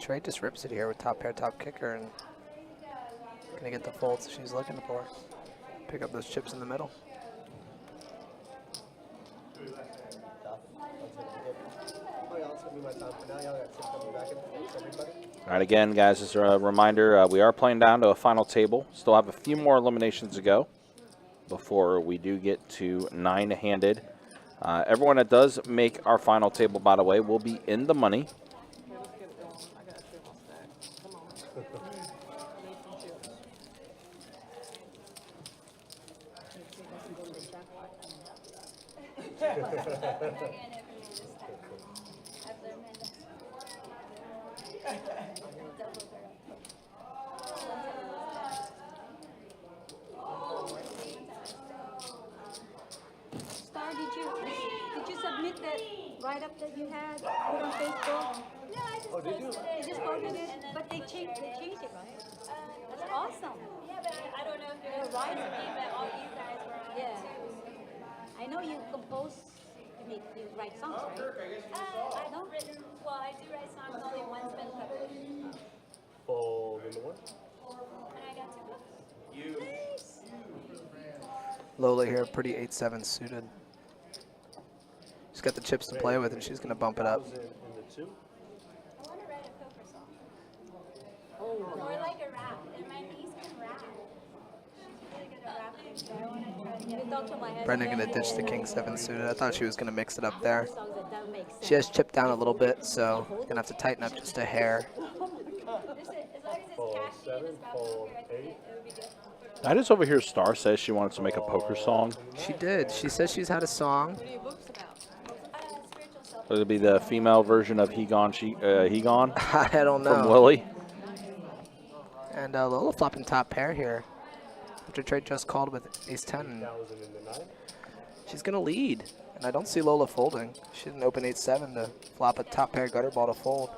Trey just rips it here with top pair, top kicker, and gonna get the folds she's looking for. Pick up those chips in the middle. All right, again, guys, just a reminder, we are playing down to a final table. Still have a few more eliminations to go before we do get to 9-handed. Everyone that does make our final table, by the way, will be in the money. Star, did you submit that write-up that you had put on Facebook? No, I just did you? You just posted it, but they changed it, right? That's awesome. Yeah, but I don't know if you're right with me, but all you guys were on Yeah. it too. I know you compose, you write songs, right? I've not written, well, I do write songs, only one's been published. Fold in the one. And I got 2 books. Nice. Lola here, pretty 8-7 suited. She's got the chips to play with, and she's gonna bump it up. In the 2. I want to write a poker song. Or like a rap. And my niece can rap. She's really good at rapping, so I want to try to get You talk to my husband. Brenda gonna ditch the king 7 suited. I thought she was gonna mix it up there. Songs that make sense. She has chipped down a little bit, so gonna have to tighten up just a hair. As long as it's Fold catchy 7, and it's about fold poker, I think 8. it would be good. I just over here, Star says she wants to make a poker song. She did. She says she's had a song. Spiritual self. It'll be the female version of He Gone, He Gone I don't from know. Willie. And Lola flopping top pair here. After Trey just called with ace-10. 1,000 in the 9. She's gonna lead. And I don't see Lola folding. She didn't open 8-7 to flop a top pair gutter ball to fold.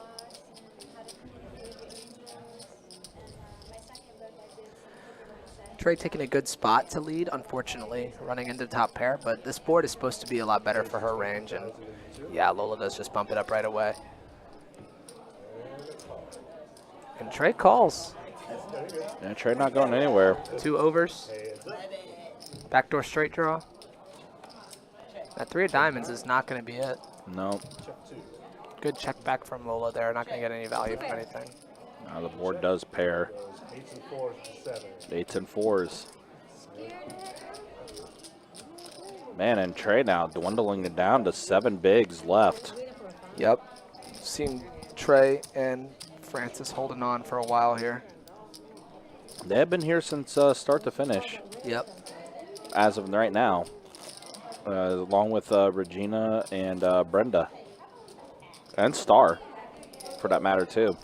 Trey taking a good spot to lead, unfortunately, running into top pair, but this board is supposed to be a lot better for her range, and yeah, Lola does just bump it up right away. And Trey calls. Yeah, Trey not going anywhere. 2 overs. Backdoor straight draw. That 3 of diamonds is not going to be it. No. Good check back from Lola there. Not going to get any value for anything. Now the board does pair. 8s and 4s to 7. 8s and 4s. Man, and Trey now dwindling it down to 7 bigs left. Yep. Seen Trey and Francis holding on for a while here. They have been here since start to finish, Yep. as of right now, along with Regina and Brenda. And Star, for that matter, too.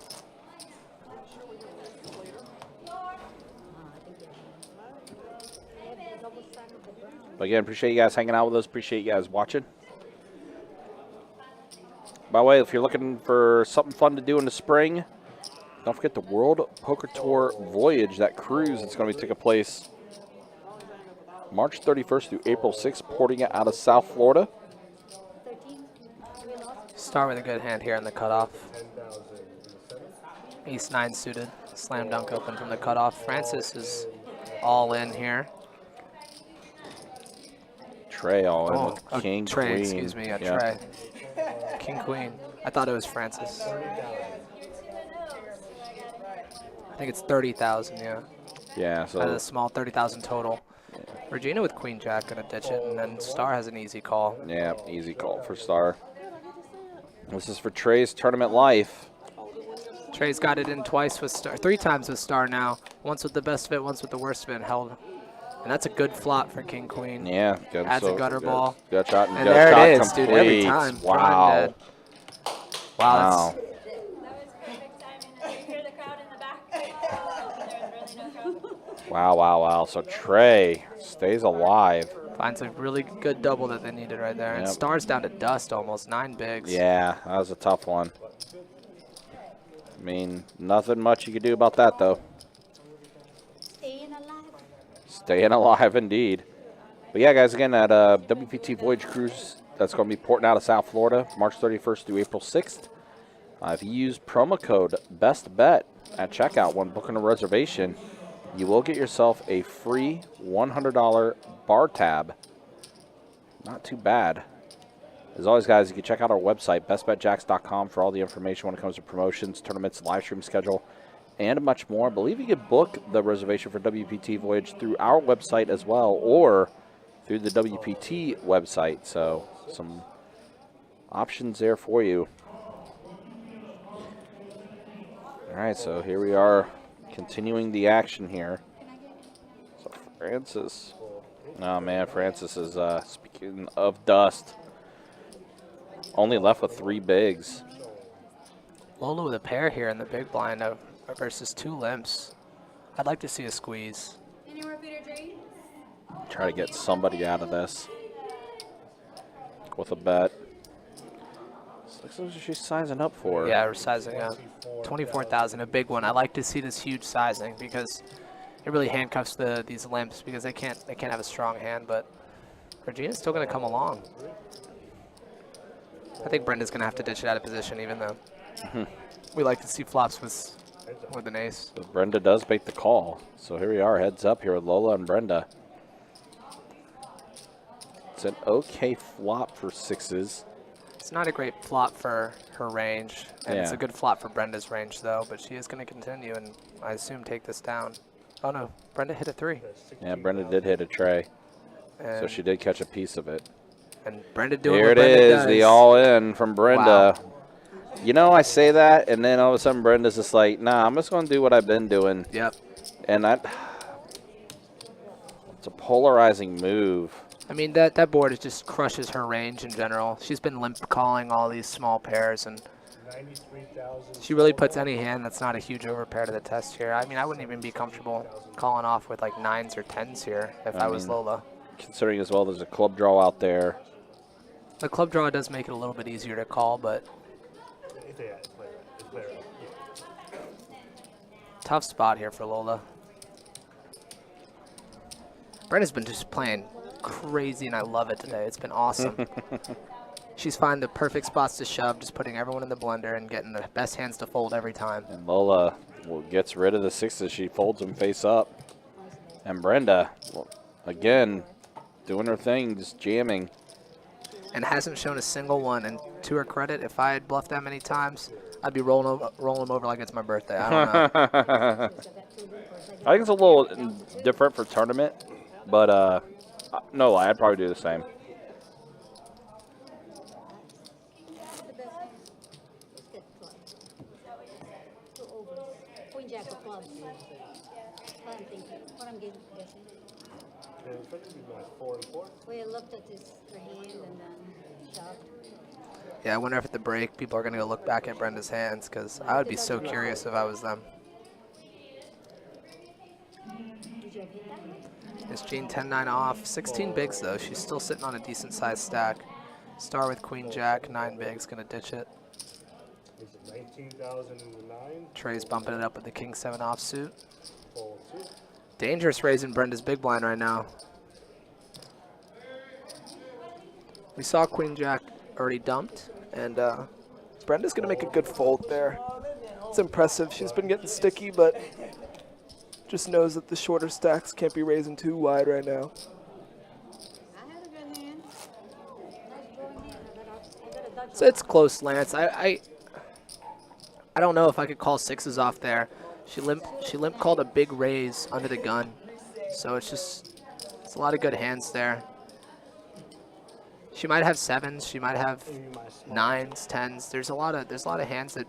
But again, appreciate you guys hanging out with us. Appreciate you guys watching. By the way, if you're looking for something fun to do in the spring, don't forget the World Poker Tour Voyage, that cruise that's going to be taking place March 31st through April 6th, porting it out of South Florida. Star with a good hand here in the cutoff. Ace-9 suited. Slam dunk open from the cutoff. Francis is all in here. Trey all in with King, Trey, Queen. excuse me. Yeah, Yeah. Trey. King, Queen. I thought it was Francis. I think it's 30,000, yeah. Yeah, Out of so the small 30,000 total. Regina with Queen Jack gonna ditch it, and then Star has an easy call. yeah, easy call for Star. This is for Trey's tournament life. Trey's got it in twice with Star, 3 times with Star now. Once with the best fit, once with the worst fit, held. And that's a good flop for King Queen. Yeah, good. Adds a gutter good. ball. Good shot And gut there shot it is, dude, every complete. time. Prime Wow. dead. Wow, Wow. That was perfect timing. And you hear the crowd in the back. There's really no crowd. Wow, wow, wow. So Trey stays alive. finds a really good double that they needed right there. And Yep. Star's down to dust almost, 9 bigs. Yeah, that was a tough one. I mean, nothing much you could do about that, though. Staying alive. Staying alive, indeed. But yeah, guys, again, at WPT Voyage Cruise, that's going to be porting out of South Florida, March 31st through April 6th. If you use promo code BESTBET at checkout when booking a reservation, you will get yourself a free $100 bar tab. Not too bad. As always, guys, you can check out our website, bestbetjacks.com, for all the information when it comes to promotions, tournaments, live stream schedule, and much more. I believe you can book the reservation for WPT Voyage through our website as well, or through the WPT website. So some options there for you. All right, so here we are continuing the action here. So Francis. Oh, man, Francis is, speaking of dust, only left with 3 bigs. Lola with a pair here in the big blind versus 2 limps. I'd like to see a squeeze. Any more Peter Dreams? Try to get somebody out of this with a bet. Looks like she's sizing up for. Yeah, we're sizing up. 24,000, a big one. I like to see this huge sizing because it really handcuffs these limps because they can't have a strong hand. But Regina's still going to come along. I think Brenda's going to have to ditch it out of position, even though we like to see flops with an ace. So Brenda does make the call. So here we are, heads up here with Lola and Brenda. It's an okay flop for 6s. It's not a great flop for her range, and it's a good flop for Brenda's range, though. But she is going to continue, and I assume take this down. Oh, no. Brenda hit a 3. Yeah, Brenda did hit a tray. And So she did catch a piece of it. And Brenda doing Here what it Brenda is, does. the all-in from Brenda. Wow. You know, I say that, and then all of a sudden Brenda's just like, nah, I'm just going to do what I've been doing. Yep. And it's a polarizing move. I mean, that board just crushes her range in general. She's been limp calling all these small pairs, and she really puts any hand that's not a huge overpair to the test here. I mean, I wouldn't even be comfortable calling off with like 9s or 10s here if I was Lola. Considering as well there's a club draw out there. The club draw does make it a little bit easier to call, but tough spot here for Lola. Brenda's been just playing crazy, and I love it today. It's been awesome. She's finding the perfect spots to shove, just putting everyone in the blender and getting the best hands to fold every time. And Lola gets rid of the 6s. She folds them face up. And Brenda, again, doing her thing, just jamming. And hasn't shown a single one. And to her credit, if I had bluffed that many times, I'd be rolling them over like it's my birthday. I don't know. I think it's a little different for tournament, but no lie, I'd probably do the same. Queen Jack of clubs. What I'm thinking, what I'm guessing. We looked at this her hand and then shoved. Yeah, I wonder if at the break people are going to go look back at Brenda's hands, because I would be so curious if I was them. Miss Jean 10-9 off. 16 bigs, though. She's still sitting on a decent-sized stack. Star with Queen Jack, 9 bigs, going to ditch it. 19,009. Trey's bumping it up with the King 7 offsuit. Dangerous raising Brenda's big blind right now. We saw Queen Jack already dumped, and Brenda's going to make a good fold there. It's impressive. She's been getting sticky, but just knows that the shorter stacks can't be raising too wide right now. I had a good hand. So it's close, Lance. I don't know if I could call 6s off there. She limp called a big raise under the gun, so it's a lot of good hands there. She might have 7s. She might have 9s, 10s. There's a lot of hands that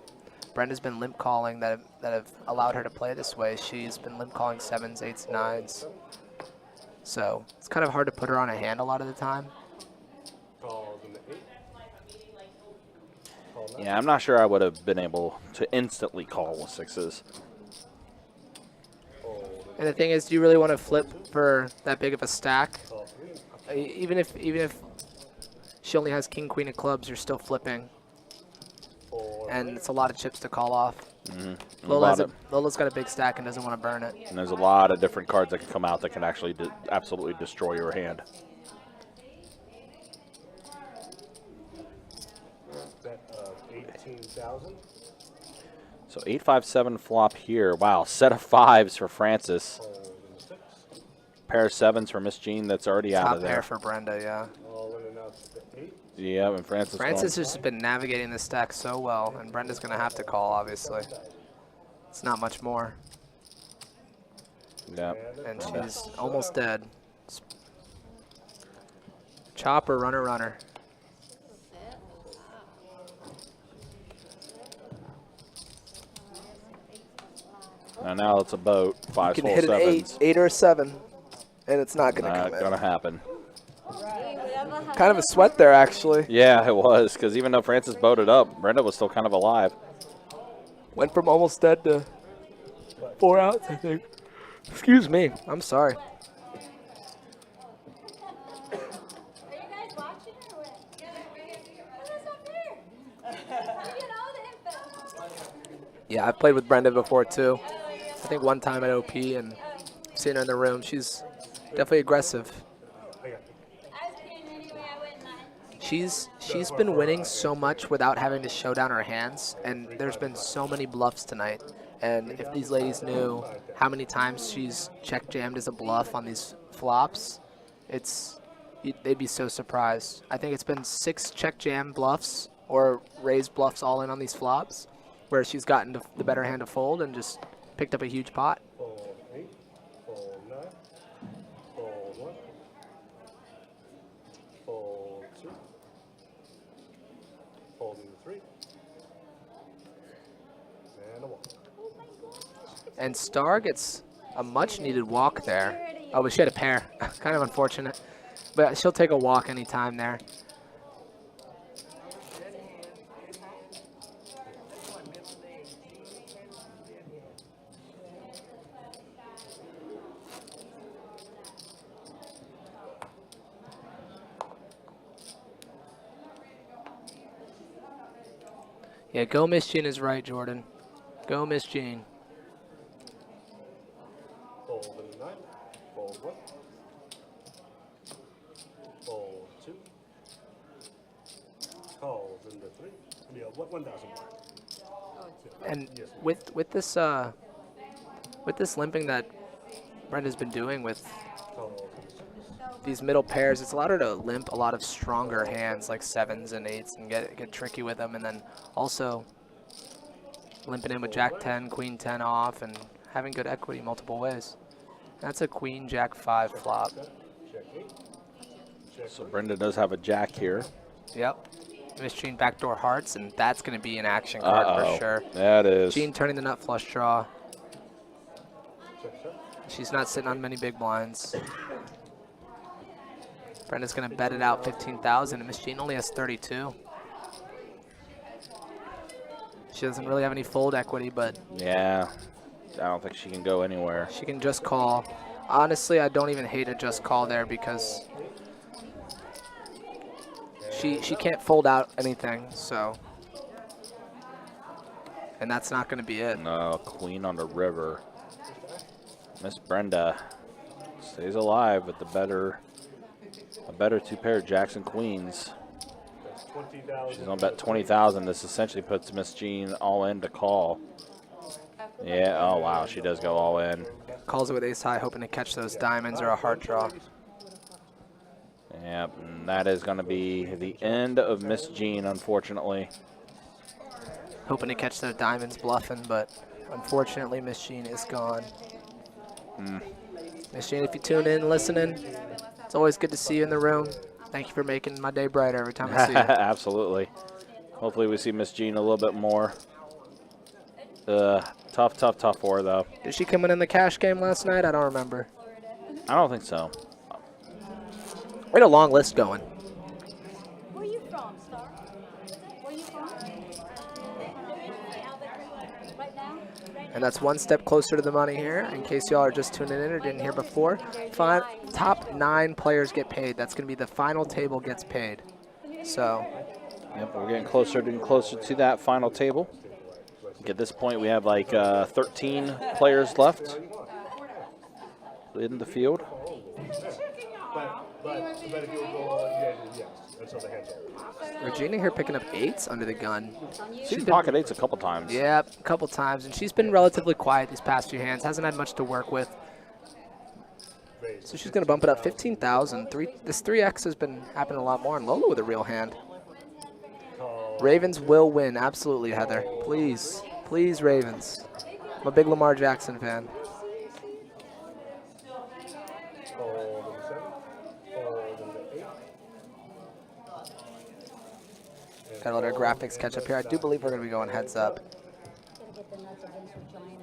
Brenda's been limp calling that have allowed her to play this way. She's been limp calling 7s, 8s, 9s. So it's kind of hard to put her on a hand a lot of the time. Yeah, I'm not sure I would have been able to instantly call with 6s. And the thing is, do you really want to flip for that big of a stack? Even if she only has king, queen of clubs, you're still flipping. And it's a lot of chips to call off. Mm-hmm. Lola's got a big stack and doesn't want to burn it. And there's a lot of different cards that can come out that can actually absolutely destroy your hand. Bet 18,000. So 8-5-7 flop here. Wow, set of 5s for Francis. Pair of 7s for Miss Jean. That's already out Top of there. pair for Brenda, yeah. Yeah, and Francis Francis has just been navigating this stack so well, and Brenda's going to have to call, obviously. It's not much more. Yeah. And she's almost dead. Chopper, runner, runner. Now it's a boat. 5 You full can hit an 7s. 8 or a 7, and it's not going to Not come gonna in. happen. Kind of a sweat there, actually. Yeah, it was, because even though Francis boated up, Brenda was still kind of alive. Went from almost dead to 4 outs, I think. Excuse me. I'm sorry. Yeah, I've played with Brenda before, too. I think one time at OP, and seen her in the room. She's definitely aggressive. She's been winning so much without having to show down her hands, and there's been so many bluffs tonight. And if these ladies knew how many times she's check jammed as a bluff on these flops, they'd be so surprised. I think it's been 6 check jam bluffs or raised bluffs all in on these flops, where she's gotten the better hand to fold and just picked up a huge pot. Fold 8, fold 9, fold 1, fold 2, folding 3, and a walk. And Star gets a much-needed walk there. Oh, but she had a pair. Kind of unfortunate. But she'll take a walk anytime there. Yeah, go Miss Jean is right, Jordan. Go Miss Jean. Fold into 9, fold 1, fold 2, calls into 3, yeah, 1,000 more. And with this limping that Brenda's been doing with these middle pairs, it's allowed her to limp a lot of stronger hands like 7s and 8s and get tricky with them, and then also limping in with Jack 10, Queen 10 off, and having good equity multiple ways. That's a Queen Jack 5 flop. So Brenda does have a jack here. Yep. Miss Jean backdoor hearts, and that's going to be an action card for sure. That is. Jean turning the nut flush draw. She's not sitting on many big blinds. Brenda's going to bet it out 15,000, and Miss Jean only has 32. She doesn't really have any fold equity, but Yeah, I don't think she can go anywhere. she can just call. Honestly, I don't even hate a just call there because she can't fold out anything, so. And that's not going to be it. No, Queen on the river. Miss Brenda stays alive with a better 2 pair of jacks and queens. That's 20,000. She's on bet 20,000. This essentially puts Miss Jean all in to call. Yeah, oh wow, she does go all in. Calls it with ace high, hoping to catch those diamonds or a heart draw. Yep, and that is going to be the end of Miss Jean, unfortunately. Hoping to catch those diamonds bluffing, but unfortunately Miss Jean is gone. Miss Jean, if you tune in listening, it's always good to see you in the room. Thank you for making my day brighter every time I see you. Absolutely. Hopefully we see Miss Jean a little bit more. Tough for her, though. Did she come in the cash game last night? I don't remember. I don't think so. We had a long list going. Where are you from, Star? Where are you from? Right now? And that's one step closer to the money here, in case y'all are just tuning in or didn't hear before. Top 9 players get paid. That's going to be the final table gets paid. So, Yep, we're getting closer to that final table. At this point, we have like 13 players left in the field. But if you go, yes. until the hands are. Regina here picking up 8s under the gun. She's pocket 8s a couple times. Yeah, a couple times, and she's been relatively quiet these past few hands. Hasn't had much to work with. So she's going to bump it up 15,000. This 3X has been happening a lot more, and Lola with a real hand. Ravens will win, absolutely, Heather. Please, please, Ravens. I'm a big Lamar Jackson fan. Fold in the 7. Fold in the 8. Gotta let our graphics catch up here. I do believe we're going to be going heads up. Gotta get the nuts against Regina.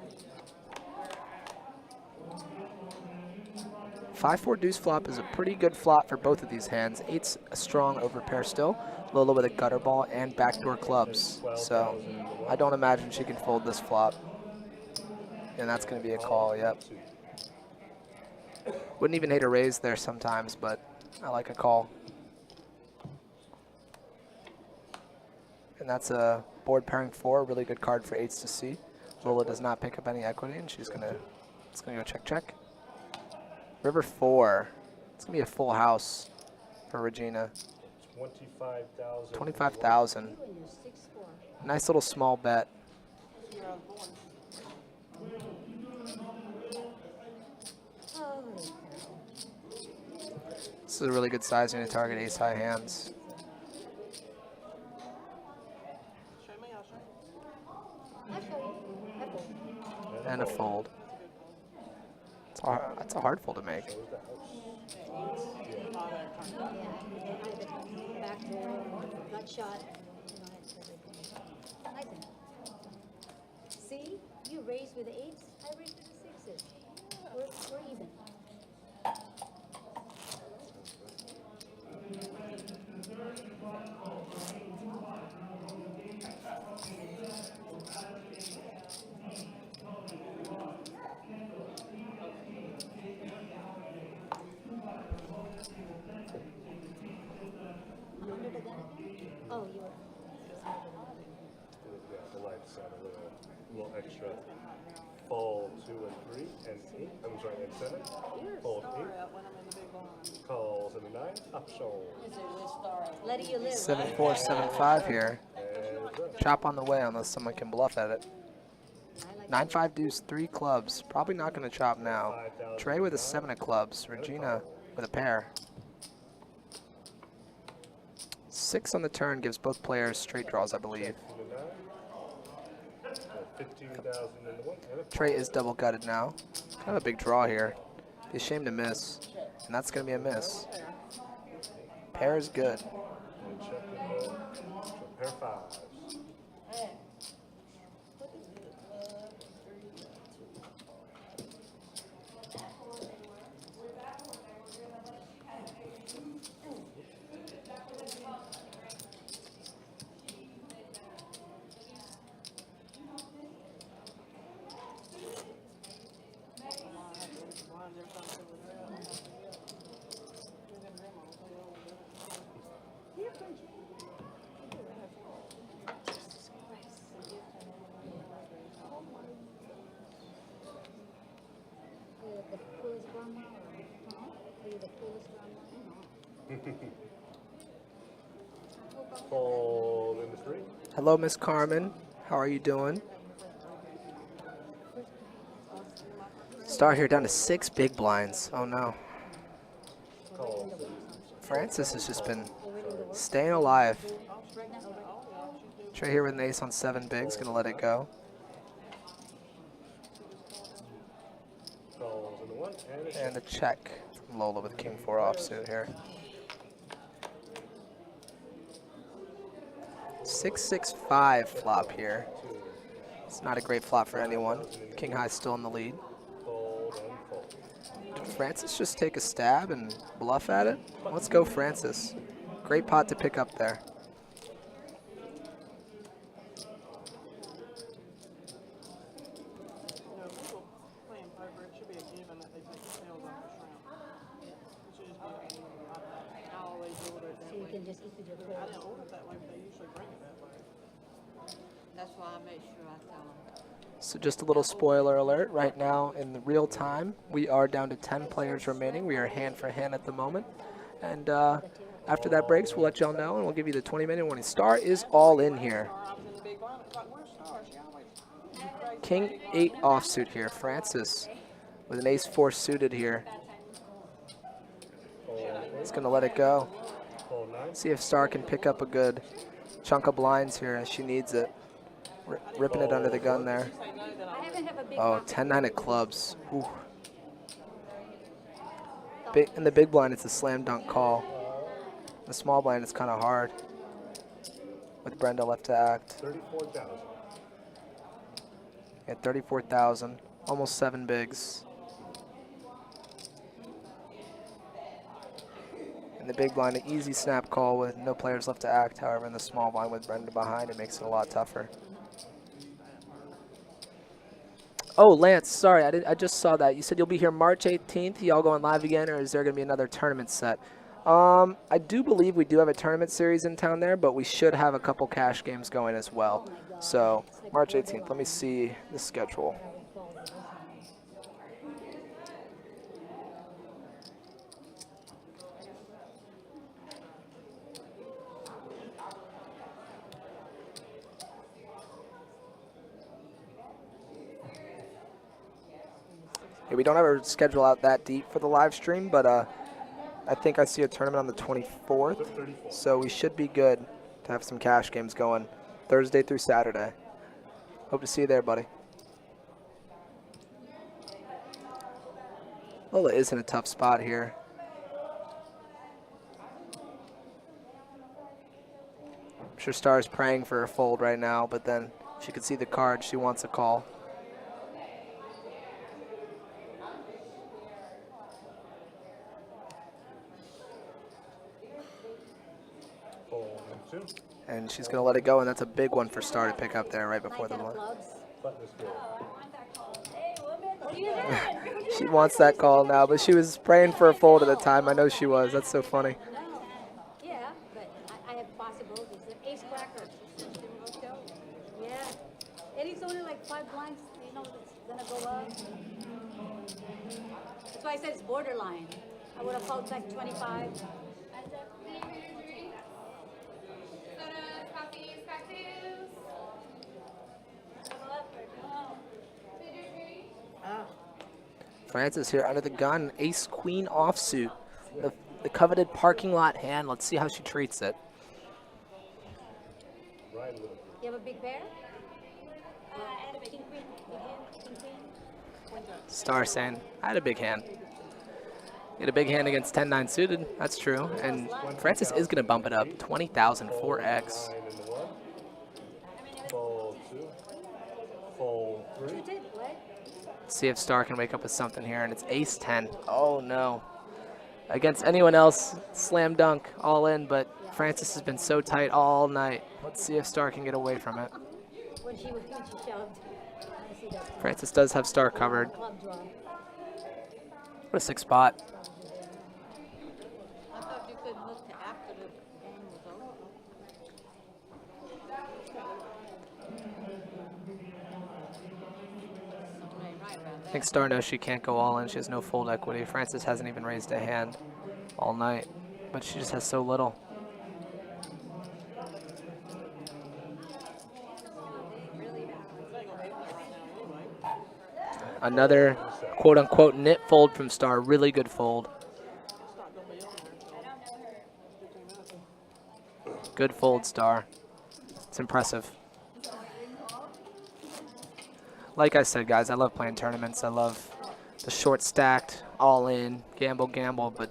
5-4 deuce flop is a pretty good flop for both of these hands. 8's a strong overpair still. Lola with a gutter ball and backdoor clubs. So I don't imagine she can fold this flop. And that's going to be a call, yep. Wouldn't even hate a raise there sometimes, but I like a call. And that's a board pairing 4, a really good card for 8s to see. Lola does not pick up any equity, and she's going to, it's going to go check, check. River 4. It's going to be a full house for Regina. 25,000. 25,000. Nice little small bet. This is a really good sizing to target ace-high hands. And a fold. That's a hard fold to make. Backdoor, gut shot. Nice enough. See, you raised with the 8s, I raised with the 6s. We're even. Oh, you were. Yeah, the lights add a little extra. Fold 2 and 3 and 8. I'm sorry, and 7. Fold 8. Calls and a 9. Up show. Letting you live. 7-4, 7-5 here. Chop on the way unless someone can bluff at it. 9-5 deuce, 3 clubs. Probably not going to chop now. Trey with a 7 of clubs. Regina with a pair. 6 on the turn gives both players straight draws, I believe. 15,000 in the 1. Trey is double gutted now. Kind of a big draw here. Be ashamed to miss. And that's going to be a miss. Pair is good. Pair 5s. The coolest grandma, huh? Are you the coolest grandma? Fold in the 3. Hello, Miss Carmen. How are you doing? Start here down to 6 big blinds. Oh no. Francis has just been staying alive. Trey here with an ace on 7 bigs, gonna let it go. Calls in the 1 And a check from Lola with King 4 offsuit here. 6-6-5 flop here. It's not a great flop for anyone. King High still in the lead. fold and fold. Did Francis just take a stab and bluff at it? Let's go, Francis. Great pot to pick up there. So you can just eat with your I fork. didn't order it that way, but they usually bring it that way. That's why I made sure I tell them. So just a little spoiler alert, right now in the real time, we are down to 10 players remaining. We are hand for hand at the moment. And After that breaks, we'll let y'all know, and we'll give you the 20-minute warning. Star is all in here. King 8 offsuit here. Francis with an ace 4 suited here. He's going to let it go. See if Star can pick up a good chunk of blinds here as she needs it. Ripping it under the gun there. Oh, 10-9 of clubs. Ooh. In the big blind, it's a slam dunk call. The small blind, it's kind of hard. With Brenda left to act. 34,000. At 34,000, almost 7 bigs. In the big blind, an easy snap call with no players left to act. However, in the small blind with Brenda behind, it makes it a lot tougher. Oh, Lance, sorry, I just saw that. You said you'll be here March 18th. Y'all going live again, or is there going to be another tournament set? I do believe we do have a tournament series in town there, but we should have a couple cash games going as well. So, March 18th. Let me see the schedule. Yeah, we don't have our schedule out that deep for the live stream, but I think I see a tournament on the 24th, so we should be good to have some cash games going Thursday through Saturday. Hope to see you there, buddy. Lola is in a tough spot here. I'm sure Star's praying for a fold right now, but then she could see the card. She wants a call. And she's going to let it go, and that's a big one for Star to pick up there right before the one. She wants that call now, but she was praying for a fold at the time. I know she was. That's so funny. Yeah, but I have possibilities. An ace cracker. Yeah. And it's only like 5 blinds, you know, it's going to go up. That's why I said it's borderline. I would have called back 25. Francis here under the gun, ace-queen offsuit. The coveted parking lot hand. Let's see how she treats it. You have a big pair? I had a king queen. Big hand, king queen. Star saying, I had a big hand. You had a big hand against 10-9 suited. That's true. And Francis is going to bump it up. 20,000, 4x. Fold 2. Fold 3. See if Star can wake up with something here, and it's ace-10. Oh, no. Against anyone else, slam dunk, all in, but Francis has been so tight all night. Let's see if Star can get away from it. When she shoved. I see that. Francis does have Star covered. Club draw. What a 6 spot. I thought you could look to after the game was over. I think Star knows she can't go all in. She has no fold equity. Francis hasn't even raised a hand all night, but she just has so little. Another quote-unquote knit fold from Star. Really good fold. Good fold, Star. It's impressive. Like I said, guys, I love playing tournaments. I love the short stacked, all in, gamble, but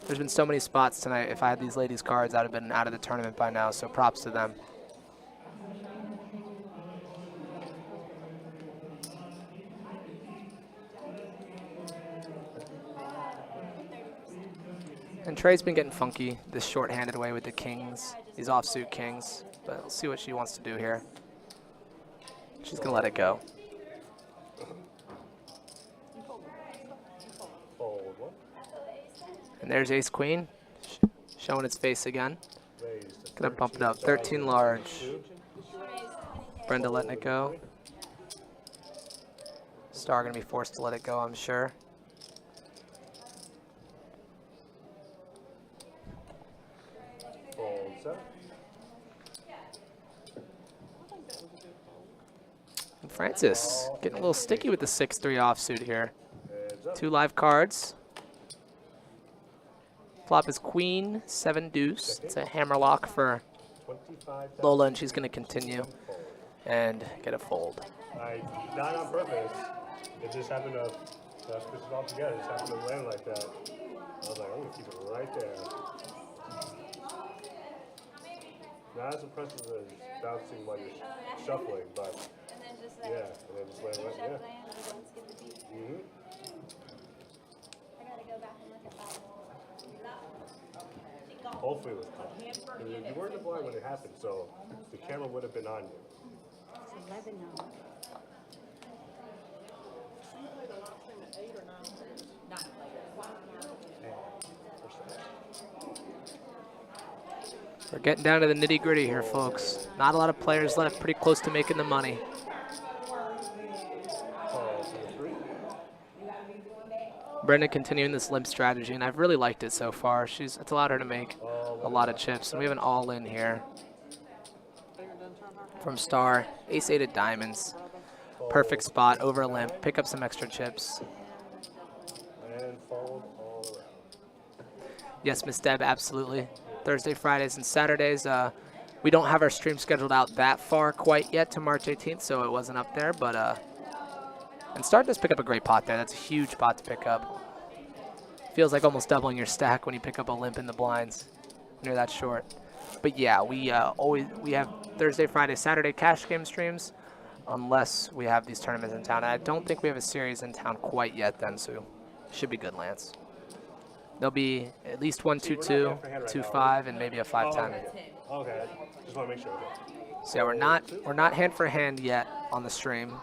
there's been so many spots tonight. If I had these ladies' cards, I'd have been out of the tournament by now, so props to them. And Trey's been getting funky this short-handed way with the kings, these offsuit kings, but we'll see what she wants to do here. She's going to let it go. And there's ace-queen, showing its face again. Gonna bump it up, 13 large. Brenda letting it go. Star gonna be forced to let it go, I'm sure. Francis getting a little sticky with the 6-3 offsuit here. Heads up. 2 live cards. Flop is queen, 7 deuce. It's a hammerlock for 25,000. Lola, and she's going to continue and get a fold. Not on purpose. It just happened to switch it all together. It just happened to land like that. I was like, I'm going to keep it right there. Not as impressive as bouncing while you're shuffling, but yeah, and then just land right there. Mm-hmm. I gotta go back and look at that. Hopefully it was caught. You weren't in the blind when it happened, so the camera would have been on you. It's 11 now. We're getting down to the nitty-gritty here, folks. Not a lot of players left, pretty close to making the money. Call to the 3. Brenda continuing this limp strategy, and I've really liked it so far. It's allowed her to make a lot of chips, and we have an all-in here from Star. Ace-8 of diamonds. Perfect spot, over limp, pick up some extra chips. And fold all around. Yes, Miss Deb, absolutely. Thursday, Fridays, and Saturdays. We don't have our stream scheduled out that far quite yet to March 18th, so it wasn't up there. But and Star does pick up a great pot there. That's a huge pot to pick up. Feels like almost doubling your stack when you pick up a limp in the blinds when you're that short. But yeah, we have Thursday, Friday, Saturday cash game streams, unless we have these tournaments in town. I don't think we have a series in town quite yet, then, so should be good, Lance. There'll be at least 1-2-2, 2-5, and maybe a 5-10. Okay, just want to make sure. So yeah, we're not hand for hand yet on the stream.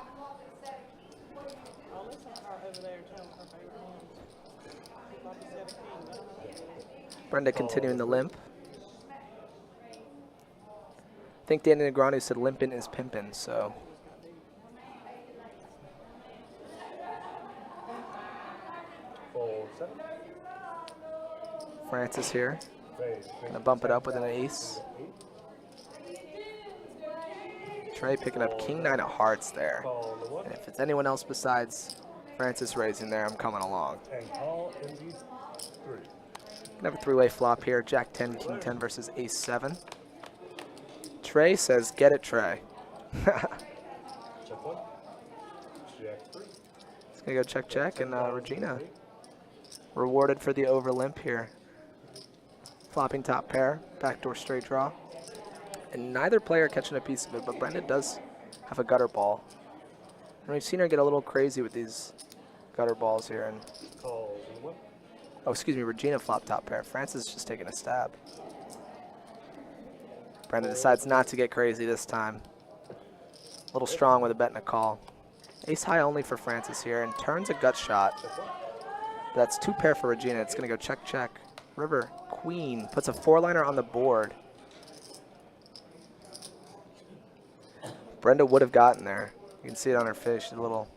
Brenda continuing the limp. I think Danny Negreanu said limpin' is pimpin', so. Fold 7. Francis here. Raise. Gonna bump it up with an ace. Trey picking up king 9 of hearts there. Call the 1. And if it's anyone else besides Francis raising there, I'm coming along. And call in the 3. Gonna have a 3-way flop here. Jack 10, king 10 versus ace 7. Trey says, get it, Trey. Check 1. Jack 3. It's gonna go check, check, and Regina rewarded for the over limp here. Flopping top pair, backdoor straight draw. And neither player catching a piece of it, but Brenda does have a gutter ball. And we've seen her get a little crazy with these gutter balls here. And Call in the 1. oh, excuse me, Regina flop top pair. Francis just taking a stab. Brenda decides not to get crazy this time. A little strong with a bet and a call. Ace high only for Francis here, and turns a gut shot. That's 2 pair for Regina. It's gonna go check, check. River, queen, puts a 4-liner on the board. Brenda would have gotten there. You can see it on her face. She's a little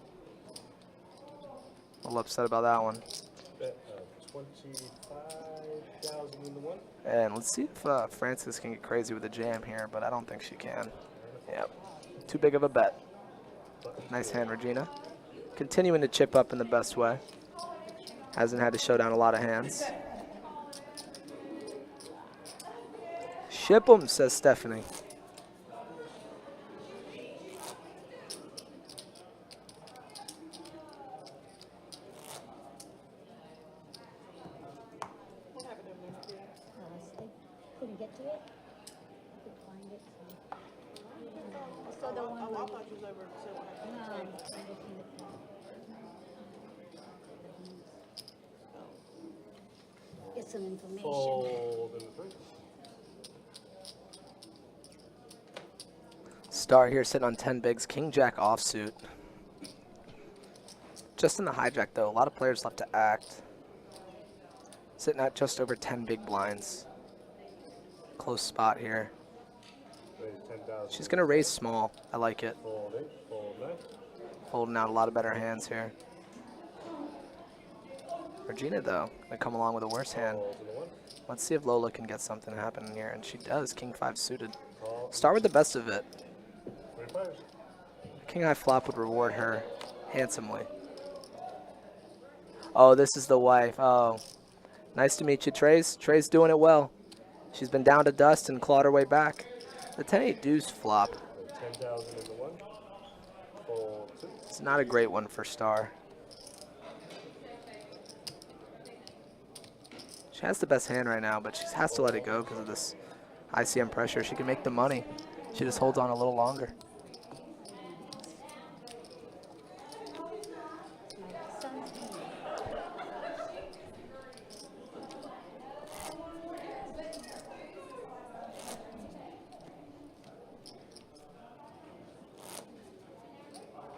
upset about that one. Bet of 25,000 in the 1. And let's see if Francis can get crazy with the jam here, but I don't think she can. Yep, too big of a bet. Nice hand, Regina. Continuing to chip up in the best way. Hasn't had to show down a lot of hands. Ship 'em, says Stephanie. Couldn't get to it. I could find it. I saw the one I where thought you was over to say what happened. no, I'm looking at get some information. Fold in the 3. Star here sitting on 10 bigs. King Jack offsuit. Just in the hijack though, a lot of players left to act. Sitting at just over 10 big blinds. Close spot here. Raise 10,000. She's gonna raise small. I like it. Fold 8. Fold 9. Holding out a lot of better hands here. Regina though, gonna come along with a worse hand. Calls in the 1. Let's see if Lola can get something happening here, and she does. King 5 suited. Call. Start with the best of it. 3 players. King high flop would reward her handsomely. Oh, this is the wife. Oh, nice to meet you, Trace. Trace doing it well. She's been down to dust and clawed her way back. The 10-8 deuce flop. 10,000 into 1. Fold 2. It's not a great one for Star. She has the best hand right now, but she has to let it go because of this ICM pressure. She can make the money. She just holds on a little longer.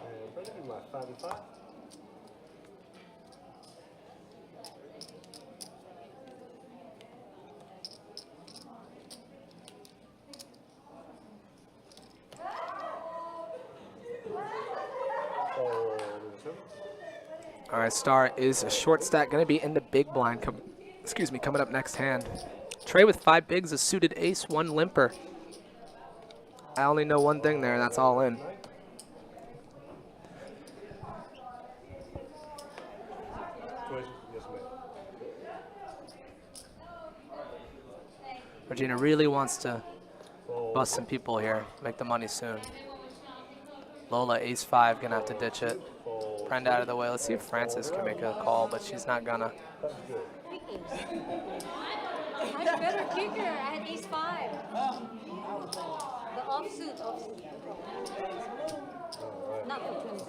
And Brenda, give me my 5 and 5. Fold into 7. All right, Star is a short stack, going to be in the big blind. Coming up next hand. Trey with 5 bigs, a suited ace, 1 limper. I only know one thing there, and that's all in. Yes, ma'am. Regina really wants to bust some people here, make the money soon. Lola, ace 5, gonna have to ditch it. Brenda out of the way. Let's see if Frances can make a call, but she's not gonna. Much better kicker. I had ace 5. The offsuit. Not for twins.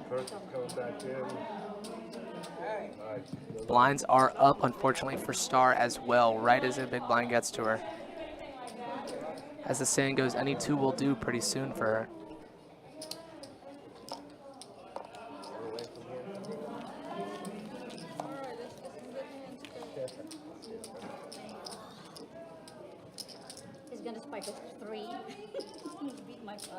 Kirk comes back in. Nice. Blinds are up, unfortunately, for Star as well, right as the big blind gets to her. As the saying goes, any 2 will do pretty soon for her. He's gonna spike a 3. He's beat my 5.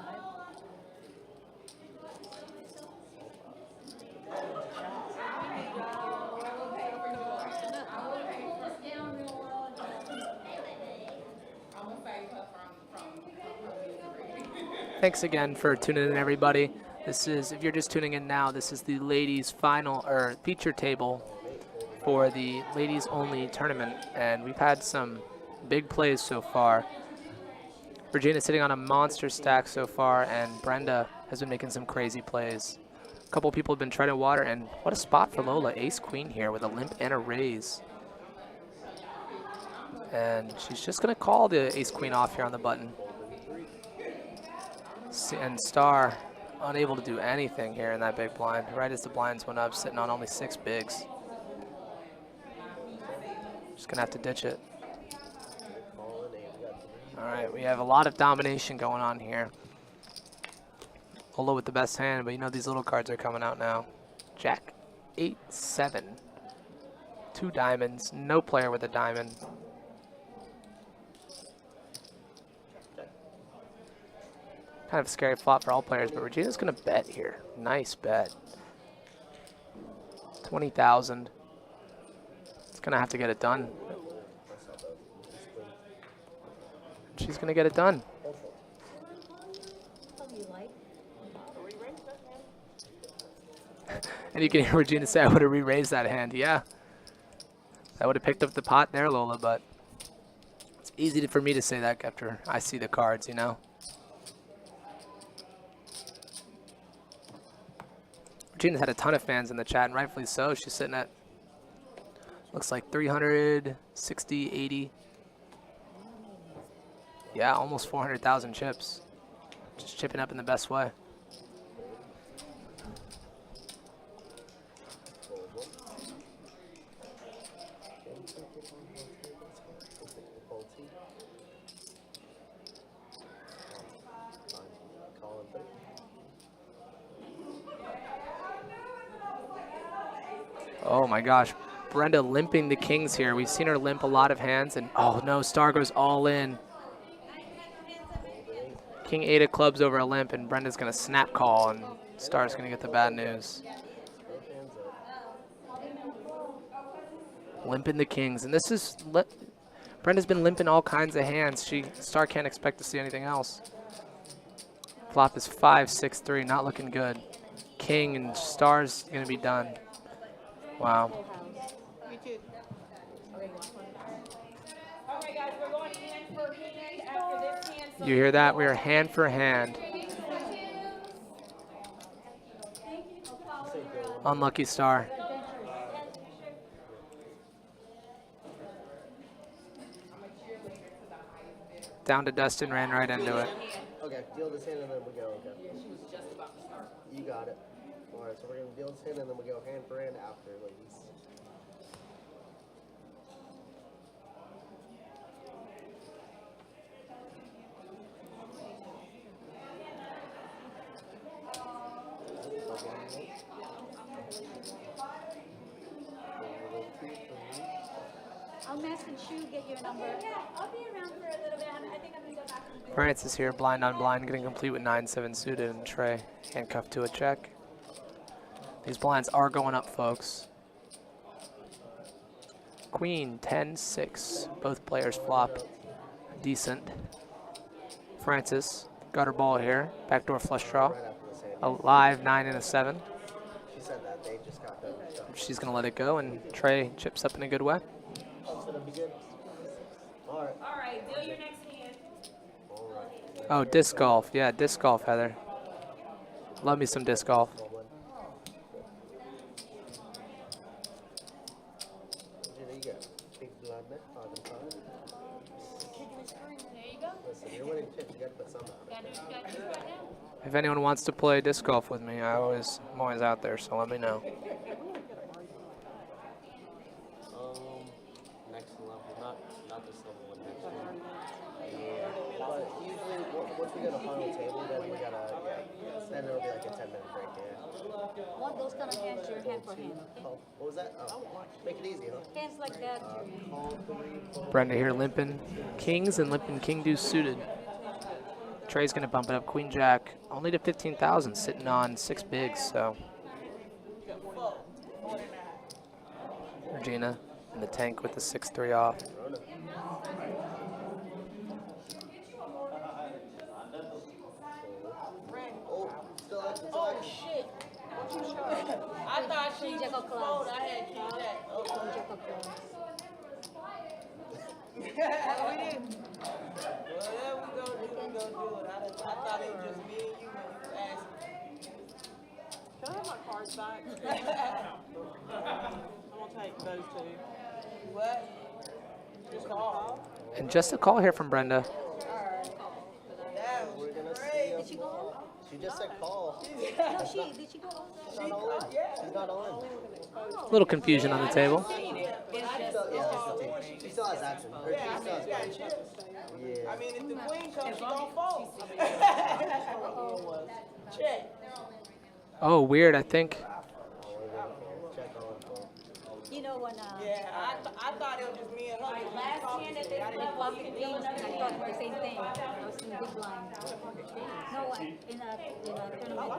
Thanks again for tuning in, everybody. This is, if you're just tuning in now, this is the ladies' final, or feature table for the ladies only tournament, and we've had some big plays so far. Regina's sitting on a monster stack so far, and Brenda has been making some crazy plays. A couple people have been treading water, and what a spot for Lola. Ace queen here with a limp and a raise. And she's just gonna call the ace queen off here on the button. And Star unable to do anything here in that big blind, right as the blinds went up, sitting on only 6 bigs. Just gonna have to ditch it. All right, we have a lot of domination going on here. Lola with the best hand, but you know these little cards are coming out now. Jack, 8, 7. 2 diamonds, no player with a diamond. Kind of a scary flop for all players, but Regina's gonna bet here. Nice bet. 20,000. It's gonna have to get it done. She's gonna get it done. And you can hear Regina say, I would have re-raised that hand. Yeah. I would have picked up the pot there, Lola, but it's easy for me to say that after I see the cards, you know? Regina's had a ton of fans in the chat, and rightfully so. She's sitting at, looks like 360, 80. Yeah, almost 400,000 chips. Just chipping up in the best way. Oh my gosh, Brenda limping the kings here. We've seen her limp a lot of hands, and oh no, Star goes all in. King 8 of clubs over a limp, and Brenda's gonna snap call, and Star's gonna get the bad news. Limping the kings, and this is, Brenda's been limping all kinds of hands. Star can't expect to see anything else. Flop is 5-6-3, not looking good. King and star's gonna be done. Wow. Me too. Okay, guys, we're going hand for hand after this hand. So You hear that? We are hand for hand. Unlucky star. Down to Dustin, ran right into it. Okay, deal this hand and then we go. Okay. You got it. All right, so we're gonna deal this hand and then we go hand for hand after, ladies. I'll mess and shoe, get your number. Yeah, I'll be around for a little bit. I think I'm gonna go back and Francis here, blind on blind, getting complete with 9-7 suited, and Trey handcuffed to a check. These blinds are going up, folks. Queen 10-6. Both players flop decent. Francis, gutter ball here, backdoor flush draw. A live 9 and a 7. She said that they just got done. She's gonna let it go, and Trey chips up in a good way. It's gonna be good. All right. all right, deal your next hand. All right. Oh, disc golf. Yeah, disc golf, Heather. Love me some disc golf. There you go. Big blind net, 5 and 5. There you go. Listen, you're winning chips. You gotta put some out. Gotta do right now. If anyone wants to play disc golf with me, I'm always out there, so let me know. Next level, not this level, but next one. Yeah, but usually once we get a final table, then we gotta, then it'll be like a 10-minute break, yeah. Want those kind of hands, your hand for hand, okay? Oh, what was that? Oh, make it easy, huh? Hands like that, your hand. Call 3, Brenda here, limping kings and limping king deuce suited. Trey's gonna bump it up, queen jack, only to 15,000, sitting on 6 bigs, so. Regina in the tank with the 6-3 off. Oh, still acting, still Oh acting. shit. What you showing? I thought she was Jack of fold. clubs. I had king jack. Queen jack of clubs. We didn't. Well, there we go. We go do it. I thought it was just me and you when you asked me. Can I have my cards back? I'm gonna take those two. What? Just call. And just a call here from Brenda. That We're was gonna see. great. Did she go home? She just said call. No, did she go home? She's not all in. She's not all in. A little confusion on the table. She still has action. Or she Yeah, I still mean, has you got action. chips. Yeah. I mean, if the queen comes, she gonna fold. Check. Oh, weird, I think. Check on call. You know when, Yeah, I thought it was just me and her. last hand that they played Pocket Kings, I thought it was the same thing. I was in the big blind. No, in a tournament.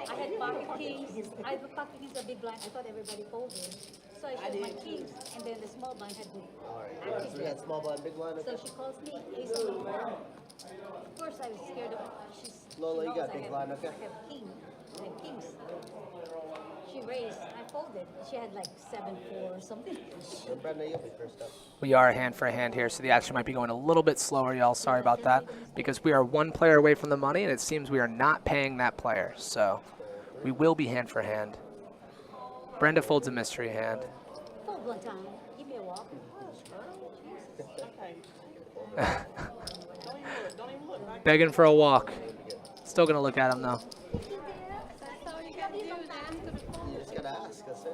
I had Pocket Kings. I had Pocket Kings a big blind. I thought everybody folded. So I showed my kings, and then the small blind had the All right. So we got small blind, big blind. So she calls me ace of the world. Of course, I was scared of she's. Lola, she you knows got I big have- blind, okay? I have king. I have kings. She raised. I folded. She had like 7-4 or something. And Brenda, you'll be first up. We are hand for hand here, so the action might be going a little bit slower, y'all. Sorry about that. Because we are one player away from the money, and it seems we are not paying that player. So we will be hand for hand. Brenda folds a mystery hand. Fold one time. Give me a walk. Begging for a walk. Still going to look at him, though. You just gotta ask. That's it.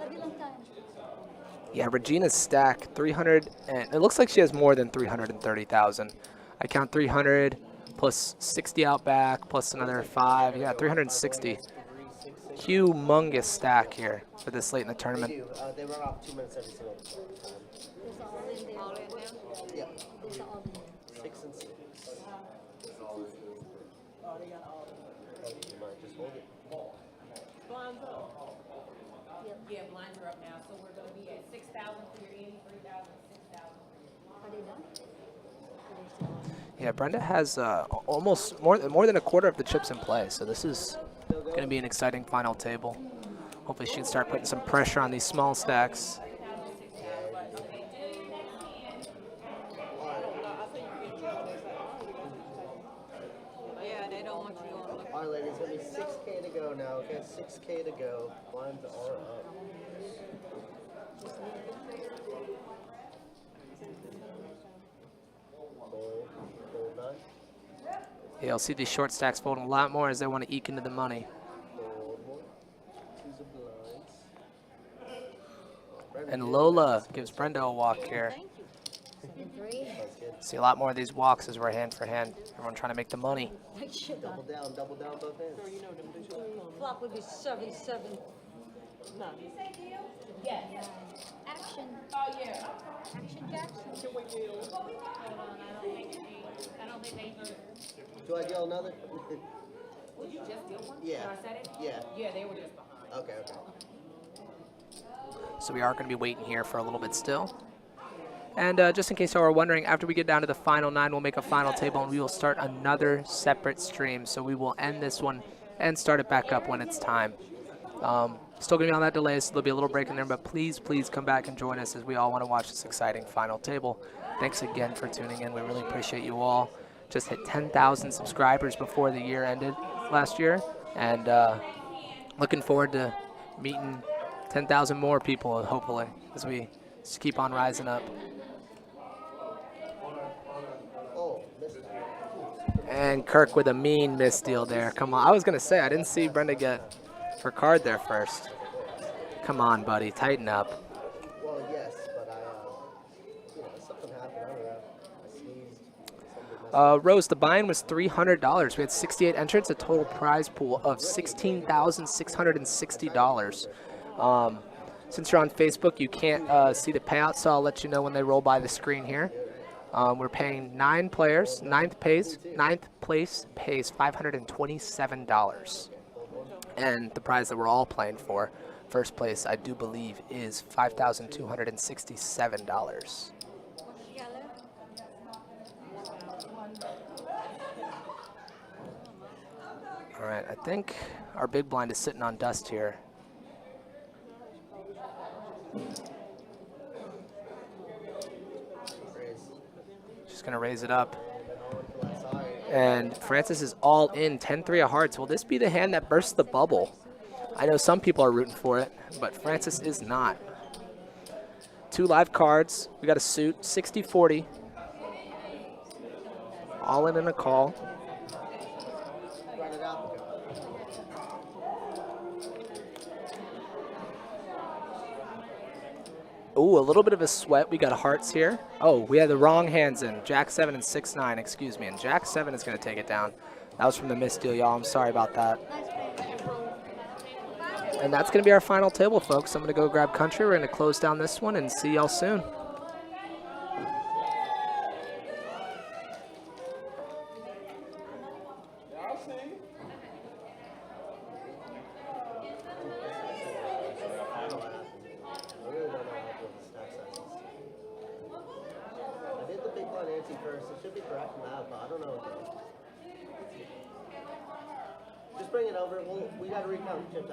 Yeah, Regina's stack 300, and it looks like she has more than 330,000. I count 300 plus 60 out back plus another 5. Yeah, 360. Humongous stack here for this late in the They tournament. do. They run off 2 minutes every single time. There's all in there. All in there? Yeah. There's all in there. 6 and 6. You might just hold it. Blinds up. Yeah, blinds are up now, so we're gonna be at 6,000 for your 80, 3,000, 6,000. Are they done? Yeah, Brenda has almost more than a quarter of the chips in play, so this is going to be an exciting final table. Hopefully she can start putting some pressure on these small stacks. Yeah, they don't want you going to look. All right, ladies, it's going to be 6K to go now, okay? 6K to go. Blinds are up. Fold 9. Yeah, you'll see these short stacks folding a lot more as they want to eke into the money. Fold 1. Twos of blinds. And Lola gives Brenda a walk here. See a lot more of these walks as we're hand for hand. Everyone trying to make the money. Double down both hands. Flop would be 77. No. Yes. Action. Oh, yeah. Action Jackson. I don't think they. Do I deal another? Would you just deal one? Yeah. When I said it? Yeah. Yeah, they were just behind. Okay. So we are going to be waiting here for a little bit still. And just in case you are wondering, after we get down to the final 9, we'll make a final table and we will start another separate stream. So we will end this one and start it back up when it's time. Still going to be on that delay, so there'll be a little break in there, but please come back and join us as we all want to watch this exciting final table. Thanks again for tuning in. We really appreciate you all. Just hit 10,000 subscribers before the year ended last year, and looking forward to meeting 10,000 more people, hopefully, as we just keep on rising up. And Kirk with a mean misdeal there. Come on. I was going to say, I didn't see Brenda get her card there first. Come on, buddy. Tighten up. Well, yes, but something happened. I don't know. I sneezed. Rose, the buy-in was $300. We had 68 entrants, a total prize pool of $16,660. Since you're on Facebook, you can't see the payout, so I'll let you know when they roll by the screen here. We're paying 9 players. Ninth place pays $527. And the prize that we're all playing for, first place, I do believe, is $5,267. All right, I think our big blind is sitting on dust here. Just gonna raise it up. And Francis is all in, 10-3 of hearts. Will this be the hand that bursts the bubble? I know some people are rooting for it, but Francis is not. 2 live cards. We got a suit, 60-40. All in a call. Ooh, a little bit of a sweat. We got hearts here. Oh, we had the wrong hands in. Jack 7 and 6-9, excuse me. And Jack 7 is going to take it down. That was from the misdeal, y'all. I'm sorry about that. And that's going to be our final table, folks. I'm going to go grab country. We're going to close down this one and see y'all soon. Just bring it over. We got to recount the chips.